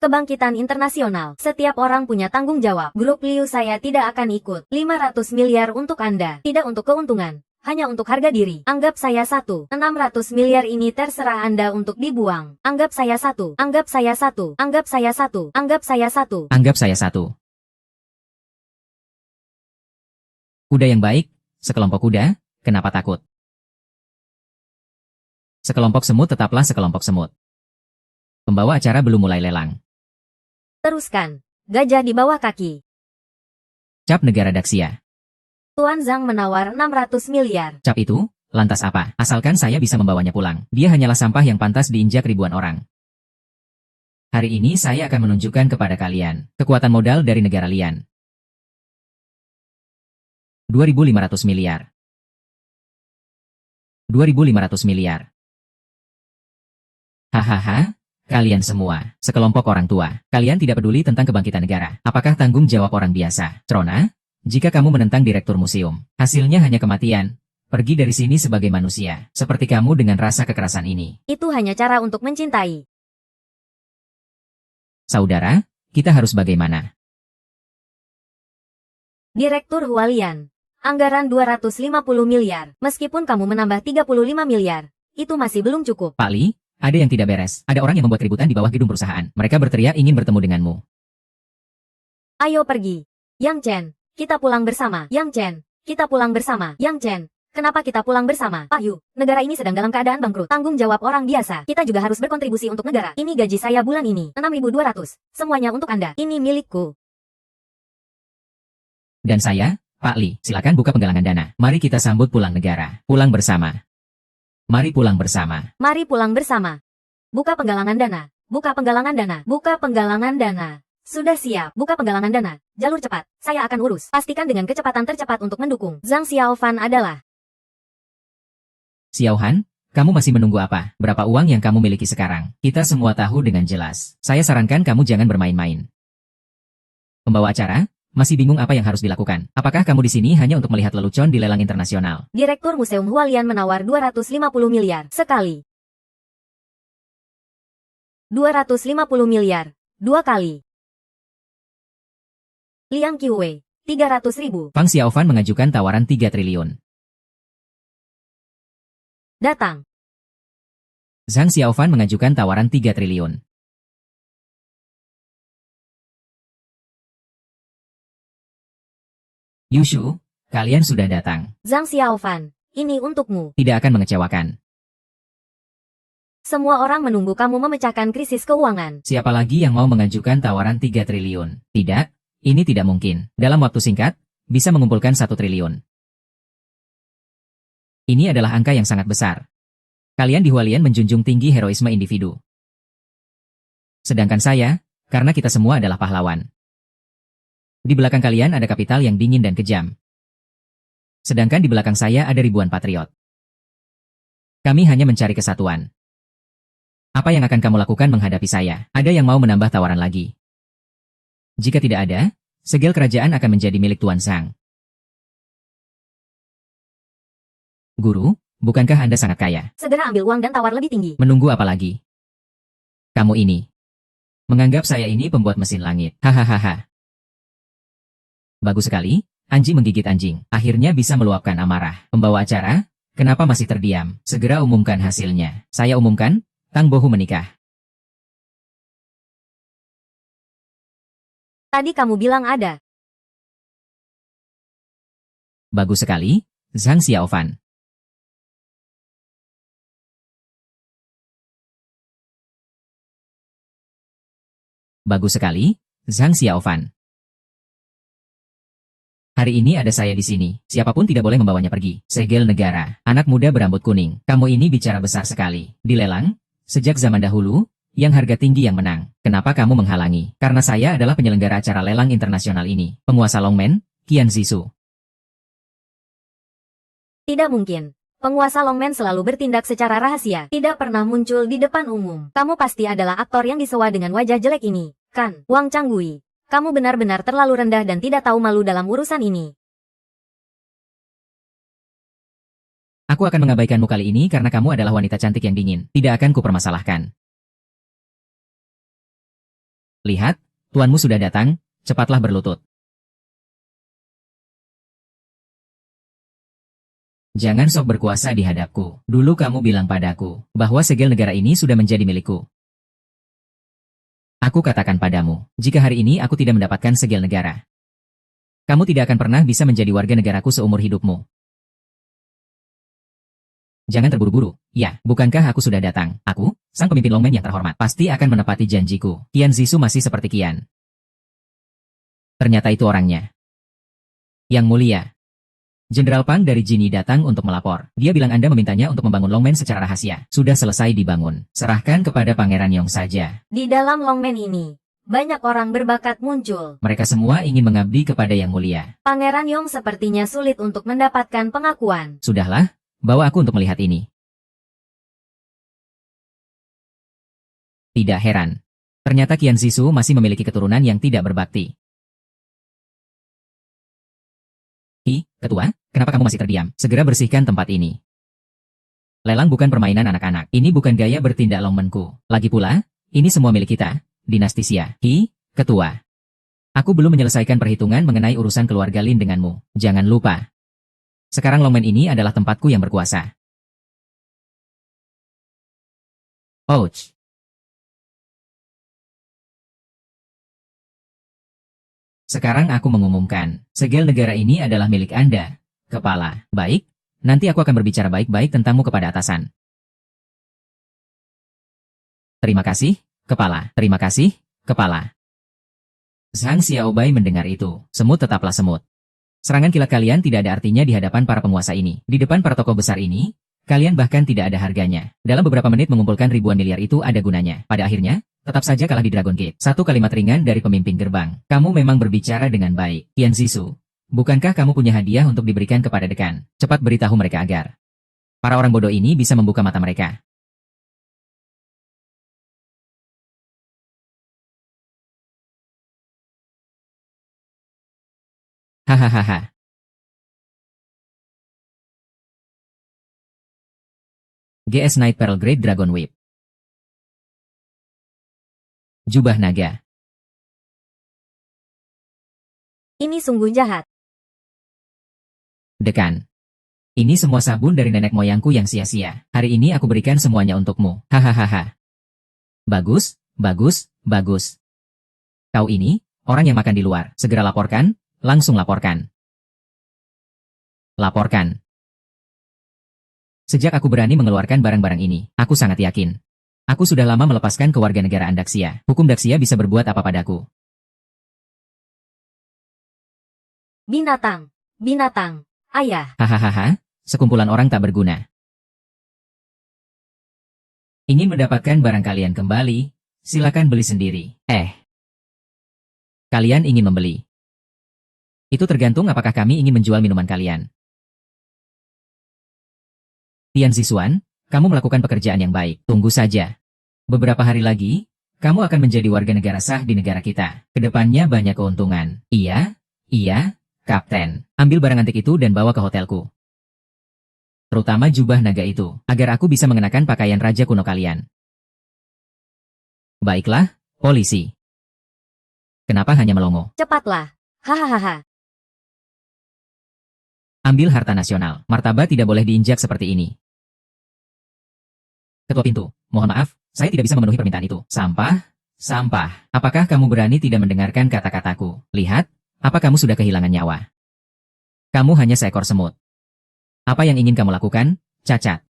Kebangkitan internasional. Setiap orang punya tanggung jawab. Grup Liu saya tidak akan ikut. 500 miliar untuk Anda. Tidak untuk keuntungan. Hanya untuk harga diri. Anggap saya 1. 600 miliar ini terserah Anda untuk dibuang. Anggap saya 1. Anggap saya 1. Anggap saya 1. Anggap saya 1. Anggap saya 1. Kuda yang baik, sekelompok kuda, kenapa takut? Sekelompok semut tetaplah sekelompok semut. Pembawa acara belum mulai lelang. Teruskan. Gajah di bawah kaki. Cap negara Daxia. Tuan Zhang menawar 600 miliar. Cap itu, lantas apa? Asalkan saya bisa membawanya pulang. Dia hanyalah sampah yang pantas diinjak ribuan orang. Hari ini saya akan menunjukkan kepada kalian kekuatan modal dari negara Lian. 2.500 miliar. 2.500 miliar. Hahaha, kalian semua, sekelompok orang tua, kalian tidak peduli tentang kebangkitan negara. Apakah tanggung jawab orang biasa? Trona, jika kamu menentang direktur museum, hasilnya hanya kematian. Pergi dari sini sebagai manusia, seperti kamu dengan rasa kekerasan ini. Itu hanya cara untuk mencintai. Saudara, kita harus bagaimana? Direktur Hualian. Anggaran 250 miliar. Meskipun kamu menambah 35 miliar, itu masih belum cukup. Pak Li, ada yang tidak beres. Ada orang yang membuat keributan di bawah gedung perusahaan. Mereka berteriak ingin bertemu denganmu. Ayo pergi. Yang Chen, kita pulang bersama. Yang Chen, kita pulang bersama. Yang Chen, kenapa kita pulang bersama? Pak Yu, negara ini sedang dalam keadaan bangkrut. Tanggung jawab orang biasa. Kita juga harus berkontribusi untuk negara. Ini gaji saya bulan ini. 6.200. Semuanya untuk Anda. Ini milikku. Dan saya, Pak Li, silakan buka penggalangan dana. Mari kita sambut pulang negara. Pulang bersama. Mari pulang bersama. Mari pulang bersama. Buka penggalangan dana. Buka penggalangan dana. Buka penggalangan dana. Sudah siap. Buka penggalangan dana. Jalur cepat. Saya akan urus. Pastikan dengan kecepatan tercepat untuk mendukung. Zhang Xiaofan adalah. Xiaohan, kamu masih menunggu apa? Berapa uang yang kamu miliki sekarang? Kita semua tahu dengan jelas. Saya sarankan kamu jangan bermain-main. Pembawa acara, masih bingung apa yang harus dilakukan? Apakah kamu di sini hanya untuk melihat lelucon di lelang internasional? Direktur Museum Hualian menawar 250 miliar. Sekali. 250 miliar. 2 kali. Liang Qiwei, 300.000. Fang Xiaofan mengajukan tawaran 3 triliun. Datang. Zhang Xiaofan mengajukan tawaran 3 triliun. Yushu, kalian sudah datang. Zhang Xiaofan, ini untukmu. Tidak akan mengecewakan. Semua orang menunggu kamu memecahkan krisis keuangan. Siapa lagi yang mau mengajukan tawaran 3 triliun? Tidak, ini tidak mungkin. Dalam waktu singkat, bisa mengumpulkan 1 triliun. Ini adalah angka yang sangat besar. Kalian di Hualian menjunjung tinggi heroisme individu. Sedangkan saya, karena kita semua adalah pahlawan. Di belakang kalian ada kapital yang dingin dan kejam. Sedangkan di belakang saya ada ribuan patriot. Kami hanya mencari kesatuan. Apa yang akan kamu lakukan menghadapi saya? Ada yang mau menambah tawaran lagi? Jika tidak ada, segel kerajaan akan menjadi milik Tuan Zhang. Guru, bukankah Anda sangat kaya? Segera ambil uang dan tawar lebih tinggi. Menunggu apa lagi? Kamu ini. Menganggap saya ini pembuat mesin langit. Hahaha. Bagus sekali, anjing menggigit anjing. Akhirnya bisa meluapkan amarah. Pembawa acara, kenapa masih terdiam? Segera umumkan hasilnya. Saya umumkan, Tang Bohu menikah. Tadi kamu bilang ada. Bagus sekali, Zhang Xiaofan. Bagus sekali, Zhang Xiaofan. Hari ini ada saya di sini. Siapapun tidak boleh membawanya pergi. Segel negara. Anak muda berambut kuning. Kamu ini bicara besar sekali. Dilelang? Sejak zaman dahulu, yang harga tinggi yang menang. Kenapa kamu menghalangi? Karena saya adalah penyelenggara acara lelang internasional ini. Penguasa Longmen, Qian Zhisu. Tidak mungkin. Penguasa Longmen selalu bertindak secara rahasia. Tidak pernah muncul di depan umum. Kamu pasti adalah aktor yang disewa dengan wajah jelek ini. Kan, Wang Changgui. Kamu benar-benar terlalu rendah dan tidak tahu malu dalam urusan ini. Aku akan mengabaikanmu kali ini karena kamu adalah wanita cantik yang dingin. Tidak akan kupermasalahkan. Lihat, tuanmu sudah datang, cepatlah berlutut. Jangan sok berkuasa di hadapku. Dulu kamu bilang padaku, bahwa segel negara ini sudah menjadi milikku. Aku katakan padamu, jika hari ini aku tidak mendapatkan segel negara, kamu tidak akan pernah bisa menjadi warga negaraku seumur hidupmu. Jangan terburu-buru. Ya, bukankah aku sudah datang? Aku, sang pemimpin Longmen yang terhormat, pasti akan menepati janjiku. Qian Zisu masih seperti Qian. Ternyata itu orangnya. Yang mulia. Jenderal Pang dari Jini datang untuk melapor. Dia bilang Anda memintanya untuk membangun Longmen secara rahasia. Sudah selesai dibangun. Serahkan kepada Pangeran Yong saja. Di dalam Longmen ini, banyak orang berbakat muncul. Mereka semua ingin mengabdi kepada Yang Mulia. Pangeran Yong sepertinya sulit untuk mendapatkan pengakuan. Sudahlah, bawa aku untuk melihat ini. Tidak heran. Ternyata Qian Zisu masih memiliki keturunan yang tidak berbakti. Ketua, kenapa kamu masih terdiam? Segera bersihkan tempat ini. Lelang bukan permainan anak-anak. Ini bukan gaya bertindak Longmenku. Lagi pula, ini semua milik kita, dinasti Xia. Ketua. Aku belum menyelesaikan perhitungan mengenai urusan keluarga Lin denganmu. Jangan lupa. Sekarang Longmen ini adalah tempatku yang berkuasa. Ouch. Sekarang aku mengumumkan, segel negara ini adalah milik Anda, Kepala. Baik, nanti aku akan berbicara baik-baik tentangmu kepada atasan. Terima kasih, Kepala. Terima kasih, Kepala. Zhang Xiaobai mendengar itu. Semut tetaplah semut. Serangan kilat kalian tidak ada artinya di hadapan para penguasa ini. Di depan para tokoh besar ini, kalian bahkan tidak ada harganya. Dalam beberapa menit mengumpulkan ribuan miliar itu ada gunanya. Pada akhirnya, tetap saja kalah di Dragon Gate. Satu kalimat ringan dari pemimpin gerbang. Kamu memang berbicara dengan baik. Qian Zisu, bukankah kamu punya hadiah untuk diberikan kepada dekan? Cepat beritahu mereka agar para orang bodoh ini bisa membuka mata mereka. Hahaha. GS Night Pearl Great Dragon Whip. Jubah naga. Ini sungguh jahat. Dekan. Ini semua sabun dari nenek moyangku yang sia-sia. Hari ini aku berikan semuanya untukmu. Hahaha. Bagus, bagus, bagus. Kau ini, orang yang makan di luar. Segera laporkan, langsung laporkan. Laporkan. Sejak aku berani mengeluarkan barang-barang ini, aku sangat yakin. Aku sudah lama melepaskan kewarganegaraan Daxia. Hukum Daxia bisa berbuat apa padaku? Binatang. Binatang. Ayah. Hahaha, sekumpulan orang tak berguna. Ingin mendapatkan barang kalian kembali? Silakan beli sendiri. Kalian ingin membeli? Itu tergantung apakah kami ingin menjual minuman kalian. Tian Zixuan, kamu melakukan pekerjaan yang baik. Tunggu saja. Beberapa hari lagi, kamu akan menjadi warga negara sah di negara kita. Kedepannya banyak keuntungan. Iya, Kapten. Ambil barang antik itu dan bawa ke hotelku. Terutama jubah naga itu, agar aku bisa mengenakan pakaian raja kuno kalian. Baiklah, polisi. Kenapa hanya melongo? Cepatlah. Hahaha. Ambil harta nasional. Martabat tidak boleh diinjak seperti ini. Ketua pintu, mohon maaf, saya tidak bisa memenuhi permintaan itu. Sampah. Apakah kamu berani tidak mendengarkan kata-kataku? Lihat, apa kamu sudah kehilangan nyawa? Kamu hanya seekor semut. Apa yang ingin kamu lakukan? Cacat.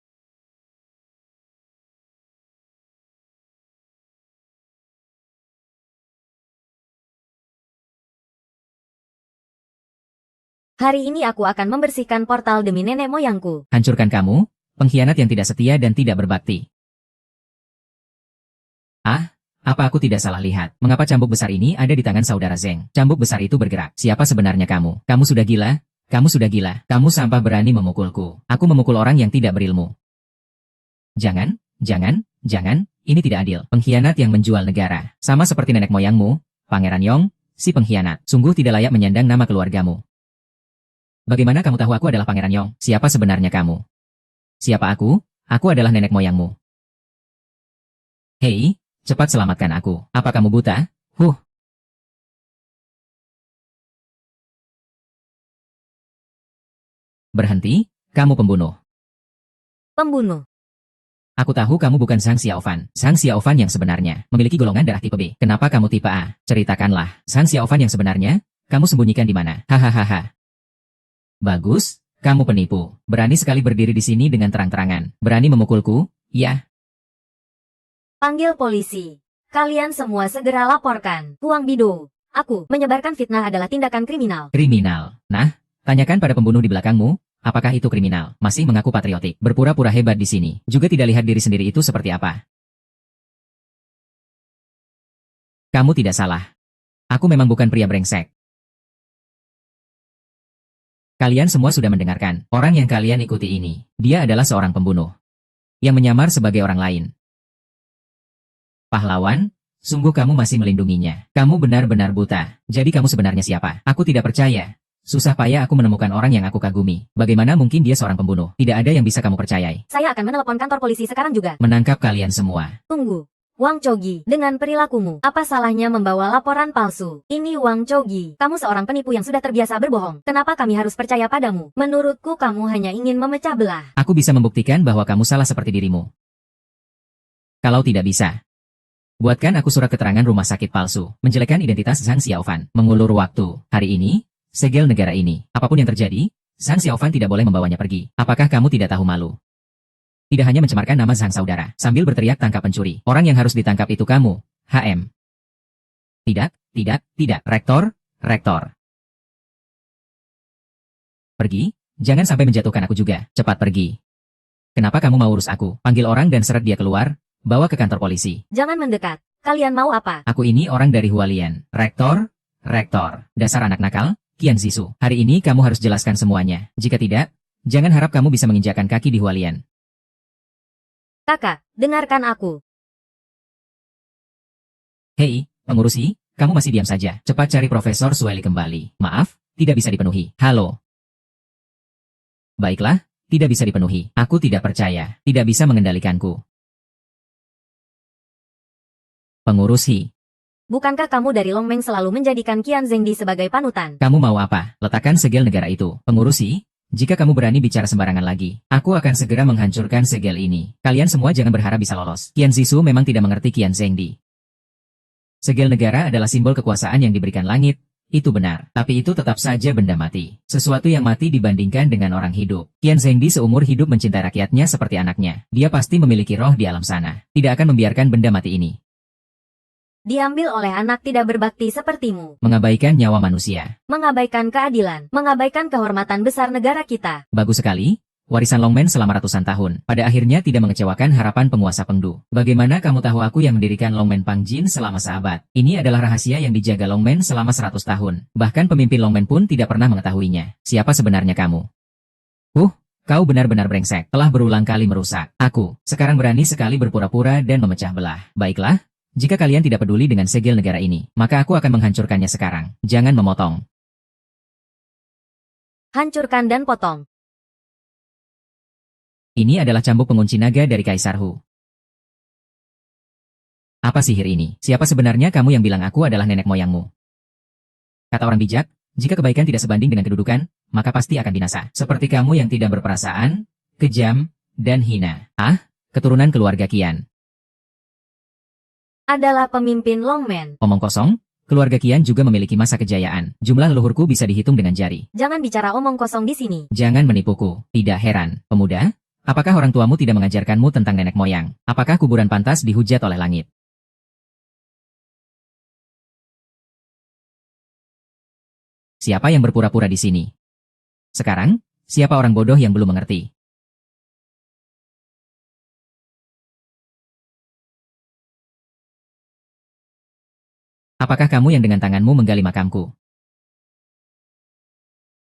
Hari ini aku akan membersihkan portal demi nenek moyangku. Hancurkan kamu, pengkhianat yang tidak setia dan tidak berbakti. Apa aku tidak salah lihat? Mengapa cambuk besar ini ada di tangan saudara Zeng? Cambuk besar itu bergerak. Siapa sebenarnya kamu? Kamu sudah gila? Kamu sudah gila. Kamu sampah berani memukulku. Aku memukul orang yang tidak berilmu. Jangan. Ini tidak adil. Pengkhianat yang menjual negara. Sama seperti nenek moyangmu, Pangeran Yong, si pengkhianat. Sungguh tidak layak menyandang nama keluargamu. Bagaimana kamu tahu aku adalah Pangeran Yong? Siapa sebenarnya kamu? Siapa aku? Aku adalah nenek moyangmu. Hei, cepat selamatkan aku. Apa kamu buta? Huh, berhenti, kamu pembunuh. Pembunuh. Aku tahu kamu bukan Zhang Xiaofan. Zhang Xiaofan yang sebenarnya memiliki golongan darah tipe B. Kenapa kamu tipe A? Ceritakanlah. Zhang Xiaofan yang sebenarnya, kamu sembunyikan di mana? Hahaha. Bagus, kamu penipu. Berani sekali berdiri di sini dengan terang-terangan. Berani memukulku? Ya. Panggil polisi. Kalian semua segera laporkan. Huang Bido. Aku, menyebarkan fitnah adalah tindakan kriminal. Kriminal. Nah, tanyakan pada pembunuh di belakangmu. Apakah itu kriminal? Masih mengaku patriotik, berpura-pura hebat di sini. Juga tidak lihat diri sendiri itu seperti apa. Kamu tidak salah. Aku memang bukan pria brengsek. Kalian semua sudah mendengarkan. Orang yang kalian ikuti ini, dia adalah seorang pembunuh. Yang menyamar sebagai orang lain. Pahlawan, sungguh kamu masih melindunginya. Kamu benar-benar buta. Jadi kamu sebenarnya siapa? Aku tidak percaya. Susah payah aku menemukan orang yang aku kagumi. Bagaimana mungkin dia seorang pembunuh? Tidak ada yang bisa kamu percayai. Saya akan menelepon kantor polisi sekarang juga. Menangkap kalian semua. Tunggu. Wang Chogi, dengan perilakumu, apa salahnya membawa laporan palsu? Ini Wang Chogi, kamu seorang penipu yang sudah terbiasa berbohong. Kenapa kami harus percaya padamu? Menurutku kamu hanya ingin memecah belah. Aku bisa membuktikan bahwa kamu salah seperti dirimu. Kalau tidak bisa, buatkan aku surat keterangan rumah sakit palsu, menjelekkan identitas Zhang Xiaofan, mengulur waktu. Hari ini, segel negara ini. Apapun yang terjadi, Zhang Xiaofan tidak boleh membawanya pergi. Apakah kamu tidak tahu malu? Tidak hanya mencemarkan nama Zhang saudara, sambil berteriak tangkap pencuri. Orang yang harus ditangkap itu kamu, HM. Tidak. Rektor. Pergi, jangan sampai menjatuhkan aku juga. Cepat pergi. Kenapa kamu mau urus aku? Panggil orang dan seret dia keluar, bawa ke kantor polisi. Jangan mendekat. Kalian mau apa? Aku ini orang dari Hualien. Rektor. Dasar anak nakal. Qian Zisu, hari ini kamu harus jelaskan semuanya. Jika tidak, jangan harap kamu bisa menginjakkan kaki di Hualien. Kakak, dengarkan aku. Hei, pengurusi, kamu masih diam saja. Cepat cari Profesor Sueli kembali. Maaf, tidak bisa dipenuhi. Halo. Baiklah, tidak bisa dipenuhi. Aku tidak percaya, tidak bisa mengendalikanku. Pengurusi. Bukankah kamu dari Longmeng selalu menjadikan Qian Zhengdi sebagai panutan? Kamu mau apa? Letakkan segel negara itu. Pengurusi, jika kamu berani bicara sembarangan lagi, aku akan segera menghancurkan segel ini. Kalian semua jangan berharap bisa lolos. Qian Zisu memang tidak mengerti Qian Zhengdi. Segel negara adalah simbol kekuasaan yang diberikan langit. Itu benar, tapi itu tetap saja benda mati. Sesuatu yang mati dibandingkan dengan orang hidup. Qian Zhengdi seumur hidup mencintai rakyatnya seperti anaknya. Dia pasti memiliki roh di alam sana. Tidak akan membiarkan benda mati ini Diambil oleh anak tidak berbakti sepertimu. mengabaikan nyawa manusia. Mengabaikan keadilan. Mengabaikan kehormatan besar negara kita. Bagus sekali. Warisan Longmen selama ratusan tahun, pada akhirnya tidak mengecewakan harapan penguasa Pengdu. Bagaimana kamu tahu aku yang mendirikan Longmen Pangjin selama seabad? Ini adalah rahasia yang dijaga Longmen selama 100 tahun. Bahkan pemimpin Longmen pun tidak pernah mengetahuinya. Siapa sebenarnya kamu? Kau benar-benar brengsek, telah berulang kali merusak aku. Sekarang berani sekali berpura-pura dan memecah belah. Baiklah. Jika kalian tidak peduli dengan segel negara ini, maka aku akan menghancurkannya sekarang. Jangan memotong. Hancurkan dan potong. Ini adalah cambuk pengunci naga dari Kaisar Hu. Apa sihir ini? Siapa sebenarnya kamu yang bilang aku adalah nenek moyangmu? Kata orang bijak, jika kebaikan tidak sebanding dengan kedudukan, maka pasti akan binasa. Seperti kamu yang tidak berperasaan, kejam, dan hina. Keturunan keluarga Qian. Adalah pemimpin Longmen. Omong kosong, keluarga Qian juga memiliki masa kejayaan. Jumlah leluhurku bisa dihitung dengan jari. Jangan bicara omong kosong di sini. Jangan menipuku. Tidak heran. Pemuda, apakah orang tuamu tidak mengajarkanmu tentang nenek moyang? Apakah kuburan pantas dihujat oleh langit? Siapa yang berpura-pura di sini? Sekarang, siapa orang bodoh yang belum mengerti? Apakah kamu yang dengan tanganmu menggali makamku?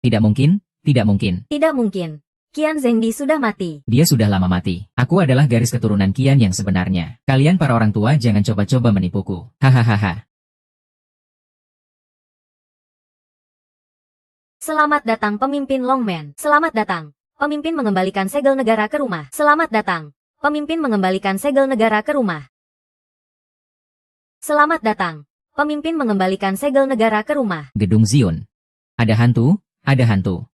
Tidak mungkin, tidak mungkin. Tidak mungkin. Qian Zhengdi sudah mati. Dia sudah lama mati. Aku adalah garis keturunan Qian yang sebenarnya. Kalian para orang tua jangan coba-coba menipuku. Hahaha. Selamat datang pemimpin Longmen. Selamat datang. Pemimpin mengembalikan segel negara ke rumah. Selamat datang. Pemimpin mengembalikan segel negara ke rumah. Selamat datang. Pemimpin mengembalikan segel negara ke rumah. Gedung Zion. Ada hantu, ada hantu.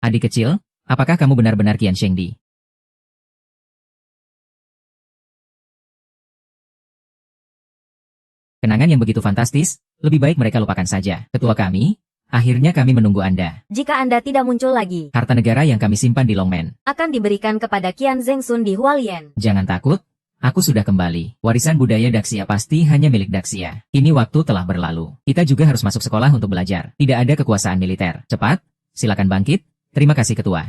Adik kecil, apakah kamu benar-benar Qian Shengdi? Kenangan yang begitu fantastis, lebih baik mereka lupakan saja. Ketua kami, akhirnya kami menunggu Anda. Jika Anda tidak muncul lagi, Harta negara yang kami simpan di Longmen akan diberikan kepada Qian Zhengsun di Hualien. Jangan takut, aku sudah kembali. Warisan budaya Daxia pasti hanya milik Daxia. Ini waktu telah berlalu. Kita juga harus masuk sekolah untuk belajar. Tidak ada kekuasaan militer. Cepat, silakan bangkit. Terima kasih Ketua.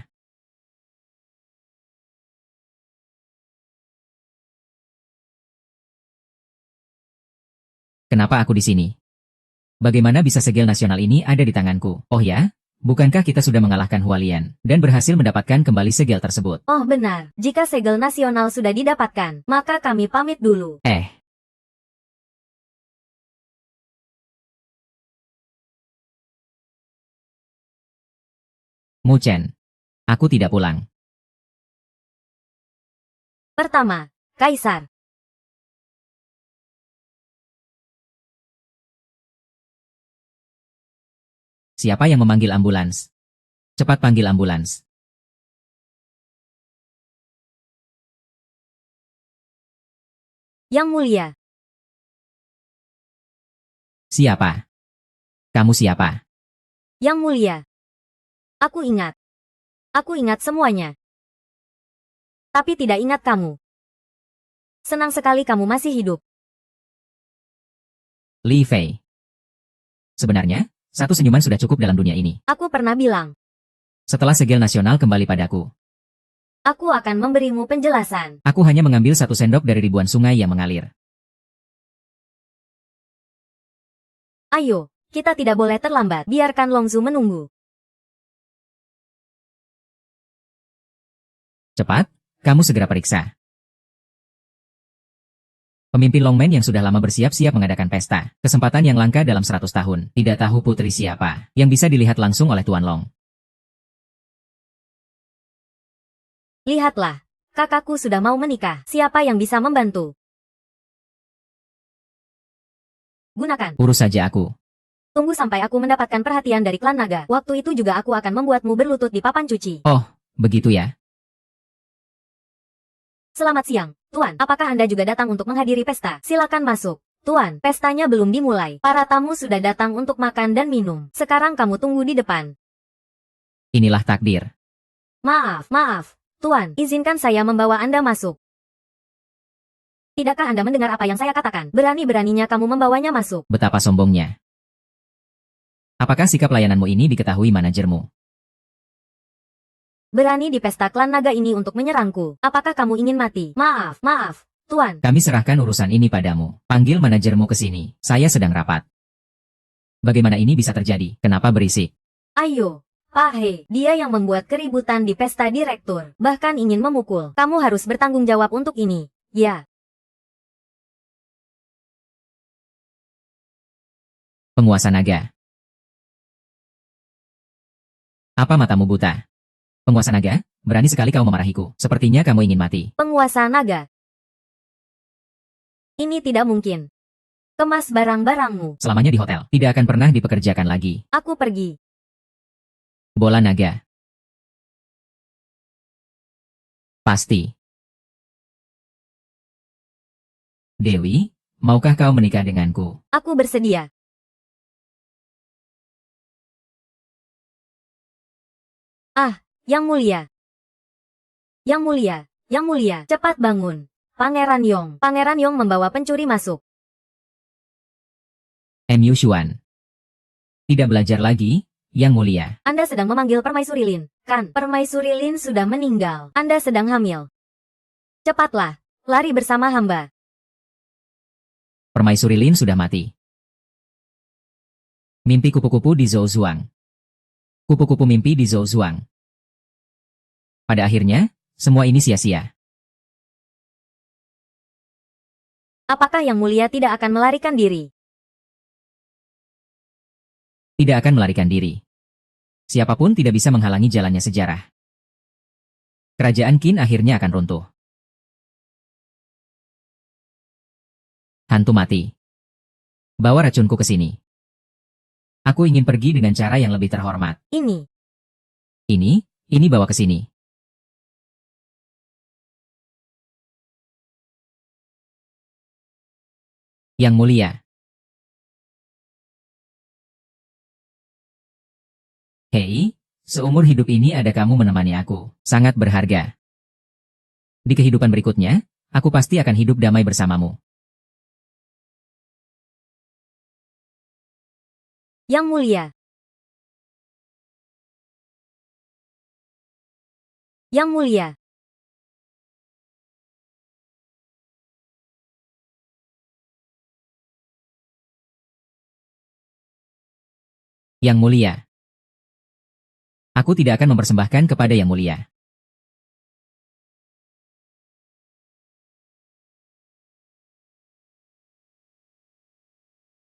Kenapa aku di sini? Bagaimana bisa segel nasional ini ada di tanganku? Oh ya? Bukankah kita sudah mengalahkan Hualien dan berhasil mendapatkan kembali segel tersebut? Oh benar, jika segel nasional sudah didapatkan, maka kami pamit dulu. Mu Chen. Aku tidak pulang. Pertama, Kaisar. Siapa yang memanggil ambulans? Cepat panggil ambulans. Yang Mulia. Siapa? Kamu siapa? Yang Mulia. Aku ingat. Aku ingat semuanya. Tapi tidak ingat kamu. Senang sekali kamu masih hidup. Li Fei. Sebenarnya, satu senyuman sudah cukup dalam dunia ini. Aku pernah bilang, Setelah segel nasional kembali padaku, aku akan memberimu penjelasan. aku hanya mengambil satu sendok dari ribuan sungai yang mengalir. Ayo, kita tidak boleh terlambat. Biarkan Longzu menunggu. Cepat, kamu segera periksa. Pemimpin Longmen yang sudah lama bersiap-siap mengadakan pesta. Kesempatan yang langka dalam 100 tahun. Tidak tahu putri siapa yang bisa dilihat langsung oleh Tuan Long. Lihatlah, kakakku sudah mau menikah. Siapa yang bisa membantu? Gunakan. Urus saja aku. Tunggu sampai aku mendapatkan perhatian dari klan naga. Waktu itu juga aku akan membuatmu berlutut di papan cuci. Oh, begitu ya. Selamat siang, Tuan. Apakah Anda juga datang untuk menghadiri pesta? Silakan masuk. Tuan, pestanya belum dimulai. Para tamu sudah datang untuk makan dan minum. Sekarang kamu tunggu di depan. Inilah takdir. Maaf. Tuan, izinkan saya membawa Anda masuk. Tidakkah Anda mendengar apa yang saya katakan? Berani-beraninya kamu membawanya masuk. Betapa sombongnya. Apakah sikap layananmu ini diketahui manajermu? Berani di pesta klan naga ini untuk menyerangku. Apakah kamu ingin mati? Maaf, Tuan. Kami serahkan urusan ini padamu. Panggil manajermu ke sini. Saya sedang rapat. Bagaimana ini bisa terjadi? Kenapa berisik? Ayo, Pak He. Dia yang membuat keributan di pesta direktur. Bahkan ingin memukul. Kamu harus bertanggung jawab untuk ini. Ya. Penguasa naga. Apa matamu buta? Penguasa naga, berani sekali kau memarahiku. Sepertinya kamu ingin mati. Penguasa naga. Ini tidak mungkin. Kemas barang-barangmu. Selamanya di hotel. Tidak akan pernah dipekerjakan lagi. Aku pergi. Bola naga. Pasti. Dewi, maukah kau menikah denganku? Aku bersedia. Yang Mulia. Yang Mulia. Yang Mulia. Cepat bangun. Pangeran Yong. Pangeran Yong membawa pencuri masuk. MU Xuan. Tidak belajar lagi, Yang Mulia. Anda sedang memanggil Permaisuri Lin, kan? Permaisuri Lin sudah meninggal. Anda sedang hamil. Cepatlah, lari bersama hamba. Permaisuri Lin sudah mati. Mimpi kupu-kupu di Zhou-Zuang. Kupu-kupu mimpi di Zhou-Zuang. Pada akhirnya, semua ini sia-sia. Apakah Yang Mulia tidak akan melarikan diri? Tidak akan melarikan diri. Siapapun tidak bisa menghalangi jalannya sejarah. Kerajaan Qin akhirnya akan runtuh. Hantu mati. Bawa racunku ke sini. Aku ingin pergi dengan cara yang lebih terhormat. Ini. Ini bawa ke sini. Yang mulia. Hei, seumur hidup ini ada kamu menemani aku. Sangat berharga. Di kehidupan berikutnya, aku pasti akan hidup damai bersamamu. Yang mulia. Yang mulia. Yang mulia. Aku tidak akan mempersembahkan kepada yang mulia.